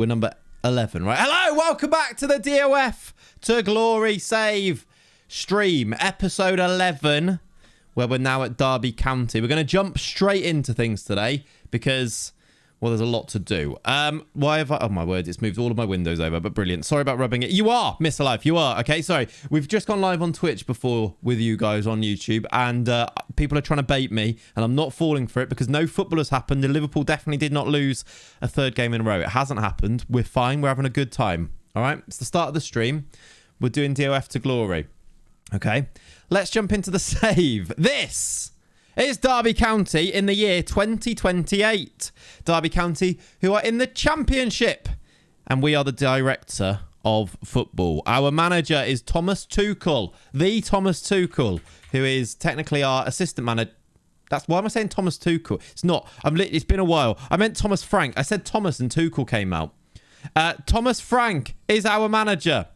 We're number 11, right? Hello, welcome back to the DOF to Glory Save stream, episode 11, where we're now at Derby County. We're going to jump straight into things today because, well, there's a lot to do. Why have I... Oh, my word, it's moved all of my windows over, but brilliant. Sorry about rubbing it. You are, Mr. Life, you are. Okay, sorry. We've just gone live on Twitch before with you guys on YouTube, and people are trying to bait me, and I'm not falling for it because no football has happened, and Liverpool definitely did not lose a third game in a row. It hasn't happened. We're fine. We're having a good time. All right? It's the start of the stream. We're doing DOF to Glory. Okay? Let's jump into the save. This is Derby County in the year 2028. Derby County, who are in the Championship. And we are the director of football. Our manager is Thomas Tuchel. The Thomas Tuchel, who is technically our assistant manager. Why am I saying Thomas Tuchel? It's not. It's been a while. I meant Thomas Frank. I said Thomas and Tuchel came out. Thomas Frank is our manager.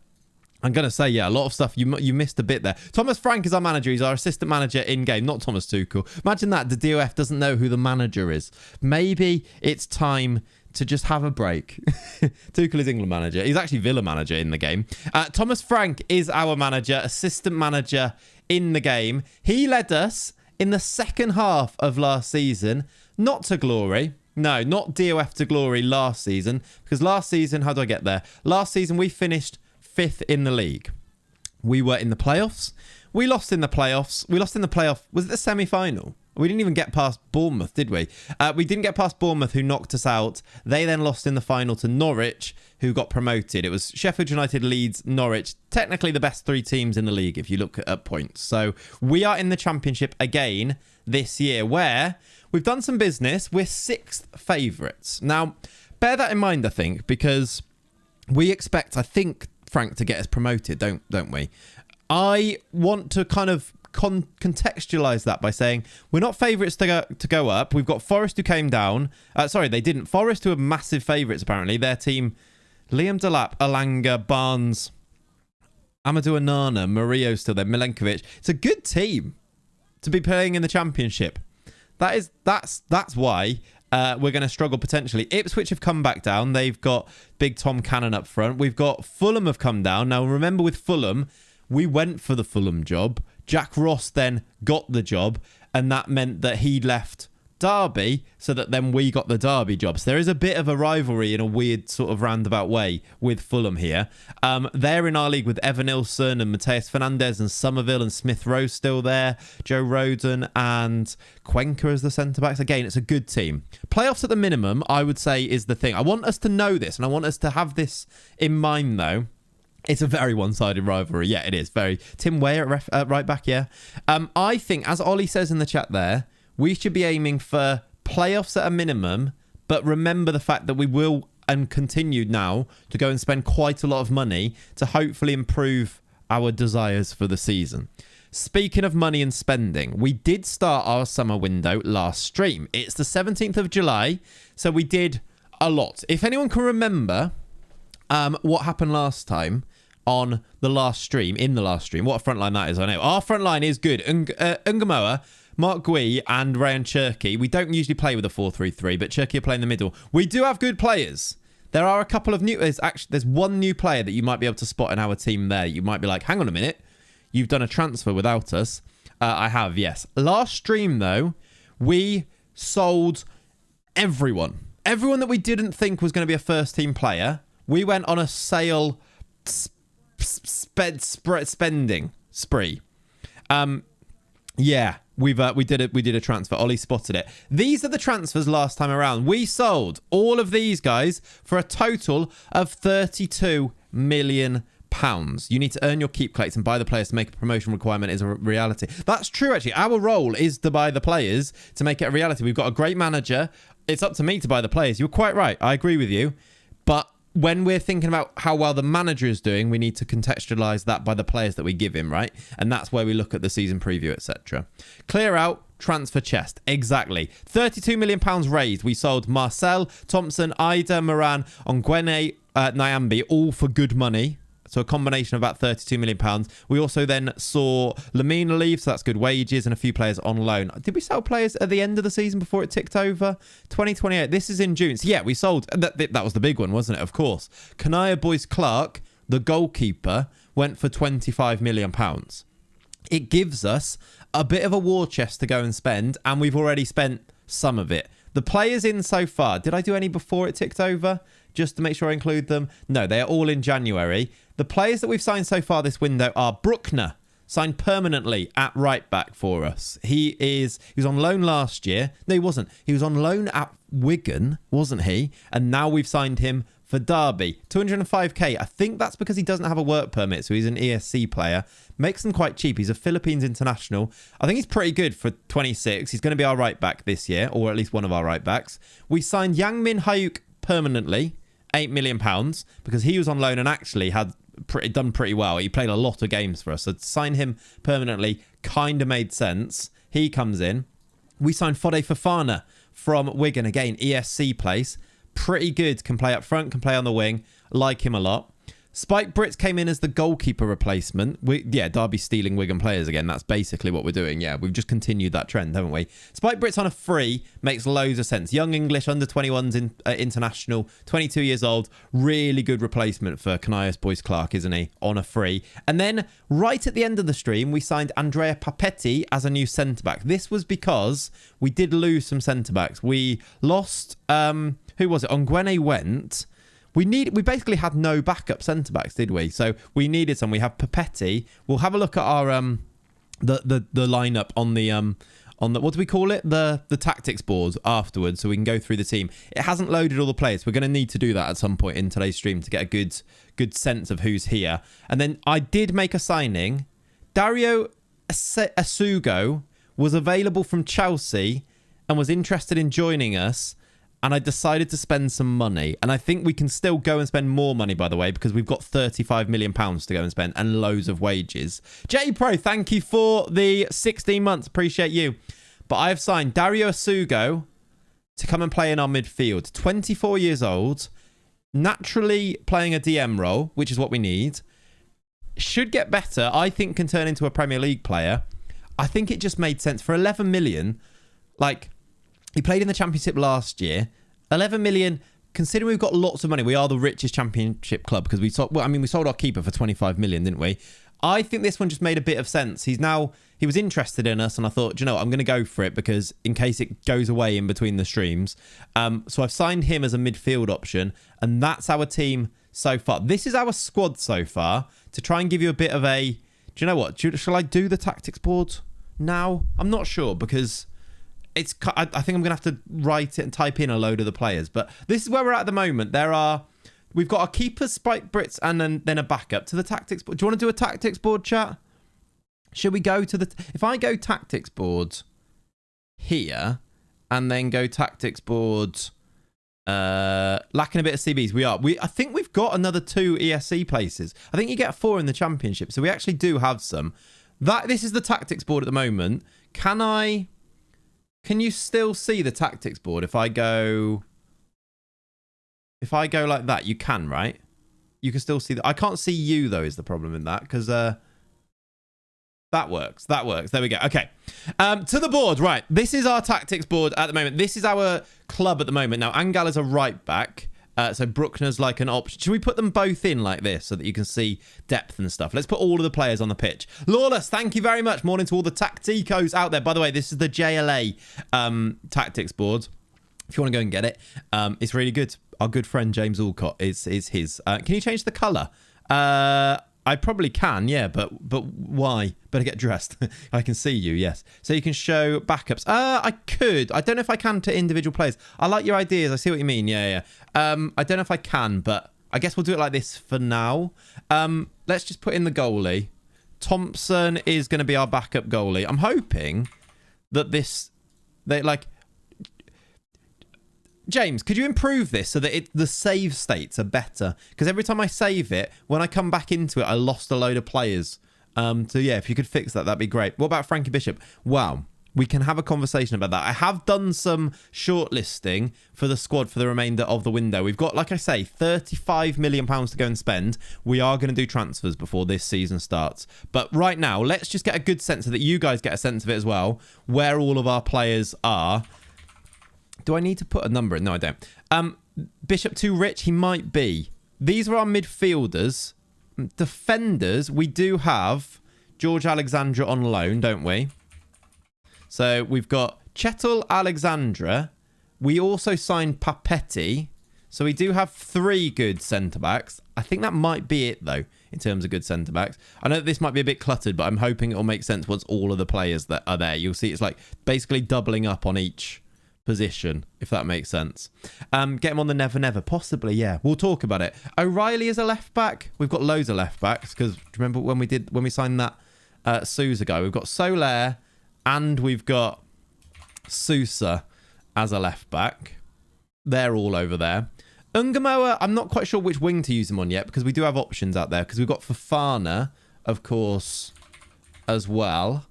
I'm going to say, yeah, a lot of stuff. You missed a bit there. Thomas Frank is our manager. He's our assistant manager in-game, not Thomas Tuchel. Imagine that. The DOF doesn't know who the manager is. Maybe it's time to just have a break. Tuchel is England manager. He's actually Villa manager in the game. Thomas Frank is our manager, assistant manager in the game. He led us in the second half of last season, not to glory. No, not DOF to glory last season. Because last season, how do I get there? Last season, we finished 5th in the league. We were in the playoffs. We lost in the playoffs. We lost in the playoff. Was it the semi-final? We didn't even get past Bournemouth, did we? We didn't get past Bournemouth, who knocked us out. They then lost in the final to Norwich, who got promoted. It was Sheffield United, Leeds, Norwich. Technically the best 3 teams in the league, if you look at points. So we are in the Championship again this year, where we've done some business. We're 6th favourites. Now, bear that in mind, I think, because we expect, I think, Frank, to get us promoted, don't we? I want to kind of contextualize that by saying we're not favourites to go up. We've got Forest, who came down. Sorry, they didn't. Forest, who are massive favourites, apparently. Their team, Liam Delap, Alanga, Barnes, Amadou Onana, Murillo's still there, Milenkovic. It's a good team to be playing in the Championship. That's why we're going to struggle potentially. Ipswich have come back down. They've got Big Tom Cannon up front. We've got Fulham have come down. Now, remember with Fulham, we went for the Fulham job. Jack Ross then got the job, and that meant that he left Derby so that then we got the Derby job. So there is a bit of a rivalry in a weird sort of roundabout way with Fulham here. They're in our league with Evan Nilsson and Mateus Fernandez and Somerville and Smith Rowe still there. Joe Roden and Cuenca as the centre-backs. Again, it's a good team. Playoffs at the minimum, I would say, is the thing. I want us to know this, and I want us to have this in mind, though. It's a very one-sided rivalry. Yeah, it is. Very. Tim Weah at right back, yeah. I think, as Ollie says in the chat there, we should be aiming for playoffs at a minimum, but remember the fact that we will and continue now to go and spend quite a lot of money to hopefully improve our desires for the season. Speaking of money and spending, we did start our summer window last stream. It's the 17th of July, so we did a lot. If anyone can remember what happened last time on the last stream, what a front line that is, I know. Our front line is good. Ungamoa, Mark Gui and Ryan Cherky. We don't usually play with a 4-3-3, but Cherky are playing in the middle. We do have good players. There are a couple of new... There's one new player that you might be able to spot in our team there. You might be like, hang on a minute. You've done a transfer without us. I have, yes. Last stream, though, we sold everyone. Everyone that we didn't think was going to be a first-team player. We went on a sale spending spree. Yeah, we did a transfer. Ollie spotted it. These are the transfers last time around. We sold all of these guys for a total of £32 million. You need to earn your keep, Clayts, and buy the players to make a promotion requirement is a reality. That's true, actually. Our role is to buy the players to make it a reality. We've got a great manager. It's up to me to buy the players. You're quite right. I agree with you. But when we're thinking about how well the manager is doing, we need to contextualize that by the players that we give him, right? And that's where we look at the season preview, etc. Clear out transfer chest. Exactly. £32 million raised. We sold Marcel, Thompson, Ida, Moran, Ongwene, Nyambi, all for good money. So a combination of about £32 million. We also then saw Lamina leave, so that's good wages, and a few players on loan. Did we sell players at the end of the season before it ticked over? 2028. This is in June. So yeah, we sold. That was the big one, wasn't it? Of course. Kanaya Boyce-Clark, the goalkeeper, went for £25 million. It gives us a bit of a war chest to go and spend, and we've already spent some of it. The players in so far, did I do any before it ticked over? Just to make sure I include them? No, they are all in January. The players that we've signed so far this window are Bruckner, signed permanently at right back for us. He was on loan last year. No, he wasn't. He was on loan at Wigan, wasn't he? And now we've signed him for Derby. 205k. I think that's because he doesn't have a work permit, so he's an ESC player. Makes them quite cheap. He's a Philippines international. I think he's pretty good for 26. He's going to be our right back this year, or at least one of our right backs. We signed Yang Min Hyuk permanently, £8 million, because he was on loan and actually had done pretty well. He played a lot of games for us, so to sign him permanently kind of made sense. He comes in. We signed Fode Fofana from Wigan, again, ESC place. Pretty good. Can play up front, can play on the wing. Like him a lot. Spike Brits came in as the goalkeeper replacement. Derby stealing Wigan players again. That's basically what we're doing. Yeah, we've just continued that trend, haven't we? Spike Brits on a free makes loads of sense. Young English, under 21s international, 22 years old. Really good replacement for Kanayas Boyce-Clark, isn't he? On a free. And then right at the end of the stream, we signed Andrea Papetti as a new centre-back. This was because we did lose some centre-backs. We lost... who was it? Ongwene went... We basically had no backup centre backs, did we? So we needed some. We have Papetti. We'll have a look at our the lineup on the what do we call it? The tactics board afterwards, so we can go through the team. It hasn't loaded all the players. We're going to need to do that at some point in today's stream to get a good sense of who's here. And then I did make a signing. Dario Asugo was available from Chelsea and was interested in joining us. And I decided to spend some money. And I think we can still go and spend more money, by the way, because we've got £35 million to go and spend and loads of wages. J Pro, thank you for the 16 months. Appreciate you. But I have signed Dario Asugo to come and play in our midfield. 24 years old. Naturally playing a DM role, which is what we need. Should get better. I think can turn into a Premier League player. I think it just made sense. For 11 million, like... He played in the Championship last year. 11 million, considering we've got lots of money, we are the richest Championship club because we sold our keeper for 25 million, didn't we? I think this one just made a bit of sense. He was interested in us and I thought, you know what, I'm going to go for it because in case it goes away in between the streams. So I've signed him as a midfield option and that's our team so far. This is our squad so far to try and give you a bit of a, do you know what? Shall I do the tactics board now? I'm not sure because... I think I'm going to have to write it and type in a load of the players. But this is where we're at the moment. We've got our keepers, Spike Brits, and then a backup to the tactics board. Do you want to do a tactics board, chat? Should we go to if I go tactics board here and then go tactics board lacking a bit of CBs, I think we've got another 2 ESC places. I think you get 4 in the Championship. So we actually do have some. This is the tactics board at the moment. Can you still see the tactics board if I go like that? You can, right? You can still see that. I can't see you, though, is the problem in that, because that works. That works. There we go. Okay. To the board. Right. This is our tactics board at the moment. This is our club at the moment. Now, Angal is a right back. So Bruckner's like an option. Should we put them both in like this so that you can see depth and stuff? Let's put all of the players on the pitch. Lawless, thank you very much. Morning to all the tacticos out there. By the way, this is the JLA tactics board. If you want to go and get it, it's really good. Our good friend James Alcott is his. Can you change the colour? I probably can, yeah, but why? Better get dressed. I can see you, yes. So you can show backups. I could. I don't know if I can to individual players. I like your ideas. I see what you mean. Yeah. I don't know if I can, but I guess we'll do it like this for now. Let's just put in the goalie. Thompson is going to be our backup goalie. I'm hoping that James, could you improve this so that the save states are better? Because every time I save it, when I come back into it, I lost a load of players. So yeah, if you could fix that, that'd be great. What about Frankie Bishop? Wow. we can have a conversation about that. I have done some shortlisting for the squad for the remainder of the window. We've got, like I say, £35 million to go and spend. We are going to do transfers before this season starts. But right now, let's just get a good sense so that you guys get a sense of it as well, where all of our players are. Do I need to put a number in? No, I don't. Bishop too rich? He might be. These are our midfielders. Defenders, we do have George Alexandra on loan, don't we? So we've got Chetel Alexandra. We also signed Papetti. So we do have 3 good centre-backs. I think that might be it, though, in terms of good centre-backs. I know this might be a bit cluttered, but I'm hoping it'll make sense once all of the players that are there. You'll see it's like basically doubling up on each position, if that makes sense. Get him on the Never Never. Possibly, yeah. We'll talk about it. O'Reilly is a left-back. We've got loads of left-backs because remember when we signed that Sousa guy? We've got Soler and we've got Sousa as a left-back. They're all over there. Ungamoa, I'm not quite sure which wing to use him on yet because we do have options out there because we've got Fofana, of course, as well.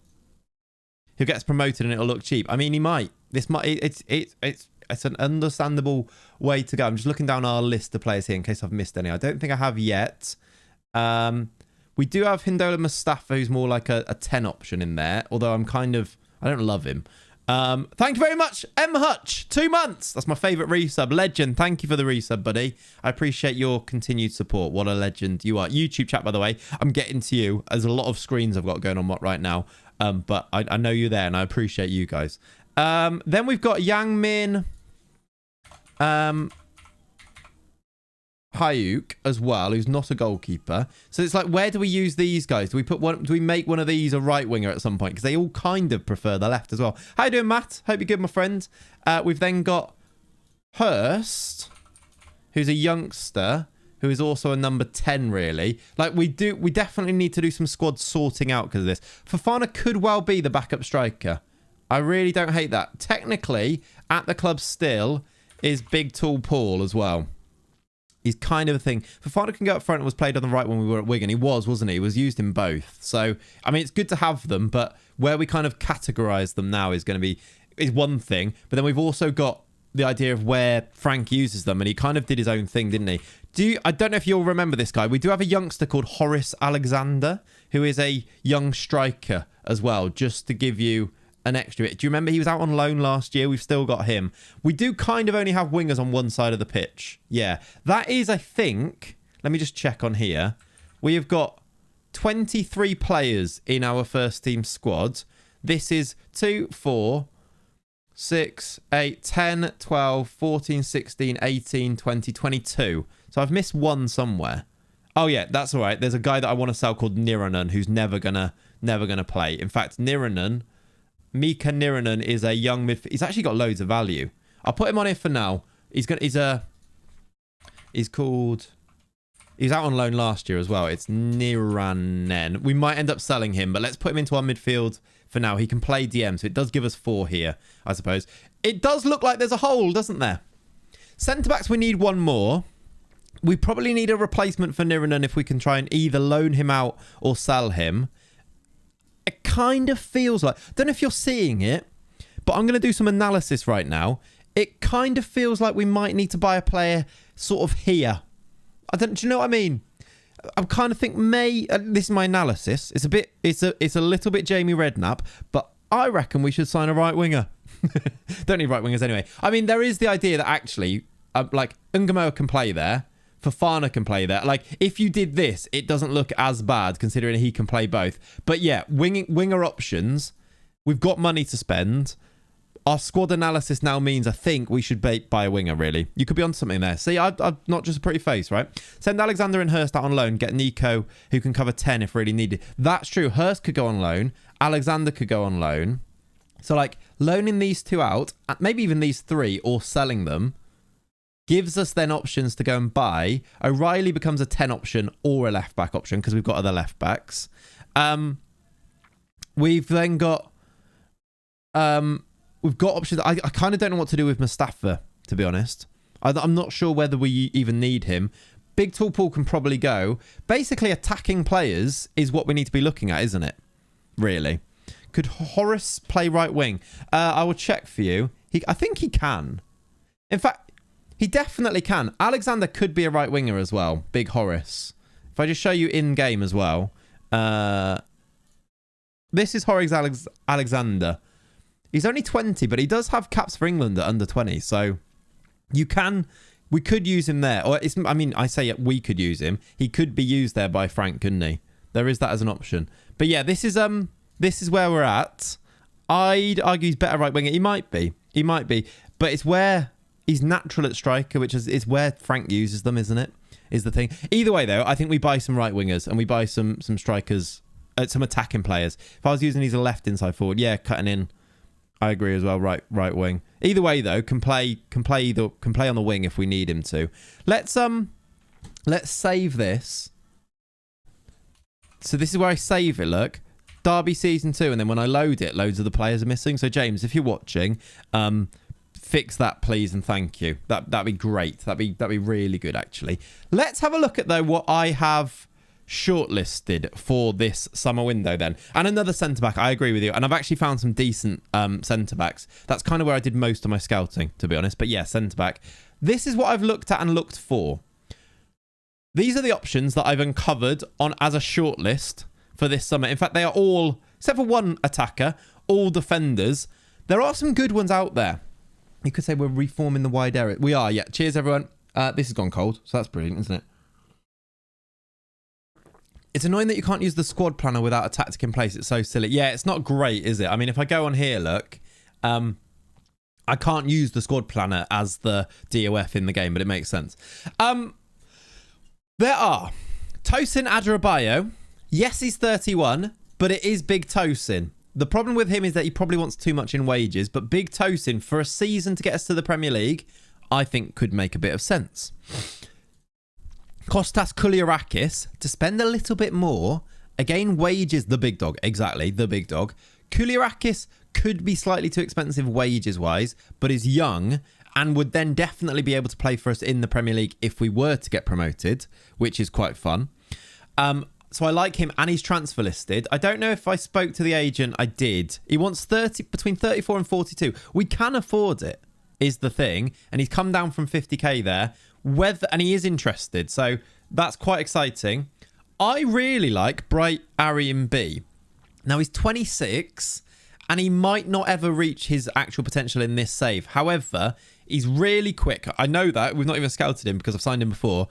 Who gets promoted and it'll look cheap. I mean, he might. This might. It's an understandable way to go. I'm just looking down our list of players here in case I've missed any. I don't think I have yet. We do have Hindola Mustafa, who's more like a 10 option in there. Although I don't love him. Thank you very much, M Hutch. 2 months. That's my favourite resub. Legend. Thank you for the resub, buddy. I appreciate your continued support. What a legend you are. YouTube chat, by the way. I'm getting to you. There's a lot of screens I've got going on right now. But I know you're there and I appreciate you guys. Then we've got Yang Min Hyuk as well, who's not a goalkeeper. So it's like, where do we use these guys? Do we make one of these a right winger at some point? Because they all kind of prefer the left as well. How you doing, Matt? Hope you're good, my friend. We've then got Hurst, who's a youngster, who is also a number 10, really. Like, we definitely need to do some squad sorting out because of this. Fofana could well be the backup striker. I really don't hate that. Technically, at the club still is Big Tall Paul as well. He's kind of a thing. Fofana can go up front and was played on the right when we were at Wigan. He was, wasn't he? He was used in both. So, I mean, it's good to have them, but where we kind of categorise them now is one thing. But then we've also got the idea of where Frank uses them, and he kind of did his own thing, didn't he? I don't know if you'll remember this guy. We do have a youngster called Horace Alexander, who is a young striker as well, just to give you an extra bit. Do you remember he was out on loan last year? We've still got him. We do kind of only have wingers on one side of the pitch. Yeah, that is, I think, let me just check on here. We have got 23 players in our first team squad. This is 2, 4, 6, 8, 10, 12, 14, 16, 18, 20, 22. So I've missed one somewhere. Oh yeah, that's all right. There's a guy that I want to sell called Niranan who's never gonna play. In fact, Mika Niranan is a young midfielder. He's actually got loads of value. I'll put him on here for now. He's out on loan last year as well. It's Niranen. We might end up selling him, but let's put him into our midfield for now. He can play DM, so it does give us 4 here, I suppose. It does look like there's a hole, doesn't there? Centre-backs, we need one more. We probably need a replacement for Niranen if we can try and either loan him out or sell him. It kind of feels like, I don't know if you're seeing it, but I'm going to do some analysis right now. It kind of feels like we might need to buy a player sort of here. Do you know what I mean? I kind of think this is my analysis. It's a little bit Jamie Redknapp, but I reckon we should sign a right winger. Don't need right wingers anyway. I mean, there is the idea that actually, like, Ungamoa can play there. Fofana can play there. Like, if you did this, it doesn't look as bad considering he can play both. But yeah, winger options. We've got money to spend. Our squad analysis now means I think we should buy a winger, really. You could be on something there. See, I'm not just a pretty face, right? Send Alexander and Hurst out on loan. Get Nico, who can cover 10 if really needed. That's true. Hurst could go on loan. Alexander could go on loan. So, like, loaning these 2 out, maybe even these 3, or selling them, gives us then options to go and buy. O'Reilly becomes a 10 option or a left back option because we've got other left backs. We've then got options. I kind of don't know what to do with Mustafa, to be honest. I'm not sure whether we even need him. Big Tall Paul can probably go. Basically, attacking players is what we need to be looking at, isn't it? Really. Could Horace play right wing? I will check for you. I think he can. In fact, he definitely can. Alexander could be a right winger as well. Big Horace. If I just show you in game as well. This is Horace Alexander. He's only 20, but he does have caps for England at under 20. So we could use him there. Or I say we could use him. He could be used there by Frank, couldn't he? There is that as an option. But yeah, this is where we're at. I'd argue he's better right winger. He might be. But it's where he's natural at striker, which is where Frank uses them, isn't it? Is the thing. Either way, though, I think we buy some right wingers and we buy some strikers, some attacking players. If I was using these a left inside forward, yeah, cutting in. I agree as well. Right wing. Either way, though, can play on the wing if we need him to. Let's save this. So this is where I save it. Look, Derby season 2, and then when I load it, loads of the players are missing. So James, if you're watching, fix that please and thank you. That'd be great. That'd be really good actually. Let's have a look at though what I have shortlisted for this summer window then. And another centre back. I agree with you. And I've actually found some decent centre backs. That's kind of where I did most of my scouting, to be honest. But yeah, centre back. This is what I've looked at and looked for. These are the options that I've uncovered on as a shortlist for this summer. In fact, they are all, except for one attacker, all defenders. There are some good ones out there. You could say we're reforming the wide area. We are, yeah. Cheers, everyone. This has gone cold, so that's brilliant, isn't it? It's annoying that you can't use the squad planner without a tactic in place. It's so silly. Yeah, it's not great, is it? I mean, if I go on here, look, I can't use the squad planner as the DOF in the game, but it makes sense. There are Tosin Adarabioyo. Yes, he's 31, but it is Big Tosin. The problem with him is that he probably wants too much in wages, but Big Tosin, for a season to get us to the Premier League, I think could make a bit of sense. Kostas Kouliarakis, to spend a little bit more. Again, wages, the big dog. Exactly, the big dog. Kouliarakis could be slightly too expensive wages-wise, but is young and would then definitely be able to play for us in the Premier League if we were to get promoted, which is quite fun. So I like him, and he's transfer listed. I don't know if I spoke to the agent. I did. He wants between 34 and 42. We can afford it, is the thing. And he's come down from 50k there. And he is interested. So that's quite exciting. I really like Bright Arian B. Now, he's 26, and he might not ever reach his actual potential in this save. However, he's really quick. I know that. We've not even scouted him because I've signed him before.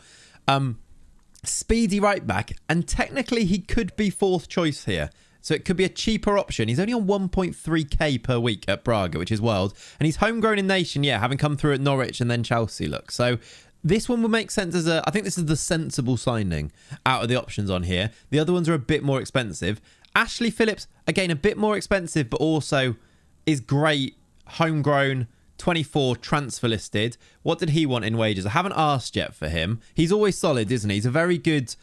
Speedy right back, and technically he could be fourth choice here. So it could be a cheaper option. He's only on 1.3k per week at Braga, which is wild. And he's homegrown in nation, yeah, having come through at Norwich and then Chelsea, look. So this one will make sense as I think this is the sensible signing out of the options on here. The other ones are a bit more expensive. Ashley Phillips, again, a bit more expensive, but also is great, homegrown, 24, transfer listed. What did he want in wages? I haven't asked yet for him. He's always solid, isn't he? He's a very good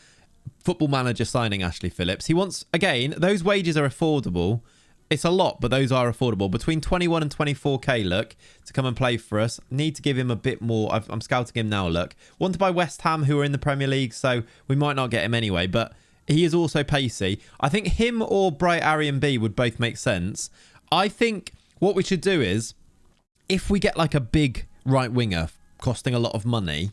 football manager signing, Ashley Phillips. He wants, again, those wages are affordable. It's a lot, but those are affordable. Between 21 and 24k, look, to come and play for us. Need to give him a bit more. I'm scouting him now, look. Want to buy West Ham, who are in the Premier League, so we might not get him anyway, but he is also pacey. I think him or Bright Arian B would both make sense. I think what we should do is, if we get like a big right winger costing a lot of money,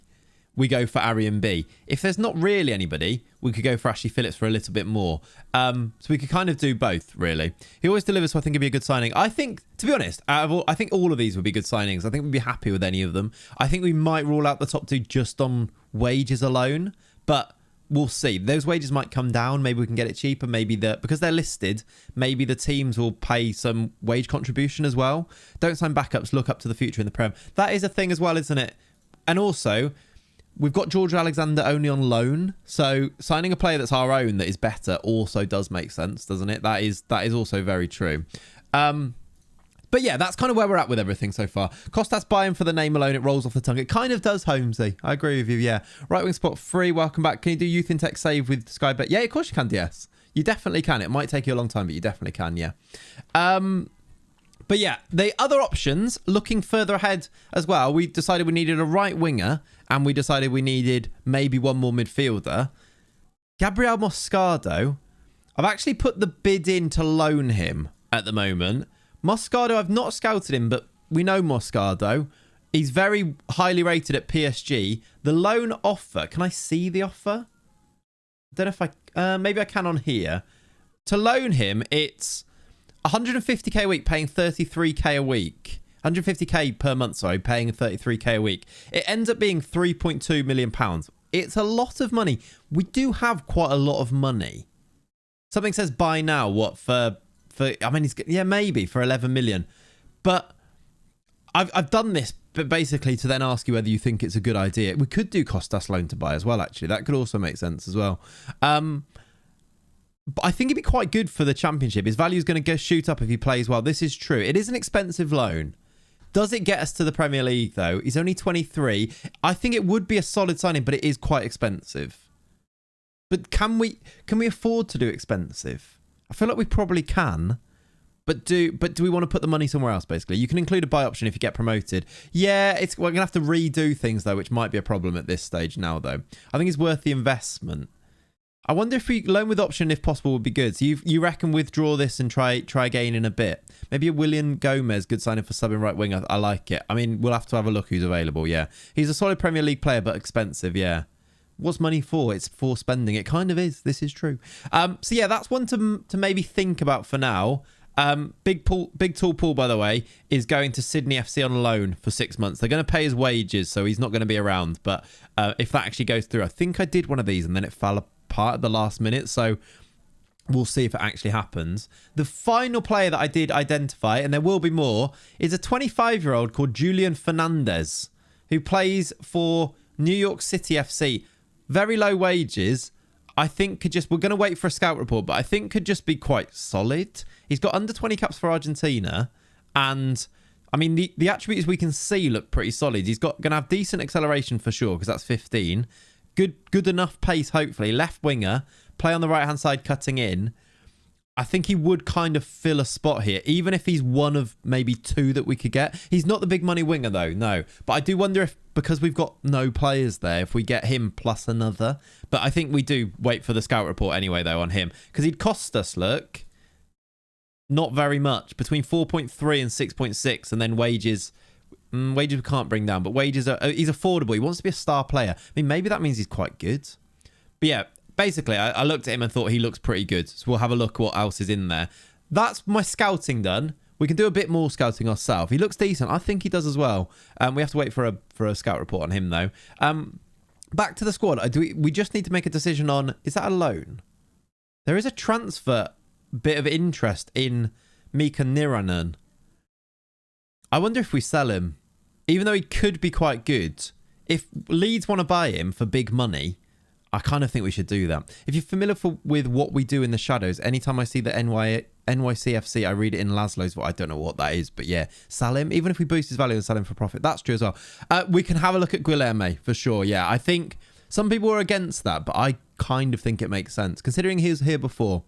we go for Arian B. If there's not really anybody, we could go for Ashley Phillips for a little bit more. So we could kind of do both, really. He always delivers, so I think it'd be a good signing. I think, to be honest, I think all of these would be good signings. I think we'd be happy with any of them. I think we might rule out the top two just on wages alone, but we'll see. Those wages might come down. Maybe we can get it cheaper. Maybe because they're listed, maybe the teams will pay some wage contribution as well. Don't sign backups. Look up to the future in the Prem. That is a thing as well, isn't it? And also, we've got George Alexander only on loan. So signing a player that's our own that is better also does make sense, doesn't it? That is also very true. But yeah, that's kind of where we're at with everything so far. Kostas buying for the name alone, it rolls off the tongue. It kind of does, Holmesy. I agree with you, yeah. Right wing spot free, welcome back. Can you do Youth in Tech save with Sky Bet? Yeah, of course you can, DS. You definitely can. It might take you a long time, but you definitely can, yeah. But yeah, the other options, looking further ahead as well, we decided we needed a right winger, and we decided we needed maybe one more midfielder. Gabriel Moscardo, I've actually put the bid in to loan him at the moment. Moscardo, I've not scouted him, but we know Moscardo. He's very highly rated at PSG. The loan offer, can I see the offer? I don't know if I... maybe I can on here. To loan him, it's 150k a week, paying 33k a week. 150k per month, sorry, paying 33k a week. It ends up being 3.2 million pounds. It's a lot of money. We do have quite a lot of money. Something says buy now. What for? I mean, yeah, maybe for 11 million. But I've done this, but basically to then ask you whether you think it's a good idea. We could do Costas loan to buy as well. Actually, that could also make sense as well. But I think it'd be quite good for the championship. His value is going to go shoot up if he plays well. This is true. It is an expensive loan. Does it get us to the Premier League though? He's only 23. I think it would be a solid signing, but it is quite expensive. But can we afford to do expensive? I feel like we probably can. But do we want to put the money somewhere else, basically? You can include a buy option if you get promoted. Yeah, we're going to have to redo things, though, which might be a problem at this stage now, though. I think it's worth the investment. I wonder if we loan with option, if possible, would be good. So you reckon withdraw this and try again in a bit. Maybe a William Gomez, good signing for subbing right wing. I like it. I mean, we'll have to have a look who's available, yeah. He's a solid Premier League player, but expensive, yeah. What's money for? It's for spending. It kind of is. This is true. So, yeah, that's one to maybe think about for now. Big Tall Paul, by the way, is going to Sydney FC on loan for 6 months. They're going to pay his wages, so he's not going to be around. But if that actually goes through, I think I did one of these and then it fell apart at the last minute. So we'll see if it actually happens. The final player that I did identify, and there will be more, is a 25-year-old called Julian Fernandez, who plays for New York City FC. Very low wages. I think we're going to wait for a scout report, but I think could just be quite solid. He's got under 20 caps for Argentina. And, I mean, the attributes we can see look pretty solid. He's going to have decent acceleration for sure, because that's 15. Good enough pace, hopefully. Left winger, play on the right-hand side, cutting in. I think he would kind of fill a spot here, even if he's one of maybe two that we could get. He's not the big money winger, though, no. But I do wonder if, because we've got no players there, if we get him plus another. But I think we do wait for the scout report anyway, though, on him. Because he'd cost us, look, not very much. Between 4.3 and 6.6, and then wages... wages we can't bring down, but wages are... he's affordable. He wants to be a star player. I mean, maybe that means he's quite good. But yeah... Basically, I looked at him and thought he looks pretty good. So we'll have a look what else is in there. That's my scouting done. We can do a bit more scouting ourselves. He looks decent. I think he does as well. We have to wait for a scout report on him, though. Back to the squad. We just need to make a decision on... Is that a loan? There is a transfer bit of interest in Mika Niranen. I wonder if we sell him. Even though he could be quite good. If Leeds want to buy him for big money... I kind of think we should do that. If you're familiar with what we do in the shadows, anytime I see the NYCFC, I read it in Laszlo's voice. I don't know what that is, but yeah, sell him. Even if we boost his value and sell him for profit, that's true as well. We can have a look at Guilherme for sure. Yeah, I think some people are against that, but I kind of think it makes sense considering he was here before.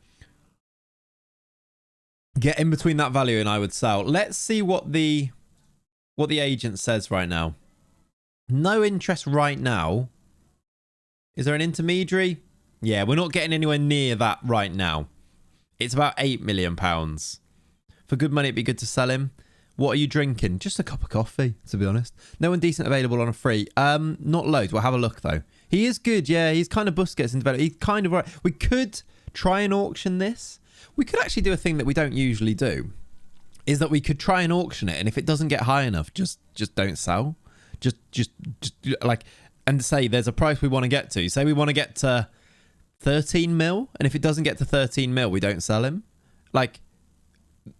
Get in between that value and I would sell. Let's see what the agent says right now. No interest right now. Is there an intermediary? Yeah, we're not getting anywhere near that right now. It's about £8 million. For good money, it'd be good to sell him. What are you drinking? Just a cup of coffee, to be honest. No one decent available on a free. Not loads. We'll have a look, though. He is good, yeah. He's kind of Busquets in development. He's kind of right. We could try and auction this. We could actually do a thing that we don't usually do. Is that we could try and auction it, and if it doesn't get high enough, just don't sell. Just like... And say there's a price we want to get to. Say we want to get to 13 mil. And if it doesn't get to 13 mil, we don't sell him. Like,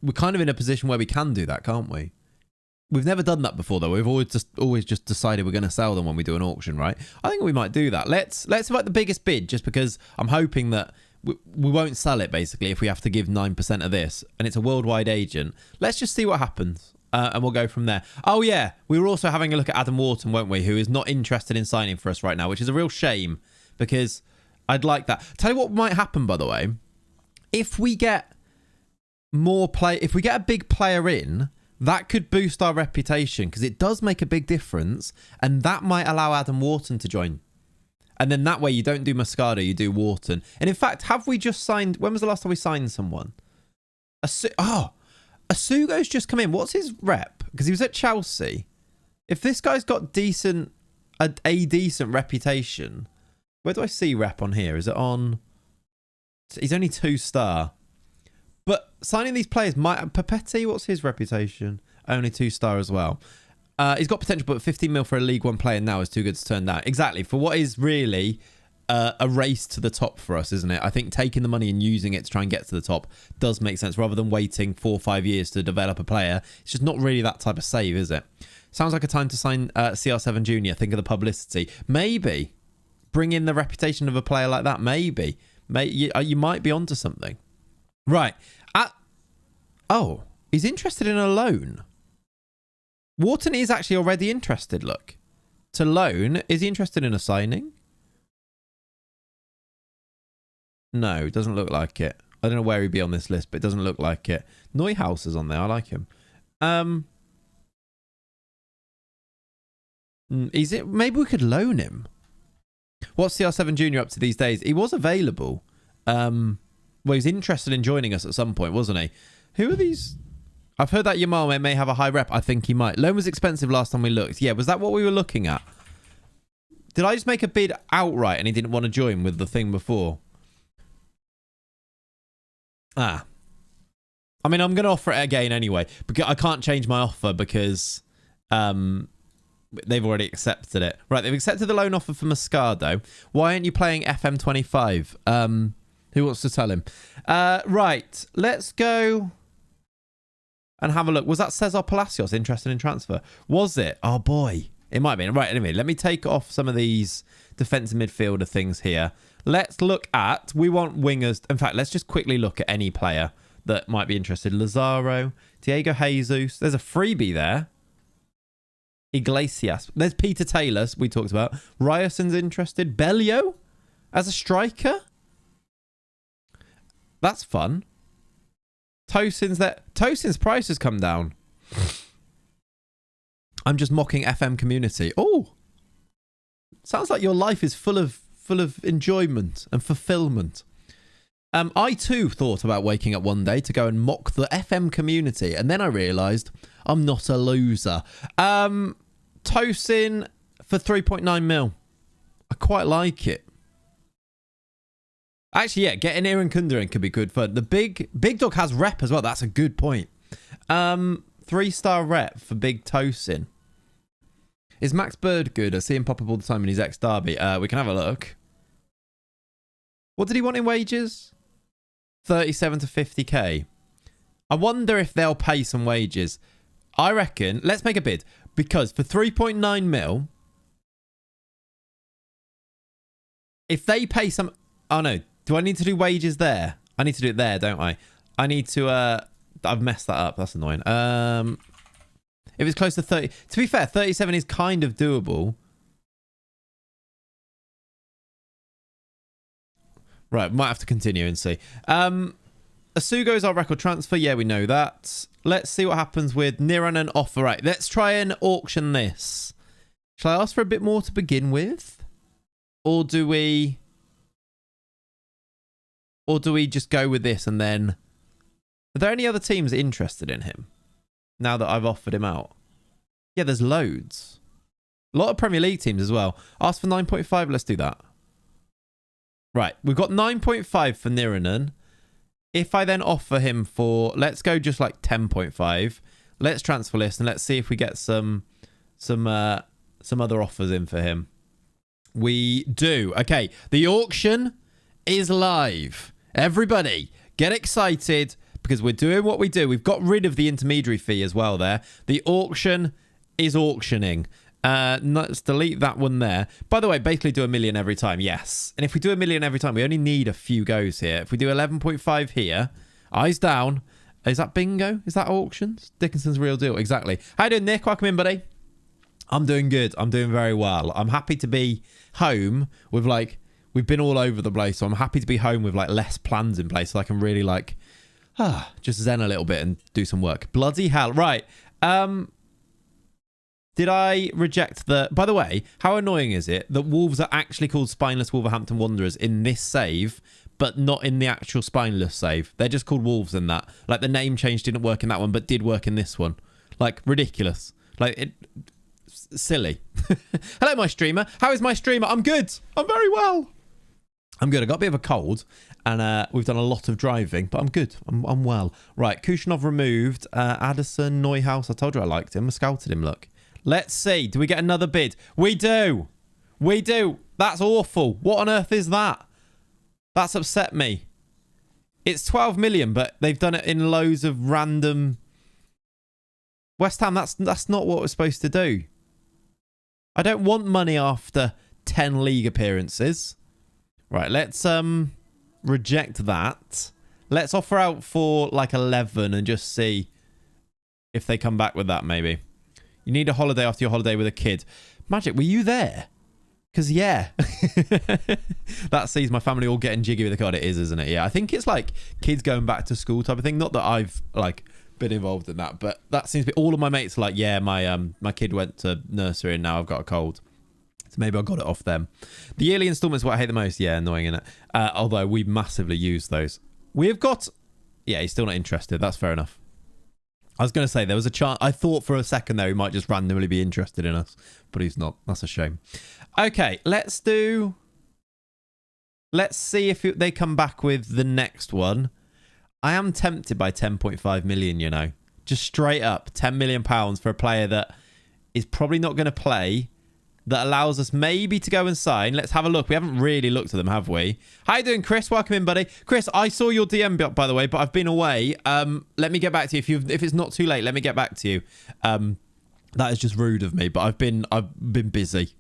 we're kind of in a position where we can do that, can't we? We've never done that before, though. We've always just decided we're going to sell them when we do an auction, right? I think we might do that. Let's invite the biggest bid, just because I'm hoping that we won't sell it, basically, if we have to give 9% of this. And it's a worldwide agent. Let's just see what happens. And we'll go from there. Oh, yeah. We were also having a look at Adam Wharton, weren't we? Who is not interested in signing for us right now, which is a real shame because I'd like that. Tell you what might happen, by the way. If we get if we get a big player in, that could boost our reputation because it does make a big difference. And that might allow Adam Wharton to join. And then that way you don't do Moscardo, you do Wharton. And in fact, have we just signed... When was the last time we signed someone? Asugo's just come in. What's his rep? Because he was at Chelsea. If this guy's got a decent reputation, where do I see rep on here? Is it on? He's only 2-star. But signing these players might... Papetti, what's his reputation? Only 2-star as well. He's got potential, but 15 mil for a League One player now is too good to turn down. Exactly. For what is really a race to the top for us, isn't it? I think taking the money and using it to try and get to the top does make sense, rather than waiting 4 or 5 years to develop a player. It's just not really that type of save, is it? Sounds like a time to sign CR7 Junior. Think of the publicity. Maybe. Bring in the reputation of a player like that. Maybe. You might be onto something. Right. Oh, he's interested in a loan. Wharton is actually already interested, look. To loan, is he interested in a signing? No, it doesn't look like it. I don't know where he'd be on this list, but it doesn't look like it. Neuhaus is on there. I like him. Is it? Maybe we could loan him. What's CR7 Junior up to these days? He was available. Well, he was interested in joining us at some point, wasn't he? Who are these? I've heard that Yamal may have a high rep. I think he might. Loan was expensive last time we looked. Yeah, was that what we were looking at? Did I just make a bid outright and he didn't want to join with the thing before? I mean, I'm going to offer it again anyway. Because I can't change my offer because they've already accepted it. Right, they've accepted the loan offer for Moscardo. Why aren't you playing FM25? Who wants to tell him? Right, let's go and have a look. Was that Cesar Palacios interested in transfer? Was it? Oh, boy. It might be. Right, anyway, let me take off some of these defensive midfielder things here. Let's look at... We want wingers. In fact, let's just quickly look at any player that might be interested. Lazaro, Diego Jesus. There's a freebie there. Iglesias. There's Peter Taylor, we talked about. Ryerson's interested. Bellio as a striker. That's fun. Tosin's there. Tosin's price has come down. I'm just mocking FM community. Oh, sounds like your life is full of enjoyment and fulfillment. I too thought about waking up one day to go and mock the FM community, and then I realised I'm not a loser. Tosin for 3.9 mil. I quite like it. Actually, yeah, getting Aaron Kunderin could be good fun. The big dog has rep as well. That's a good point. 3-star rep for Big Tosin. Is Max Bird good? I see him pop up all the time in his ex-Derby. We can have a look. What did he want in wages? 37 to 50k. I wonder if they'll pay some wages. I reckon, let's make a bid. Because for 3.9 mil, if they pay some... Oh, no. Do I need to do wages there? I need to do it there, don't I? I need to... I've messed that up. That's annoying. If it's close to 30... To be fair, 37 is kind of doable. Right, might have to continue and see. Asugo's our record transfer. Yeah, we know that. Let's see what happens with Niran and offer. Right, let's try and auction this. Shall I ask for a bit more to begin with? Or do we just go with this and then... Are there any other teams interested in him? Now that I've offered him out. Yeah, there's loads. A lot of Premier League teams as well. Ask for 9.5. Let's do that. Right, we've got 9.5 for Niranen. If I then offer him for... Let's go just like 10.5. Let's transfer list and let's see if we get some other offers in for him. We do. Okay, the auction is live. Everybody, get excited because we're doing what we do. We've got rid of the intermediary fee as well there. The auction is auctioning. Let's delete that one there. By the way, basically do 1 million every time. Yes. And if we do 1 million every time, we only need a few goes here. If we do 11.5 here, eyes down. Is that bingo? Is that auctions? Dickinson's real deal. Exactly. How you doing, Nick? Welcome in, buddy. I'm doing good. I'm doing very well. I'm happy to be home with like... We've been all over the place, so I'm happy to be home with like less plans in place so I can really like just zen a little bit and do some work. Bloody hell. Right. Did I reject the... By the way, how annoying is it that Wolves are actually called Spineless Wolverhampton Wanderers in this save, but not in the actual spineless save. They're just called wolves in that. Like, the name change didn't work in that one, but did work in this one. Like, ridiculous. Like, silly. Hello, my streamer. How is my streamer? I'm good. I'm very well. I'm good. I got a bit of a cold, and we've done a lot of driving, but I'm good. I'm well. Right, Kushnov removed. Addison, Neuhaus. I told you I liked him. I scouted him, look. Let's see. Do we get another bid? We do. We do. That's awful. What on earth is that? That's upset me. It's 12 million, but they've done it in loads of random... West Ham, that's not what we're supposed to do. I don't want money after 10 league appearances. Right, let's reject that. Let's offer out for like 11 and just see if they come back with that, maybe. You need a holiday after your holiday with a kid. Magic, were you there? Because, yeah. That sees my family all getting jiggy with the card. It is, isn't it? Yeah, I think it's like kids going back to school type of thing. Not that I've, like, been involved in that, but that seems to be... All of my mates are like, yeah, my kid went to nursery and now I've got a cold. So maybe I got it off them. The yearly installments what I hate the most. Yeah, annoying, innit? Although we massively use those. We've got... Yeah, he's still not interested. That's fair enough. I was going to say, there was a chance... I thought for a second there he might just randomly be interested in us, but he's not. That's a shame. Okay, let's do... Let's see if they come back with the next one. I am tempted by 10.5 million, you know. Just straight up, £10 million for a player that is probably not going to play, that allows us maybe to go and sign. Let's have a look. We haven't really looked at them, have we? How you doing, Chris? Welcome in, buddy. Chris, I saw your DM, by the way, but I've been away. Let me get back to you. If it's not too late, let me get back to you. That is just rude of me, but I've been busy.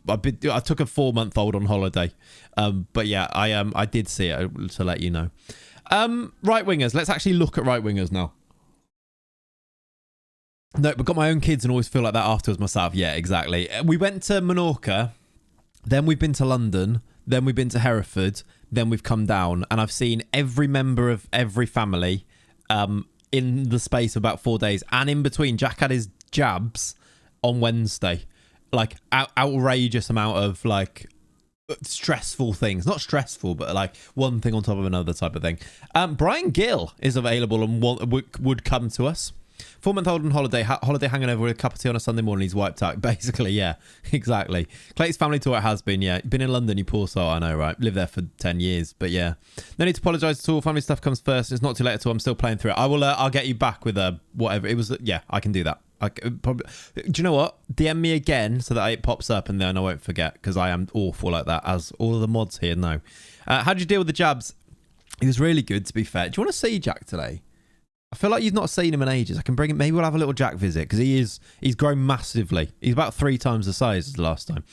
I took a 4-month-old on holiday. But yeah, I did see it, to let you know. Right wingers. Let's actually look at right wingers now. No, but got my own kids and always feel like that afterwards myself. Yeah, exactly. We went to Menorca, then we've been to London, then we've been to Hereford, then we've come down, and I've seen every member of every family in the space of about 4 days. And in between, Jack had his jabs on Wednesday. Like, outrageous amount of, like, stressful things. Not stressful, but, like, one thing on top of another type of thing. Brian Gill is available and would come to us. 4-month-old on holiday hanging over with a cup of tea on a Sunday morning. He's wiped out. Basically, yeah, exactly. Clayts family tour it has been, yeah. Been in London, you poor soul. I know, right? Lived there for 10 years, but yeah. No need to apologise at all. Family stuff comes first. It's not too late at all. I'm still playing through it. I'll get you back with whatever. It was, yeah, I can do that. Probably. Do you know what? DM me again so that it pops up and then I won't forget, because I am awful like that, as all of the mods here know. How did you deal with the jabs? He was really good, to be fair. Do you want to see Jack today? I feel like you've not seen him in ages. I can bring him. Maybe we'll have a little Jack visit, because he's grown massively. He's about 3 times the size as the last time.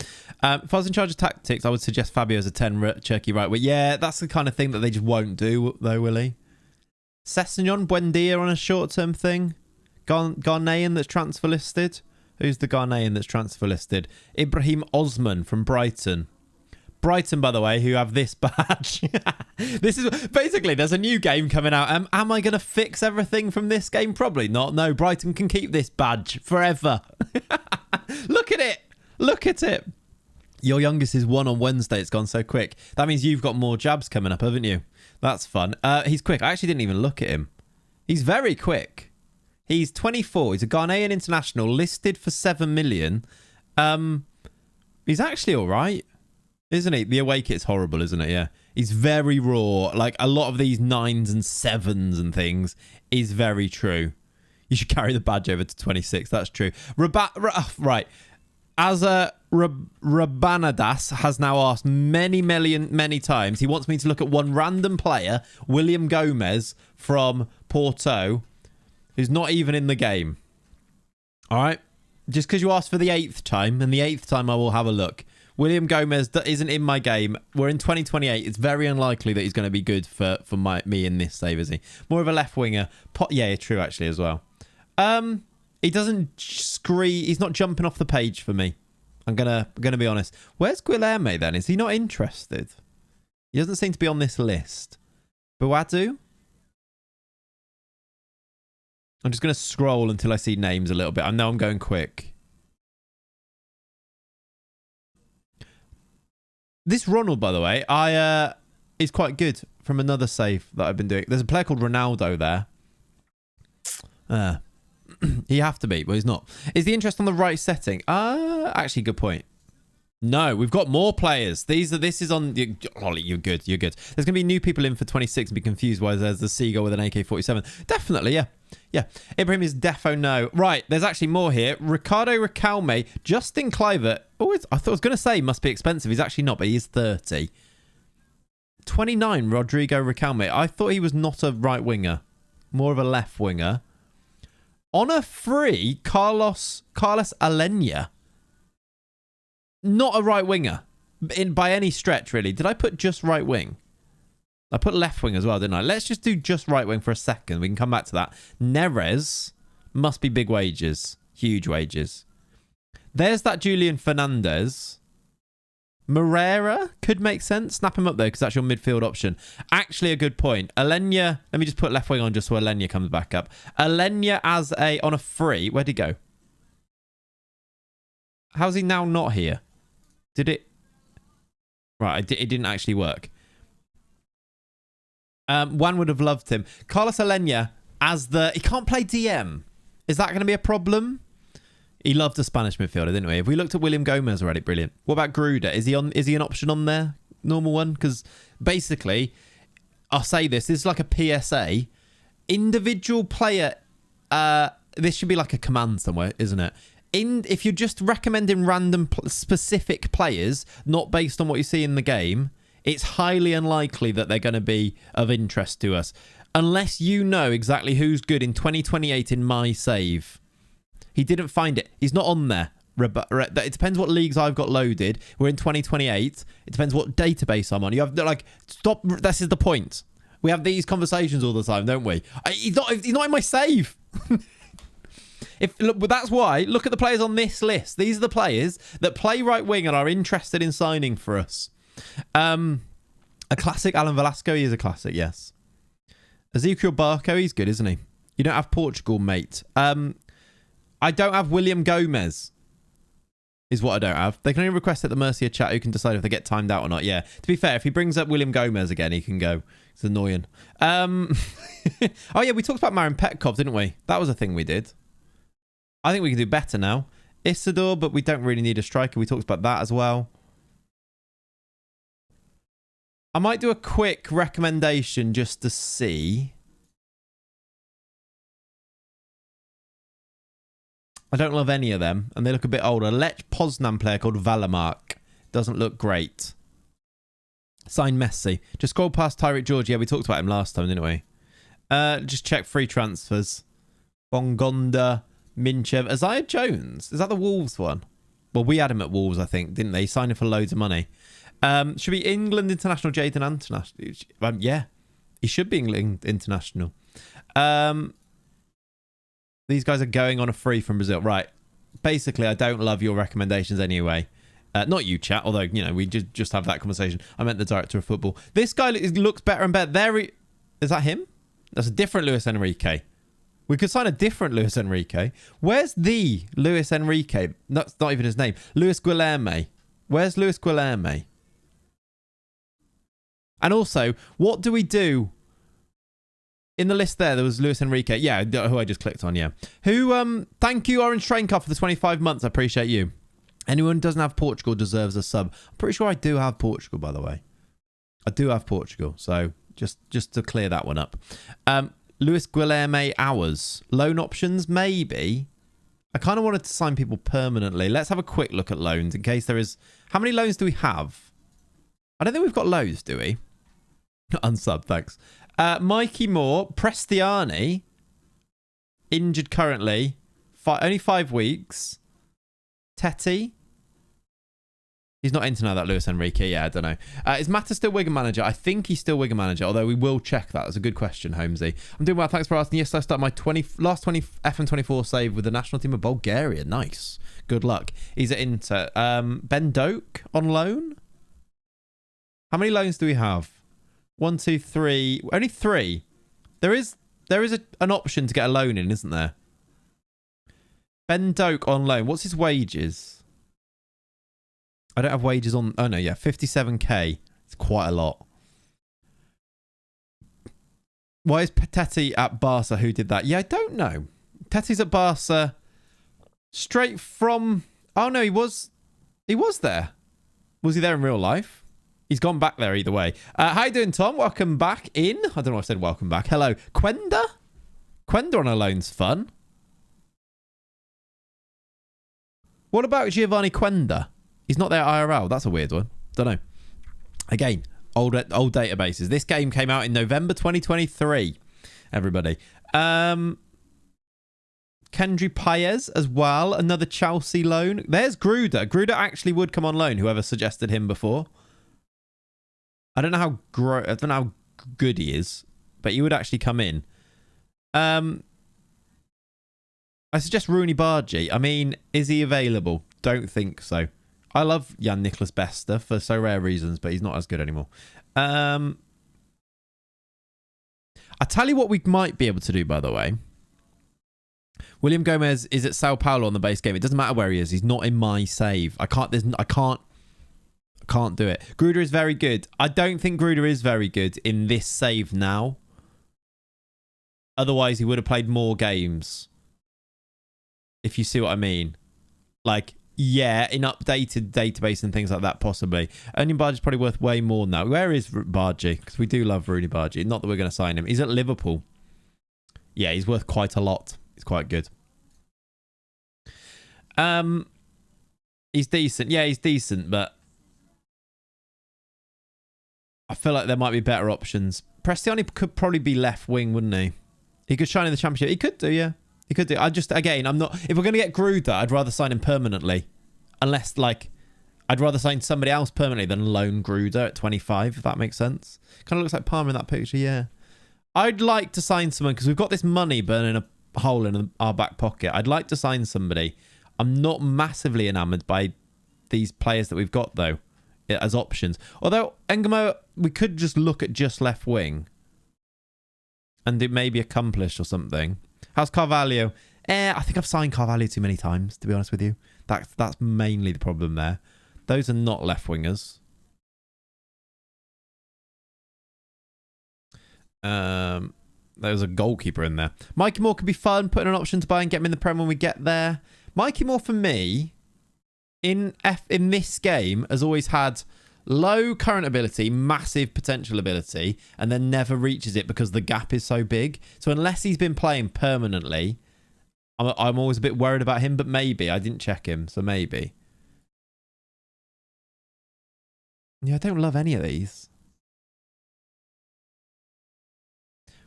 If I was in charge of tactics, I would suggest Fabio as a 10 Turkey right. Well, yeah, that's the kind of thing that they just won't do, though, will he? Sessegnon, Buendia on a short-term thing. Ghanaian that's transfer listed. Who's the Ghanaian that's transfer listed? Ibrahim Osman from Brighton. Brighton, by the way, who have this badge. This is basically, there's a new game coming out. Am I going to fix everything from this game? Probably not. No, Brighton can keep this badge forever. Look at it. Look at it. Your youngest is 1 on Wednesday. It's gone so quick. That means you've got more jabs coming up, haven't you? That's fun. He's quick. I actually didn't even look at him. He's very quick. He's 24. He's a Ghanaian international listed for 7 million. He's actually all right. Isn't he? The away kit's horrible, isn't it? Yeah. He's very raw. Like, a lot of these 9s and 7s and things is very true. You should carry the badge over to 26. That's true. Right. As Rabanadas has now asked many times, he wants me to look at one random player, William Gomez from Porto, who's not even in the game. All right? Just because you asked for the 8th time, and the 8th time I will have a look. William Gomez isn't in my game. We're in 2028. It's very unlikely that he's going to be good for me in this save, is he? More of a left winger. Yeah, true actually as well. He doesn't scream. He's not jumping off the page for me. I'm gonna be honest. Where's Guilherme then? Is he not interested? He doesn't seem to be on this list. Buadu? I'm just gonna scroll until I see names a little bit. I know I'm going quick. This Ronald, by the way, is quite good from another save that I've been doing. There's a player called Ronaldo there. He have to be, but he's not. Is the interest on the right setting? Actually, good point. No, we've got more players. This is on... Ollie, you're good. You're good. There's going to be new people in for 26 and be confused why there's the Seagull with an AK-47. Definitely, yeah. Yeah. Ibrahim is defo no. Right, there's actually more here. Ricardo Ricalme, Justin Kluivert. Oh, I thought I was going to say must be expensive. He's actually not, but he is 30. 29, Rodrigo Ricalme. I thought he was not a right winger. More of a left winger. On a free, Carlos Alenia. Not a right winger by any stretch, really. Did I put just right wing? I put left wing as well, didn't I? Let's just do just right wing for a second. We can come back to that. Neres must be big wages. Huge wages. There's that Julian Fernandez. Moreira could make sense. Snap him up there because that's your midfield option. Actually, a good point. Alenia, let me just put left wing on just so Alenia comes back up. Alenia on a free. Where'd he go? How's he now not here? Did it... Right, it didn't actually work. One would have loved him. Carlos Alenia as the... He can't play DM. Is that going to be a problem? He loved a Spanish midfielder, didn't he? If we looked at William Gomez already, brilliant. What about Gruder? Is he an option on there? Normal one? Because basically, I'll say this is like a PSA. Individual player... this should be like a command somewhere, isn't it? If you're just recommending random specific players, not based on what you see in the game, it's highly unlikely that they're going to be of interest to us. Unless you know exactly who's good in 2028 in my save. He didn't find it. He's not on there. It depends what leagues I've got loaded. We're in 2028. It depends what database I'm on. You have like, stop. This is the point. We have these conversations all the time, don't we? He's not in my save. Look, that's why. Look at the players on this list. These are the players that play right wing and are interested in signing for us. A classic Alan Velasco. He is a classic, yes. Ezequiel Barco. He's good, isn't he? You don't have Portugal, mate. I don't have William Gomez. Is what I don't have. They can only request at the mercy of chat who can decide if they get timed out or not. Yeah. To be fair, if he brings up William Gomez again, he can go. It's annoying. Oh, yeah. We talked about Marin Petkov, didn't we? That was a thing we did. I think we can do better now. Isidore, but we don't really need a striker. We talked about that as well. I might do a quick recommendation just to see. I don't love any of them, and they look a bit older. Lech Poznan player called Valamark. Doesn't look great. Sign Messi. Just scroll past Tyreek George. Yeah, we talked about him last time, didn't we? Just check free transfers. Bongonda, Minchev. Isaiah Jones. Is that the Wolves one? Well, we had him at Wolves, I think, didn't they? He signed him for loads of money. Should be England international, Jadon International. Yeah, he should be England international. These guys are going on a free from Brazil. Right. Basically, I don't love your recommendations anyway. Not you, chat, although, you know, we just have that conversation. I meant the director of football. This guy looks better and better. Is that him? That's a different Luis Enrique. We could sign a different Luis Enrique. Where's the Luis Enrique? That's not even his name. Luis Guilherme. Where's Luis Guilherme? And also, what do we do? In the list there was Luis Enrique. Yeah, who I just clicked on, yeah. Thank you, Orange Train Car, for the 25 months. I appreciate you. Anyone who doesn't have Portugal deserves a sub. I'm pretty sure I do have Portugal, by the way. I do have Portugal, so just to clear that one up. Luis Guilherme hours. Loan options, maybe. I kind of wanted to sign people permanently. Let's have a quick look at loans in case there is... How many loans do we have? I don't think we've got loads, do we? Unsub, thanks. Mikey Moore, Prestiani, injured currently, only 5 weeks. Tetty, he's not into now, that Luis Enrique. Yeah, I don't know. Is Mata still Wigan manager? I think he's still Wigan manager, although we will check that. That's a good question, Holmesy. I'm doing well, thanks for asking. Yes, I started my last 20 FM24 save with the national team of Bulgaria. Nice. Good luck. He's at Inter. Ben Doak on loan? How many loans do we have? 1, 2, 3. Only 3. There is an option to get a loan in, isn't there? Ben Doak on loan. What's his wages? I don't have wages on... Oh, no, yeah. 57k. It's quite a lot. Why is Teti at Barca? Who did that? Yeah, I don't know. Teti's at Barca straight from... Oh, no, he was there. Was he there in real life? He's gone back there either way. How you doing, Tom? Welcome back in. I don't know if I said welcome back. Hello. Quenda? Quenda on a loan's fun. What about Giovanni Quenda? He's not there at IRL. That's a weird one. Don't know. Again, old databases. This game came out in November 2023. Everybody. Kendry Paez as well. Another Chelsea loan. There's Gruder. Gruder actually would come on loan, whoever suggested him before. I don't know how good he is, but he would actually come in. I suggest Rooney Bargy. I mean, is he available? Don't think so. I love Jan Nicholas Bester for so rare reasons, but he's not as good anymore. I tell you what we might be able to do, by the way. William Gomez is at Sao Paulo on the base game. It doesn't matter where he is. He's not in my save. I can't do it. Gruder is very good. I don't think Gruder is very good in this save now. Otherwise, he would have played more games. If you see what I mean. Like, yeah, in updated database and things like that, possibly. Only Bargy is probably worth way more now. Where is Bargy? Because we do love Rooney Bargy. Not that we're going to sign him. He's at Liverpool. Yeah, he's worth quite a lot. He's quite good. He's decent. Yeah, he's decent, but I feel like there might be better options. Prestiani could probably be left wing, wouldn't he? He could shine in the Championship. He could do, yeah. He could do. I'm not... If we're going to get Gruder, I'd rather sign him permanently. Unless, like, I'd rather sign somebody else permanently than loan Gruder at 25, if that makes sense. Kind of looks like Palmer in that picture, yeah. I'd like to sign someone, because we've got this money burning a hole in our back pocket. I'd like to sign somebody. I'm not massively enamoured by these players that we've got, though, as options. Although, Engamo, we could just look at just left wing. And it may be accomplished or something. How's Carvalho? I think I've signed Carvalho too many times, to be honest with you. That's mainly the problem there. Those are not left wingers. There's a goalkeeper in there. Mikey Moore could be fun. Putting an option to buy and get him in the Prem when we get there. Mikey Moore, for me, in this game, has always had low current ability, massive potential ability, and then never reaches it because the gap is so big. So unless he's been playing permanently, I'm always a bit worried about him, but maybe. I didn't check him, so maybe. Yeah, I don't love any of these.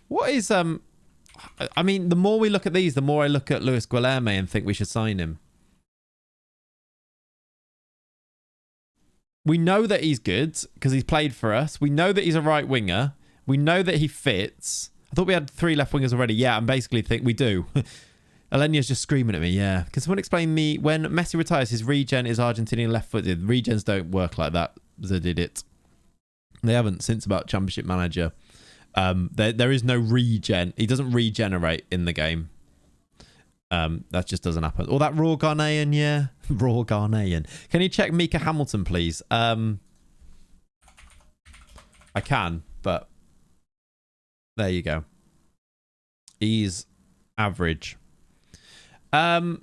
What is... I mean, the more we look at these, the more I look at Luis Guilherme and think we should sign him. We know that he's good because he's played for us. We know that he's a right winger. We know that he fits. I thought we had 3 left wingers already. Yeah, and basically think we do. Alenia's just screaming at me. Yeah. Can someone explain me when Messi retires, his regen is Argentinian left-footed? Regens don't work like that. They did it. They haven't since about Championship Manager. There is no regen. He doesn't regenerate in the game. That just doesn't happen. Oh, that raw Ghanaian, yeah. Raw Ghanaian. Can you check Mika Hamilton, please? I can, but there you go. He's average. Malera,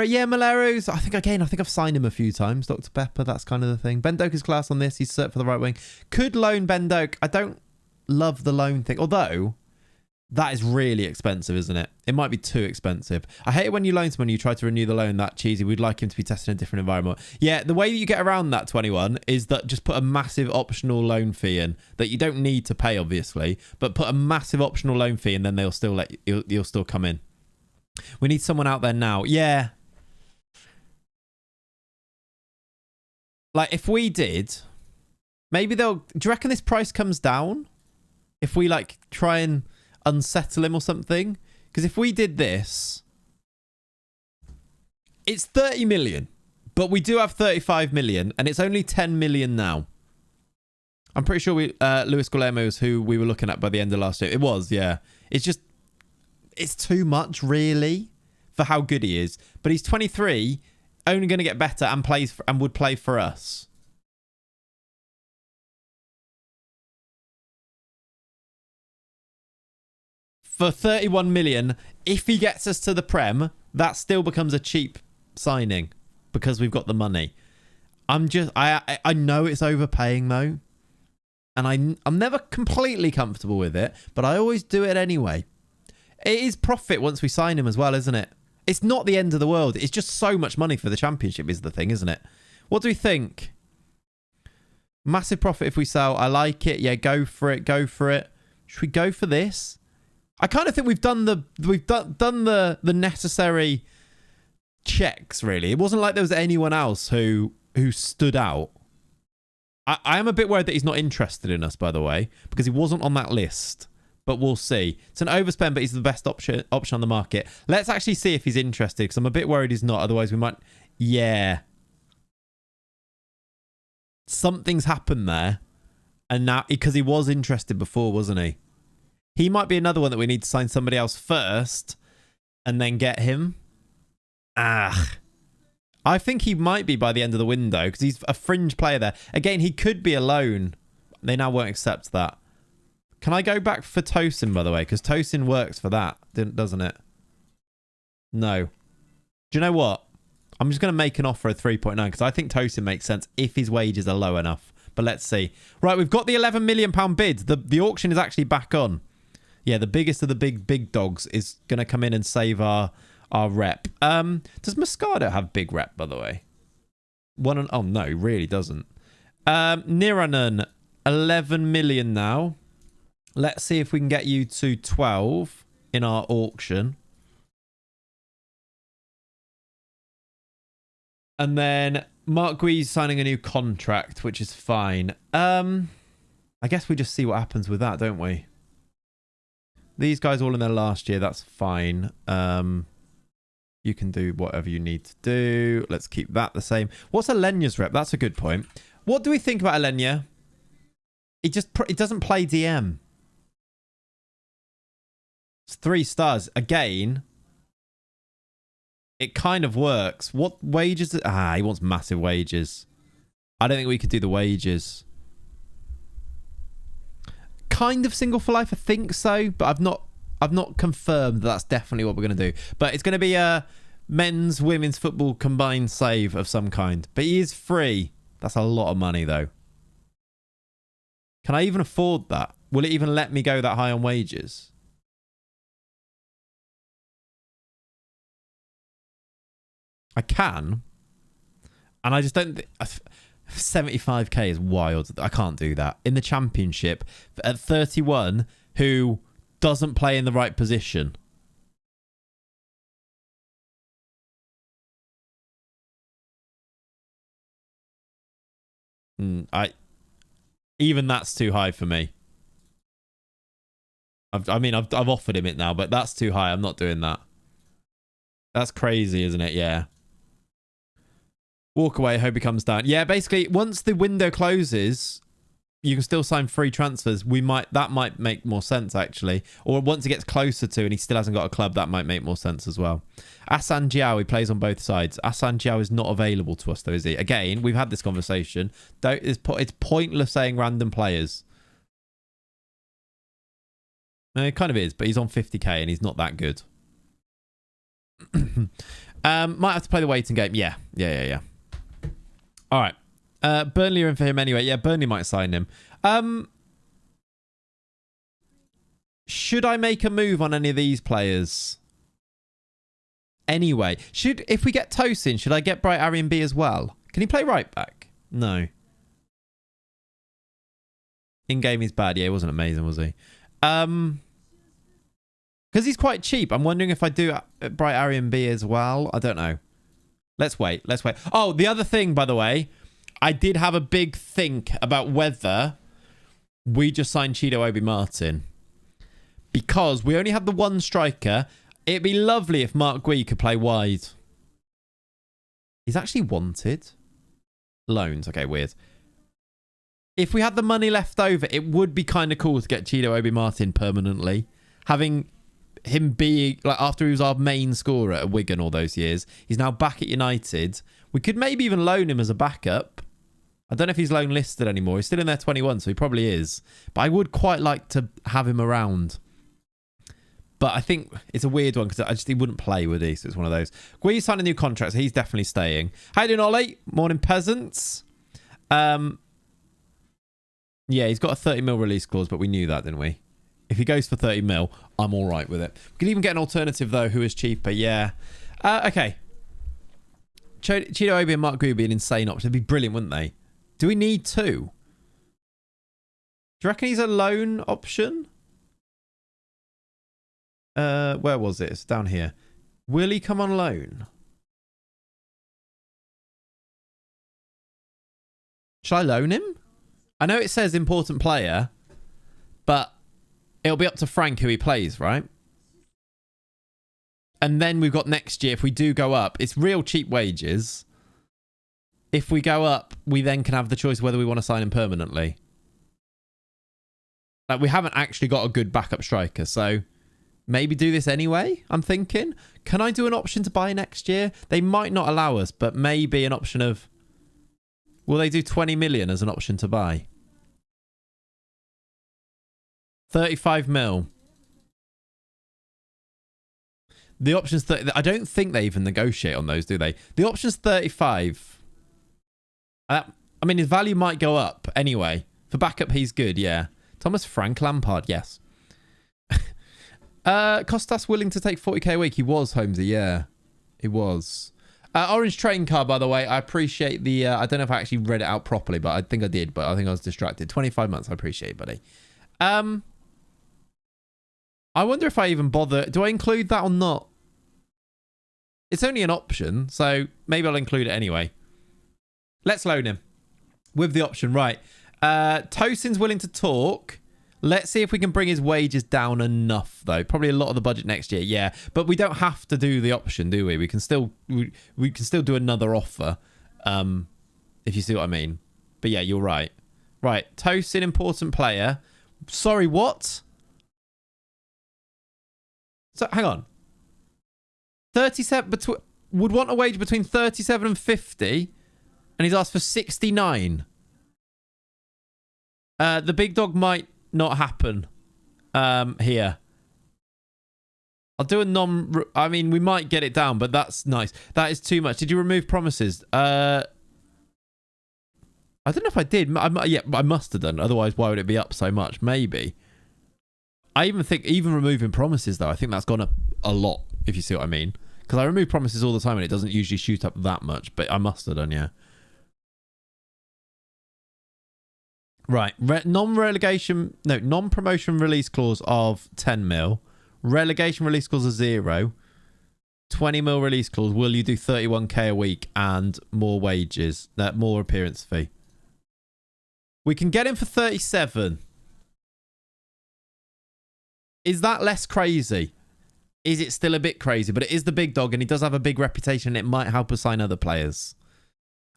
yeah, Malera's. I think I've signed him a few times. Dr. Pepper, that's kind of the thing. Ben Doak is class on this. He's set for the right wing. Could loan Ben Doak. I don't love the loan thing, although that is really expensive, isn't it? It might be too expensive. I hate it when you loan someone, you try to renew the loan that cheesy. We'd like him to be tested in a different environment. Yeah, the way that you get around that, 21, is that just put a massive optional loan fee in that you don't need to pay, obviously, but put a massive optional loan fee and then they'll still you'll still come in. We need someone out there now. Yeah. Like, if we did, maybe do you reckon this price comes down? If we, like, try and unsettle him or something? Because if we did this, it's 30 million, but we do have 35 million, and it's only 10 million now. I'm pretty sure Luis Guilherme is who we were looking at by the end of last year. It was, yeah. It's just, it's too much, really, for how good he is. But he's 23, only going to get better, and would play for us. for 31 million, if he gets us to the Prem, that still becomes a cheap signing because we've got the money. I know it's overpaying though, and I'm never completely comfortable with it, but I always do it anyway. It is profit once we sign him as well, isn't it? It's not the end of the world. It's just so much money for the championship is the thing, isn't it? What do we think? Massive profit if we sell. I like it. Yeah, go for it. Go for it. Should we go for this? I kind of think we've done the necessary checks, really. It wasn't like there was anyone else who stood out. I am a bit worried that he's not interested in us, by the way, because he wasn't on that list. But we'll see. It's an overspend, but he's the best option on the market. Let's actually see if he's interested, because I'm a bit worried he's not. Otherwise, we might... Yeah. Something's happened there. And now... Because he was interested before, wasn't he? He might be another one that we need to sign somebody else first and then get him. I think he might be by the end of the window, because he's a fringe player there. Again, he could be a loan. They now won't accept that. Can I go back for Tosin, by the way? Because Tosin works for that, doesn't it? No. Do you know what? I'm just going to make an offer of 3.9 because I think Tosin makes sense if his wages are low enough. But let's see. Right, we've got the £11 million bid. The auction is actually back on. Yeah, the biggest of the big dogs is going to come in and save our rep. Does Moscado have big rep, by the way? Oh, no, he really doesn't. Niranen, 11 million now. Let's see if we can get you to 12 in our auction. And then Mark Gui's signing a new contract, which is fine. I guess we just see what happens with that, don't we? These guys all in their last year, that's fine. You can do whatever you need to do. Let's keep that the same. What's Alenya's rep? That's a good point. What do we think about Alenya? It doesn't play DM. It's 3 stars. Again, it kind of works. What wages? He wants massive wages. I don't think we could do the wages. Kind of single for life, I think so, but I've not confirmed that that's definitely what we're going to do. But it's going to be a men's, women's football combined save of some kind. But he is free. That's a lot of money, though. Can I even afford that? Will it even let me go that high on wages? I can. And I just don't think... 75k is wild. I can't do that. In the championship, at 31, who doesn't play in the right position. Even that's too high for me. I've offered him it now, but that's too high. I'm not doing that. That's crazy, isn't it? Yeah. Walk away, hope he comes down. Yeah, basically, once the window closes, you can still sign free transfers. That might make more sense, actually. Or once it gets closer to and he still hasn't got a club, that might make more sense as well. Asan Jiao, he plays on both sides. Asan Jiao is not available to us, though, is he? Again, we've had this conversation. It's pointless saying random players. It kind of is, but he's on 50k and he's not that good. Might have to play the waiting game. Yeah. All right. Burnley are in for him anyway. Yeah, Burnley might sign him. Should I make a move on any of these players? Anyway, if we get Tosin, should I get Bright Arian B as well? Can he play right back? No. In-game he's bad. Yeah, he wasn't amazing, was he? Because he's quite cheap. I'm wondering if I do Bright Arian B as well. I don't know. Let's wait. Oh, the other thing, by the way, I did have a big think about whether we just signed Chido Obi Martin. Because we only have the one striker. It'd be lovely if Mark Gui could play wide. He's actually wanted. Loans. Okay, weird. If we had the money left over, it would be kind of cool to get Chido Obi Martin permanently. Having him be, like, after he was our main scorer at Wigan all those years, he's now back at United. We could maybe even loan him as a backup. I don't know if he's loan listed anymore. He's still in their 21, so he probably is. But I would quite like to have him around. But I think it's a weird one because he wouldn't play, would he? So it's one of those. Gui's signed a new contract, so he's definitely staying. How you doing, Ollie? Morning, peasants. Yeah, he's got a 30 mil release clause, but we knew that, didn't we? If he goes for 30 mil, I'm all right with it. We could even get an alternative, though, who is cheaper. Yeah. Okay. Chido Obi and Mark Gui would be an insane option. They'd be brilliant, wouldn't they? Do we need two? Do you reckon he's a loan option? Where was it? It's down here. Will he come on loan? Should I loan him? I know it says important player, but it'll be up to Frank who he plays, right? And then we've got next year, if we do go up, it's real cheap wages. If we go up, we then can have the choice whether we want to sign him permanently. Like, we haven't actually got a good backup striker, so maybe do this anyway, I'm thinking. Can I do an option to buy next year? They might not allow us, but maybe an option of... Will they do 20 million as an option to buy? 35 mil. The option's 30. I don't think they even negotiate on those, do they? The option's 35. I mean, his value might go up anyway. For backup, he's good, yeah. Thomas Frank Lampard, yes. Costas willing to take 40k a week. He was, Holmesy, yeah. He was. Orange train car, by the way. I appreciate the... I don't know if I actually read it out properly, but I think I did. But I think I was distracted. 25 months. I appreciate it, buddy. I wonder if I even bother... Do I include that or not? It's only an option, so maybe I'll include it anyway. Let's loan him. With the option, right. Tosin's willing to talk. Let's see if we can bring his wages down enough, though. Probably a lot of the budget next year, yeah. But we don't have to do the option, do we? We can still we can still do another offer, if you see what I mean. But yeah, you're right. Right, Tosin, important player. Sorry, what? So hang on. 37 would want a wage between 37 and 50, and he's asked for 69. The big dog might not happen here. I'll do a non... I mean, we might get it down, but that's nice. That is too much. Did you remove promises? I don't know if I did. Yeah, I must have done. Otherwise, why would it be up so much? Maybe. I even think, even removing promises, though, I think that's gone up a lot, if you see what I mean. Because I remove promises all the time, and it doesn't usually shoot up that much. But I must have done, yeah. Right, non-promotion release clause of 10 mil. Relegation release clause of 0. 20 mil release clause. Will you do 31k a week and more wages? More appearance fee. We can get him for 37. Is that less crazy? Is it still a bit crazy? But it is the big dog and he does have a big reputation. It might help us sign other players.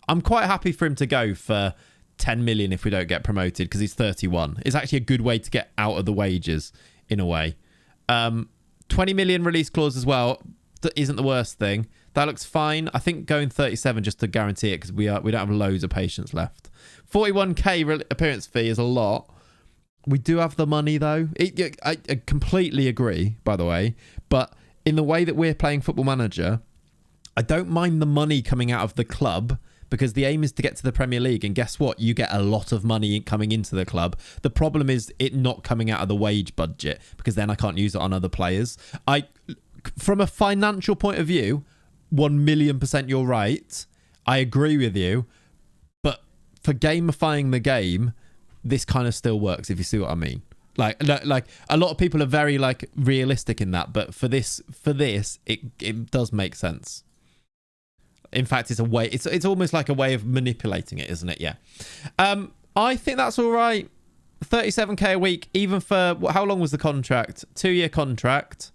I'm quite happy for him to go for 10 million if we don't get promoted because he's 31. It's actually a good way to get out of the wages in a way. 20 million release clause as well. That isn't the worst thing. That looks fine. I think going 37 just to guarantee it because we don't have loads of patience left. 41k appearance fee is a lot. We do have the money though. I completely agree, by the way. But in the way that we're playing Football Manager, I don't mind the money coming out of the club because the aim is to get to the Premier League. And guess what? You get a lot of money coming into the club. The problem is it not coming out of the wage budget because then I can't use it on other players. From a financial point of view, 1,000,000% you're right. I agree with you. But for gamifying the game, this kind of still works, if you see what I mean. Like a lot of people are very like realistic in that, but for this, it does make sense. In fact, it's a way. It's almost like a way of manipulating it, isn't it? Yeah. I think that's all right. 37k a week, even for how long was the contract? 2-year contract.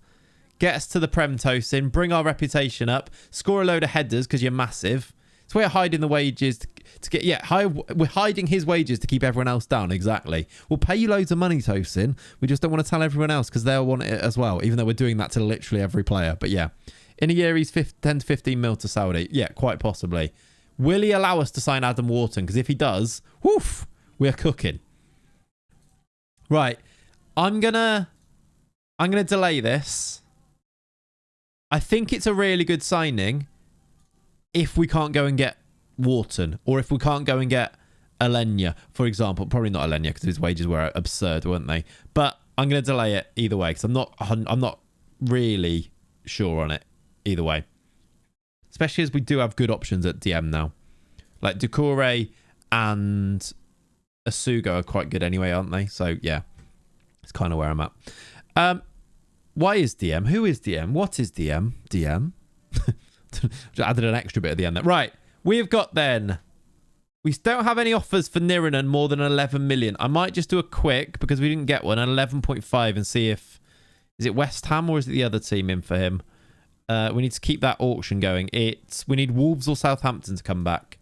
Get us to the Prem, Tosin. Bring our reputation up. Score a load of headers because you're massive. So we're hiding the wages to get... Yeah, we're hiding his wages to keep everyone else down. Exactly. We'll pay you loads of money, Tosin. We just don't want to tell everyone else because they'll want it as well, even though we're doing that to literally every player. But yeah, in a year, he's 10 to 15 mil to Saudi. Yeah, quite possibly. Will he allow us to sign Adam Wharton? Because if he does, woof, we're cooking. Right. I'm going to... I'm going to delay this. I think it's a really good signing if we can't go and get Wharton, or if we can't go and get Alenia, for example. Probably not Alenia because his wages were absurd, weren't they? But I'm going to delay it either way because I'm not really sure on it either way. Especially as we do have good options at DM now. Like Doucouré and Asugo are quite good anyway, aren't they? So yeah, it's kind of where I'm at. Why is DM? Who is DM? What is DM? DM? Just added an extra bit at the end there. Right. We've got then... We don't have any offers for Niranen more than 11 million. I might just do a quick, because we didn't get one, at 11.5 and see if... Is it West Ham or is it the other team in for him? We need to keep that auction going. We need Wolves or Southampton to come back.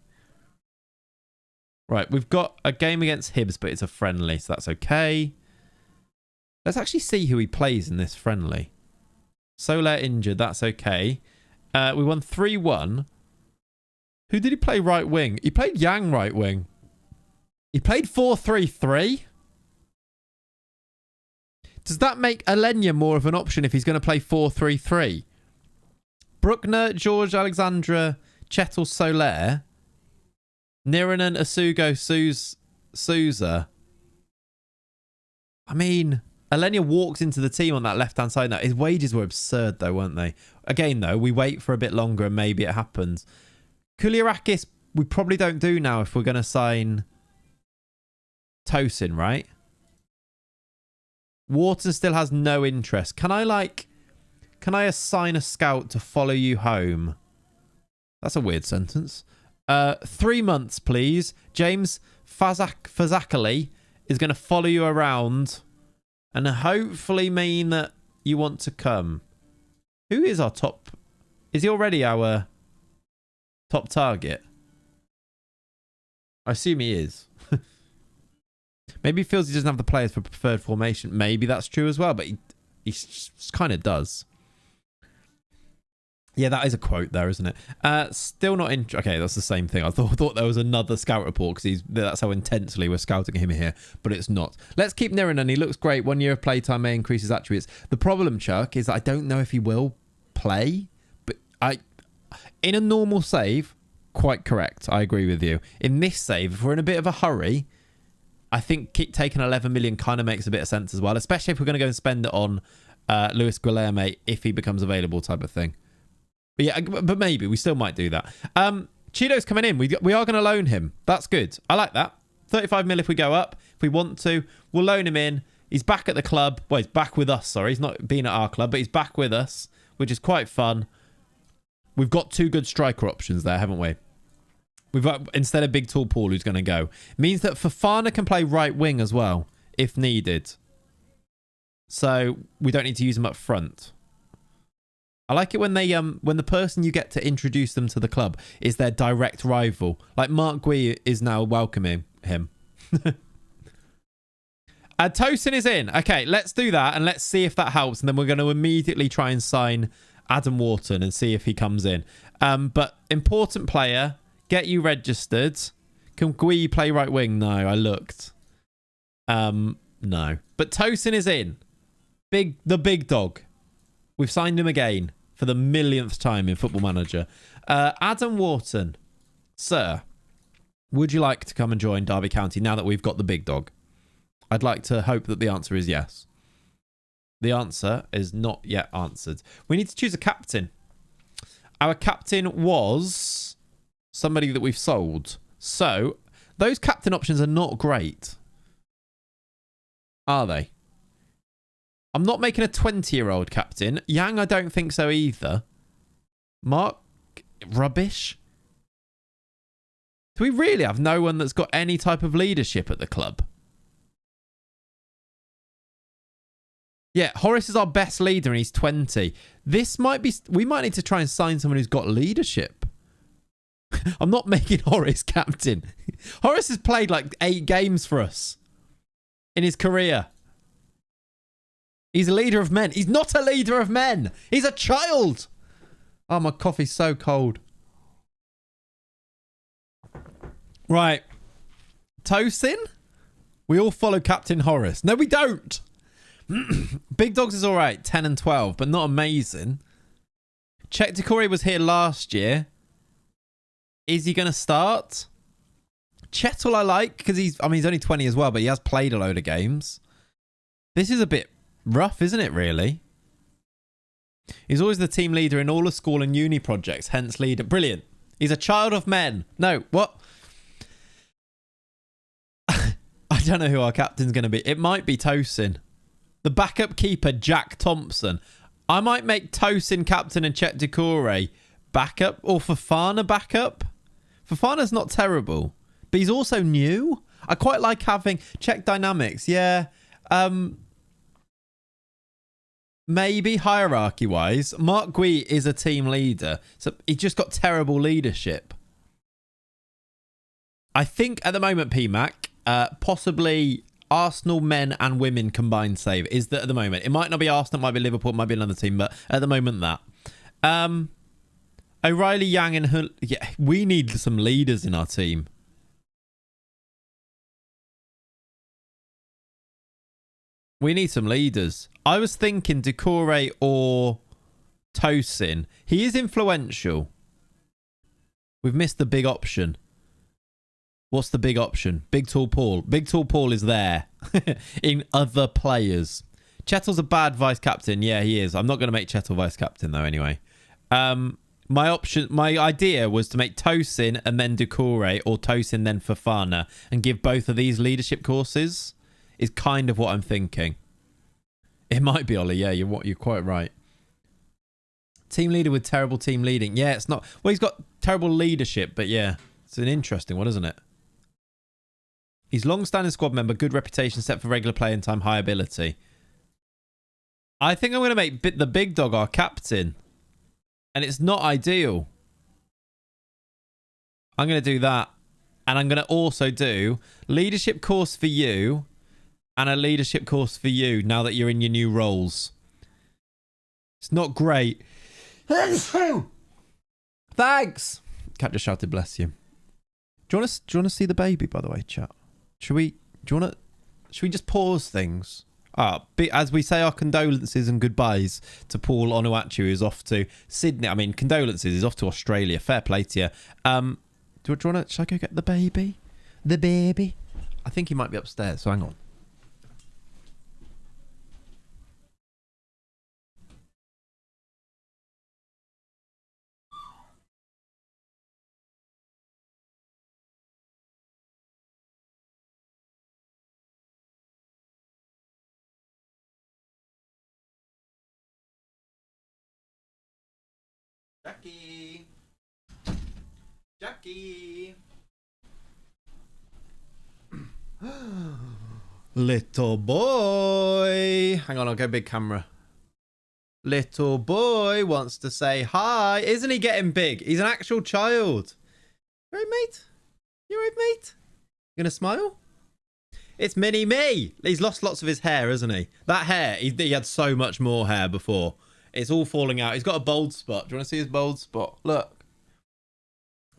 Right. We've got a game against Hibs, but it's a friendly, so that's okay. Let's actually see who he plays in this friendly. Soler injured. That's okay. We won 3-1. Who did he play right wing? He played Yang right wing. He played 4-3-3. Does that make Alenia more of an option if he's going to play 4-3-3? Bruckner, George Alexandra, Chettle, Soler, Niranen, Asugo, Souza. I mean... Alenia walked into the team on that left-hand side now. His wages were absurd, though, weren't they? Again, though, we wait for a bit longer and maybe it happens. Kouliarakis, we probably don't do now if we're going to sign Tosin, right? Wharton still has no interest. Can I assign a scout to follow you home? That's a weird sentence. 3 months, please. James Fazakali is going to follow you around... and hopefully mean that you want to come. Who is our top? Is he already our top target? I assume he is. Maybe he feels he doesn't have the players for preferred formation. Maybe that's true as well, but he kind of does. Yeah, that is a quote there, isn't it? Still not in... Okay, that's the same thing. I thought there was another scout report because that's how intensely we're scouting him here, but it's not. Let's keep Niranen. He looks great. 1 year of playtime may increase his attributes. The problem, Chuck, is that I don't know if he will play, but in a normal save, quite correct. I agree with you. In this save, if we're in a bit of a hurry, I think taking 11 million kind of makes a bit of sense as well, especially if we're going to go and spend it on Luis Guilherme if he becomes available type of thing. But yeah, but maybe we still might do that. Cheeto's coming in. We are going to loan him. That's good. I like that. 35 mil if we go up. If we want to, we'll loan him in. He's back at the club. Well, he's back with us. Sorry, he's not been at our club, but he's back with us, which is quite fun. We've got 2 good striker options there, haven't we? We've got, instead of Big Tall Paul, who's going to go. Means that Fofana can play right wing as well, if needed. So we don't need to use him up front. I like it when they when the person you get to introduce them to the club is their direct rival. Like Mark Gui is now welcoming him. Tosin is in. Okay, let's do that and let's see if that helps. And then we're going to immediately try and sign Adam Wharton and see if he comes in. But important player, get you registered. Can Gui play right wing? No, I looked. No. But Tosin is in. The big dog. We've signed him again for the millionth time in Football Manager. Adam Wharton, sir, would you like to come and join Derby County now that we've got the big dog? I'd like to hope that the answer is yes. The answer is not yet answered. We need to choose a captain. Our captain was somebody that we've sold. So those captain options are not great. Are they? I'm not making a 20-year-old captain. Yang, I don't think so either. Mark, rubbish. Do we really have no one that's got any type of leadership at the club? Yeah, Horace is our best leader and he's 20. This might be... We might need to try and sign someone who's got leadership. I'm not making Horace captain. Horace has played like 8 games for us in his career. He's a leader of men. He's not a leader of men. He's a child. Oh, my coffee's so cold. Right. Tosin? We all follow Captain Horace. No, we don't. Big Dogs is all right, 10 and 12, but not amazing. Czech Decore was here last year. Is he going to start? Chettle I like because he's only 20 as well, but he has played a load of games. This is a bit rough, isn't it, really? He's always the team leader in all the school and uni projects, hence leader. Brilliant. He's a child of men. No, what? I don't know who our captain's going to be. It might be Tosin. The backup keeper, Jack Thompson. I might make Tosin captain and Czech Decore backup, or Fofana backup. Fofana's not terrible, but he's also new. I quite like having Czech dynamics. Yeah. Maybe hierarchy-wise. Mark Gui is a team leader, so he's just got terrible leadership. I think at the moment, PMAC, possibly Arsenal men and women combined save is that at the moment. It might not be Arsenal, it might be Liverpool, it might be another team, but at the moment that. O'Reilly, Yang, and Hull. Yeah, we need some leaders in our team. We need some leaders. I was thinking Decore or Tosin. He is influential. We've missed the big option. What's the big option? Big Tall Paul. Big Tall Paul is there in other players. Chettle's a bad vice captain. Yeah, he is. I'm not going to make Chettle vice captain though anyway. My idea was to make Tosin and then Decore, or Tosin then Fofana, and give both of these leadership courses. Is kind of what I'm thinking. It might be Ollie. Yeah, you're quite right. Team leader with terrible team leading. Yeah, it's not. Well, he's got terrible leadership, but yeah, it's an interesting one, isn't it? He's long-standing squad member, good reputation set for regular playing time, high ability. I think I'm going to make the big dog our captain, and it's not ideal. I'm going to do that, and I'm going to also do leadership course for you. And a leadership course for you now that you're in your new roles. It's not great. Thanks. Cat just shouted, bless you. Do you want to see the baby, by the way, chat? Should we just pause things? As we say our condolences and goodbyes to Paul Onuachu, who's off to Sydney. I mean, condolences. He's off to Australia. Fair play to you. Do you want to... Shall I go get the baby? The baby? I think he might be upstairs, so hang on. Jackie. Little boy. Hang on, I'll go big camera. Little boy wants to say hi. Isn't he getting big? He's an actual child. You right, mate? You right, mate? You gonna smile? It's mini me. He's lost lots of his hair, hasn't he? That hair, he had so much more hair before. It's all falling out. He's got a bald spot. Do you want to see his bald spot? Look.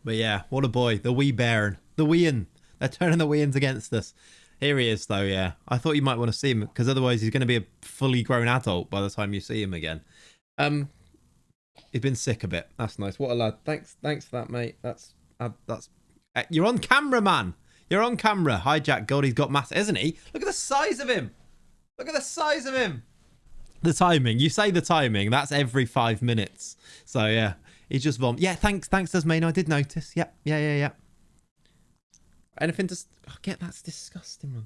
But yeah, what a boy. The wee bairn. The weein. They're turning the weeins against us. Here he is, though, yeah. I thought you might want to see him, because otherwise he's going to be a fully grown adult by the time you see him again. He's been sick a bit. That's nice. What a lad. Thanks for that, mate. That's you're on camera, man. You're on camera. Hi, Jack. God, he's got mass, isn't he? Look at the size of him. Look at the size of him. The timing. You say the timing. That's every 5 minutes. So, yeah. He's just vom. Yeah, thanks, Tasmania. I did notice. Yep. Yeah. Anything to... Oh, that's disgusting, man.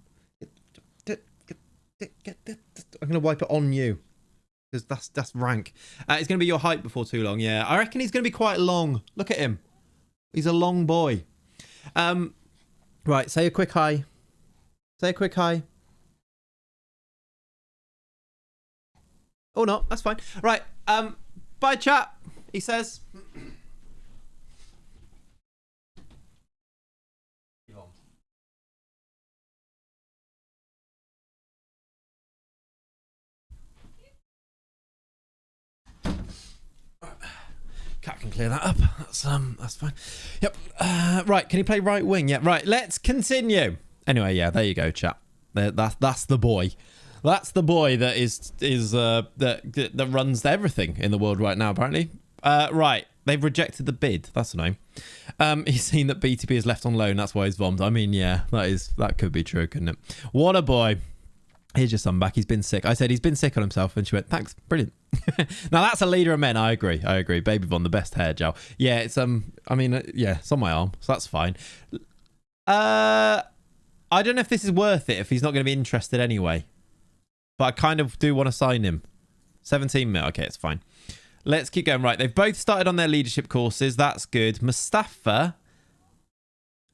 I'm going to wipe it on you. Because that's rank. It's going to be your height before too long, yeah. I reckon he's going to be quite long. Look at him. He's a long boy. Right, say a quick hi. Say a quick hi. Or not, that's fine. Right, bye chat, he says. Cat can clear that up. That's fine. Yep. Right, can you play right wing? Yeah, right, let's continue. Anyway, yeah, there you go, chat. That's the boy. That's the boy that that runs everything in the world right now, apparently. Right. They've rejected the bid. That's annoying. He's seen that BTP is left on loan. That's why he's bombed. I mean, yeah, that could be true, couldn't it? What a boy. Here's your son back. He's been sick. I said he's been sick on himself, and she went, thanks. Brilliant. Now, that's a leader of men. I agree. Baby Von, the best hair gel. Yeah, it's, I mean, yeah, it's on my arm, so that's fine. I don't know if this is worth it if he's not going to be interested anyway. But I kind of do want to sign him. 17 mil. Okay, it's fine. Let's keep going. Right, they've both started on their leadership courses. That's good. Mustafa.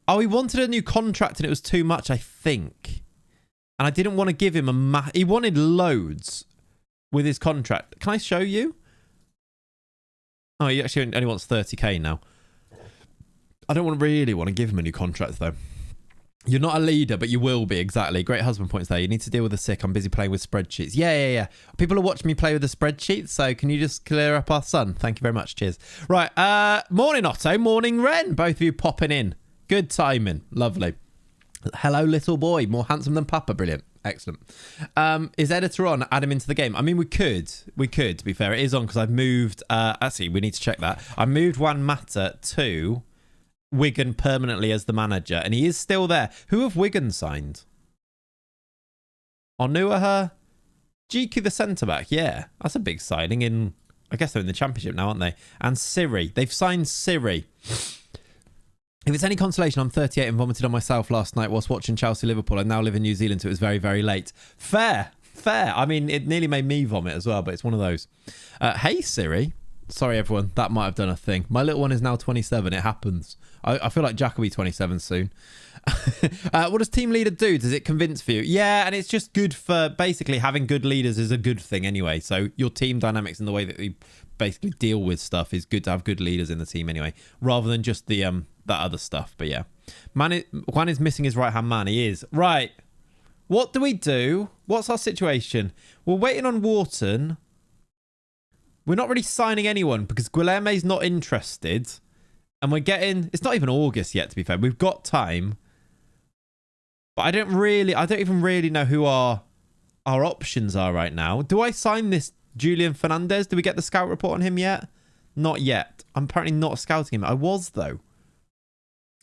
Oh, he wanted a new contract and it was too much, I think. And I didn't want to give him he wanted loads with his contract. Can I show you? Oh, he actually only wants 30k now. I don't really want to give him a new contract, though. You're not a leader, but you will be, exactly. Great husband points there. You need to deal with the sick. I'm busy playing with spreadsheets. Yeah. People are watching me play with the spreadsheets, so can you just clear up our son? Thank you very much. Cheers. Right, morning, Otto. Morning, Ren. Both of you popping in. Good timing. Lovely. Hello, little boy. More handsome than Papa. Brilliant. Excellent. Is editor on? Add him into the game. I mean, we could, to be fair. It is on because I've moved... actually, we need to check that. I moved Juan Mata to Wigan permanently as the manager, and he is still there. Who have Wigan signed? Onuaha? GQ the centre-back. Yeah, that's a big signing in... I guess they're in the Championship now, aren't they? And Siri. They've signed Siri. If it's any consolation, I'm 38 and vomited on myself last night whilst watching Chelsea-Liverpool. I now live in New Zealand, so it was very, very late. Fair. I mean, it nearly made me vomit as well, but it's one of those. Hey, Siri. Sorry, everyone. That might have done a thing. My little one is now 27. It happens. I feel like Jack will be 27 soon. What does team leader do? Does it convince for you? Yeah, and it's just good for... Basically, having good leaders is a good thing anyway. So your team dynamics and the way that you basically deal with stuff is good to have good leaders in the team anyway, rather than just the that other stuff. But yeah. Juan is missing his right-hand man. He is. Right. What do we do? What's our situation? We're waiting on Wharton. We're not really signing anyone because Guilherme's not interested. And we're getting... It's not even August yet, to be fair. We've got time. But I don't even really know who our options are right now. Do I sign this Julian Fernandez? Do we get the scout report on him yet? Not yet. I'm apparently not scouting him. I was, though.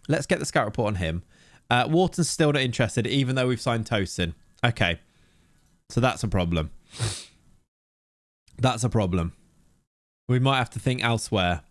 Let's get the scout report on him. Wharton's still not interested, even though we've signed Tosin. Okay. So that's a problem. That's a problem. We might have to think elsewhere,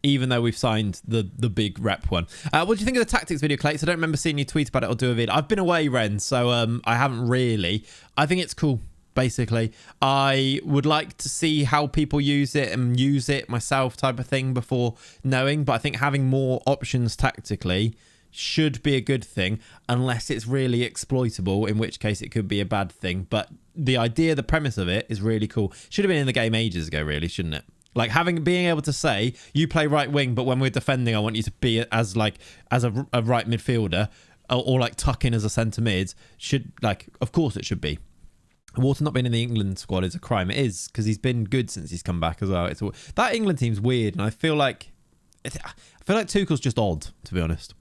even though we've signed the big rep one. What do you think of the tactics video, Clayts? I don't remember seeing you tweet about it or do a vid. I've been away, Ren, so I haven't really. I think it's cool, basically. I would like to see how people use it and use it myself type of thing before knowing. But I think having more options tactically should be a good thing, unless it's really exploitable, in which case it could be a bad thing. But the idea, the premise of it is really cool. Should have been in the game ages ago, really, shouldn't it? Like being able to say, you play right wing, but when we're defending, I want you to be as a right midfielder or like tuck in as a centre mid. Of course it should be. Wharton not being in the England squad is a crime. It is, because he's been good since he's come back as well. That England team's weird, and I feel like Tuchel's just odd, to be honest.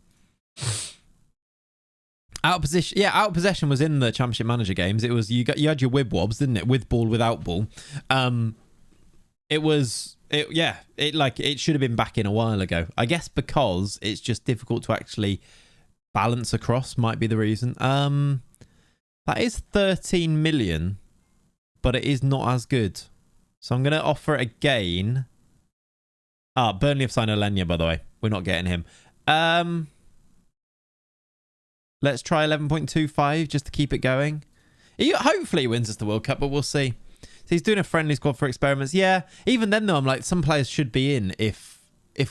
Out of position, yeah. Out of possession was in the Championship Manager games. It was you had your wib wobs, didn't it? With ball, without ball. It should have been back in a while ago. I guess because it's just difficult to actually balance across might be the reason. That is 13 million, but it is not as good. So I'm going to offer it again. Burnley have signed Alenya, by the way. We're not getting him. Let's try 11.25 just to keep it going. Hopefully he wins us the World Cup, but we'll see. So he's doing a friendly squad for experiments. Yeah, even then, though, I'm like, some players should be in if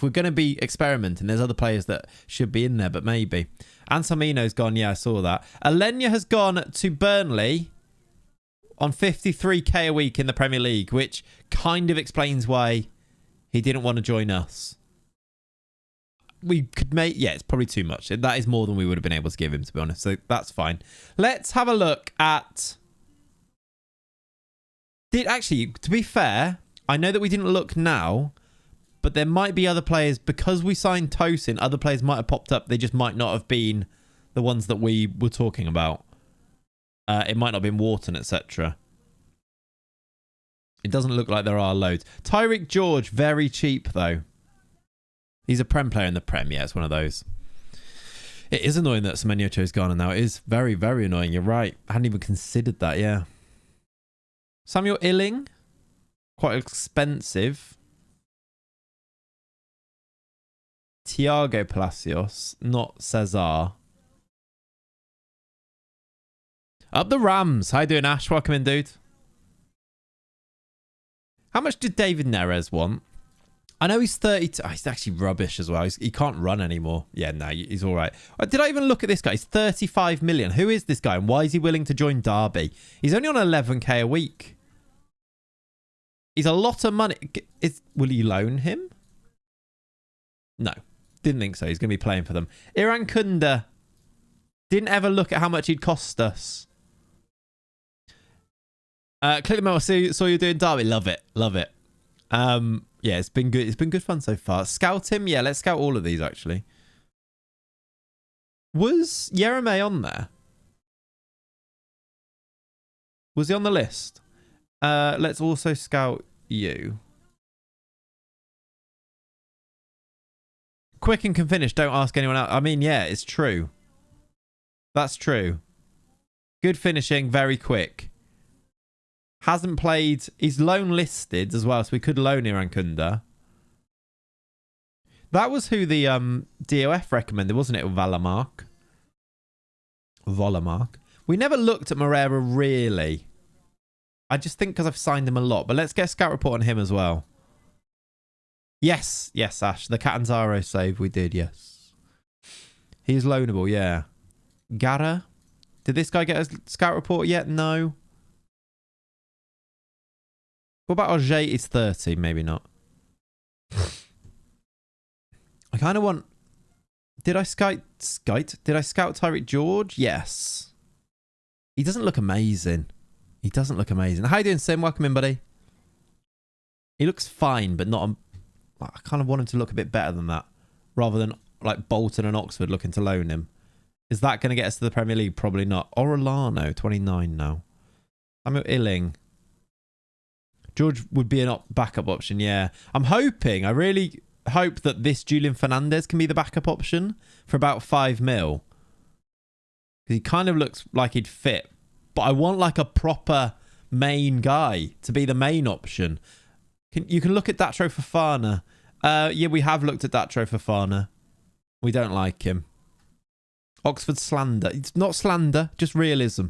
we're going to be experimenting. There's other players that should be in there, but maybe. Anselmino's gone. Yeah, I saw that. Alenya has gone to Burnley on 53k a week in the Premier League, which kind of explains why he didn't want to join us. We could make... Yeah, it's probably too much. That is more than we would have been able to give him, to be honest. So that's fine. Let's have a look at... Actually, to be fair, I know that we didn't look now, but there might be other players. Because we signed Tosin, other players might have popped up. They just might not have been the ones that we were talking about. It might not have been Wharton, etc. It doesn't look like there are loads. Tyreek George, very cheap though. He's a Prem player in the Prem. Yeah, it's one of those. It is annoying that Semenyo chose Ghana now. It is very, very annoying. You're right. I hadn't even considered that, yeah. Samuel Illing. Quite expensive. Thiago Palacios. Not Cesar. Up the Rams. How you doing, Ash? Welcome in, dude. How much did David Neres want? I know he's 32. Oh, he's actually rubbish as well. He can't run anymore. Yeah, no, he's all right. Did I even look at this guy? He's 35 million. Who is this guy and why is he willing to join Derby? He's only on 11k a week. He's a lot of money. Will you loan him? No, didn't think so. He's going to be playing for them. Iran Kunda. Didn't ever look at how much he'd cost us. Click the mail. Saw you doing Derby. Love it. Love it. Yeah, it's been good. It's been good fun so far. Scout him. Yeah, let's scout all of these, actually. Was Yereme on there? Was he on the list? Let's also scout you. Quick and can finish. Don't ask anyone else. I mean, yeah, it's true. That's true. Good finishing. Very quick. Hasn't played. He's loan listed as well, so we could loan Iran Kunda. That was who the DOF recommended, wasn't it? Valamark. We never looked at Moreira really. I just think because I've signed him a lot. But let's get a scout report on him as well. Yes. Yes, Ash. The Catanzaro save we did, yes. He's loanable, yeah. Gara. Did this guy get a scout report yet? No. What about Auger? It's 30. Maybe not. I kind of want... Did I scout? Did I scout Tyreek George? Yes. He doesn't look amazing. He doesn't look amazing. How you doing, Sim? Welcome in, buddy. He looks fine, but not... I kind of want him to look a bit better than that. Rather than like Bolton and Oxford looking to loan him. Is that going to get us to the Premier League? Probably not. Orellano, 29 now. Samuel Illing. George would be a backup option, yeah. I'm hoping, I really hope that this Julian Fernandez can be the backup option for about 5 mil. Because he kind of looks like he'd fit. But I want like a proper main guy to be the main option. You can look at Datro Fofana. Yeah, we have looked at Datro Fofana. We don't like him. Oxford slander. It's not slander, just realism.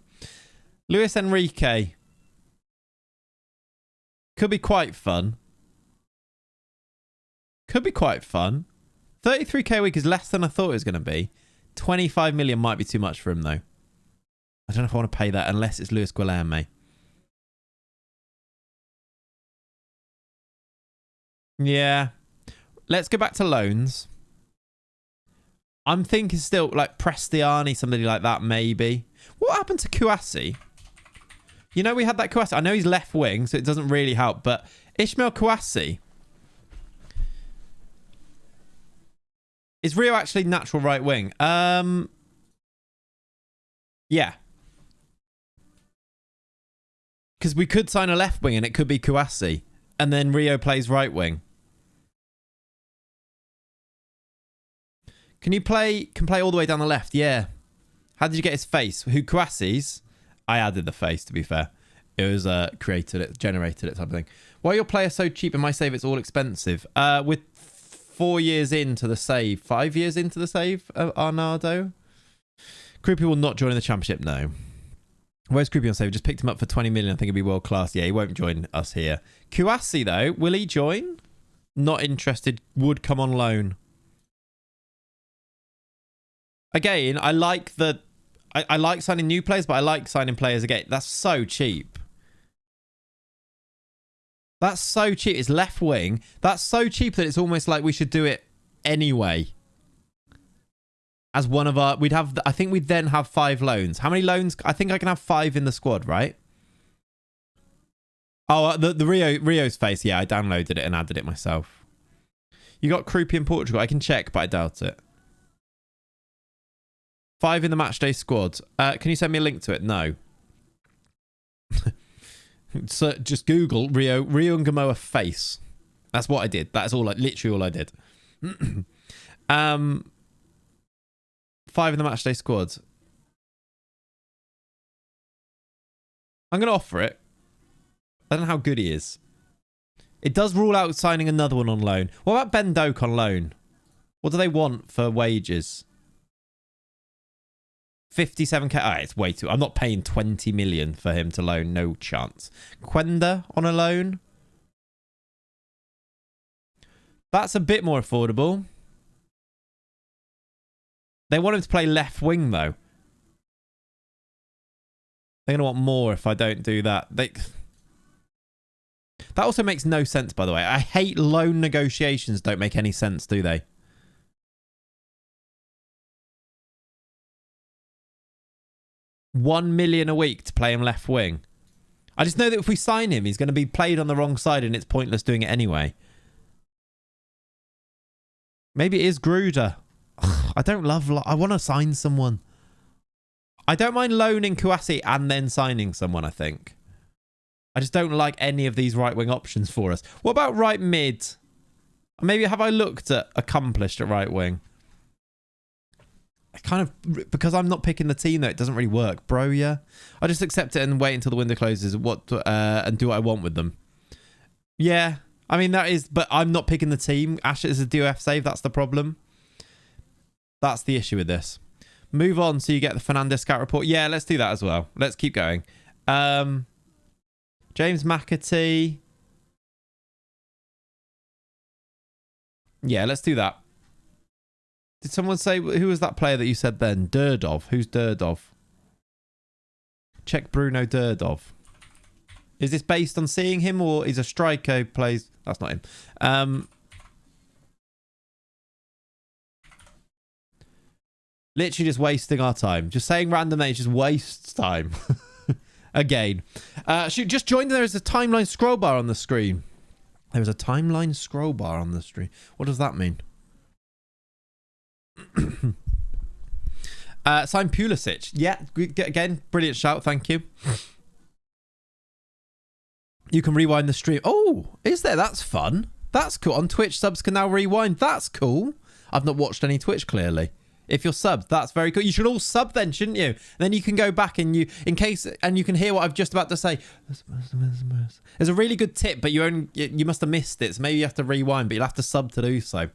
Luis Enrique. Could be quite fun. Could be quite fun. 33k a week is less than I thought it was going to be. 25 million might be too much for him, though. I don't know if I want to pay that unless it's Luis Guilherme. Yeah. Let's go back to loans. I'm thinking still like Prestiani, somebody like that, maybe. What happened to Kouassi? You know, we had that Kouassi. I know he's left wing, so it doesn't really help. But Ishmael Kouassi. Is Rio actually natural right wing? Yeah. Because we could sign a left wing and it could be Kouassi. And then Rio plays right wing. Can play all the way down the left? Yeah. How did you get his face? Who, Kouassi's? I added the face, to be fair. It was generated it type of thing. Why are your players so cheap? In my save, it's all expensive. With 4 years into the save, 5 years into the save, Arnaldo. Krupi will not join the championship, no. Where's Krupi on save? Just picked him up for 20 million. I think it'd be world class. Yeah, he won't join us here. Kouassi, though, will he join? Not interested. Would come on loan. Again, I like I like signing new players, but I like signing players again. That's so cheap. That's so cheap. It's left wing. That's so cheap that it's almost like we should do it anyway. As one of our... I think we'd then have 5 loans. How many loans? I think I can have 5 in the squad, right? Oh, the Rio's face. Yeah, I downloaded it and added it myself. You got Krupi in Portugal. I can check, but I doubt it. 5 in the matchday squad. Can you send me a link to it? No. So just Google Rio Ngamoa face. That's what I did. That's literally all I did. 5 in the matchday squad. I'm going to offer it. I don't know how good he is. It does rule out signing another one on loan. What about Ben Doak on loan? What do they want for wages? 57k. Oh, it's way too... I'm not paying 20 million for him to loan. No chance. Quenda on a loan. That's a bit more affordable. They want him to play left wing, though. They're going to want more if I don't do that. That also makes no sense, by the way. I hate loan negotiations. Don't make any sense, do they? $1 million a week to play him left wing. I just know that if we sign him, he's going to be played on the wrong side and it's pointless doing it anyway. Maybe it is Gruder. I don't love... I want to sign someone. I don't mind loaning Kouassi and then signing someone, I think. I just don't like any of these right-wing options for us. What about right mid? Maybe have I looked at accomplished at right wing? I kind of... Because I'm not picking the team, though, it doesn't really work. Bro, yeah. I just accept it and wait until the window closes and do what I want with them. Yeah. I mean, that is... But I'm not picking the team. Ash is a DOF save. That's the problem. That's the issue with this. Move on so you get the Fernandez scout report. Yeah, let's do that as well. Let's keep going. James McAtee. Yeah, let's do that. Did someone say... Who was that player that you said then? Durdov. Who's Durdov? Check Bruno Durdov. Is this based on seeing him or is a striker who plays... That's not him. Literally just wasting our time. Just saying random names just wastes time. Again. She just joined. There is a timeline scroll bar on the screen. There is a timeline scroll bar on the screen. What does that mean? Sign Pulisic. Yeah, again, brilliant shout. Thank you. You can rewind the stream. Oh, is there? That's fun. That's cool. On Twitch, subs can now rewind. That's cool. I've not watched any Twitch, clearly. If you're subbed, that's very cool. You should all sub then, shouldn't you? Then you can go back and you can hear what I've just about to say. There's a really good tip, but you must have missed it. So maybe you have to rewind, but you'll have to sub to do so.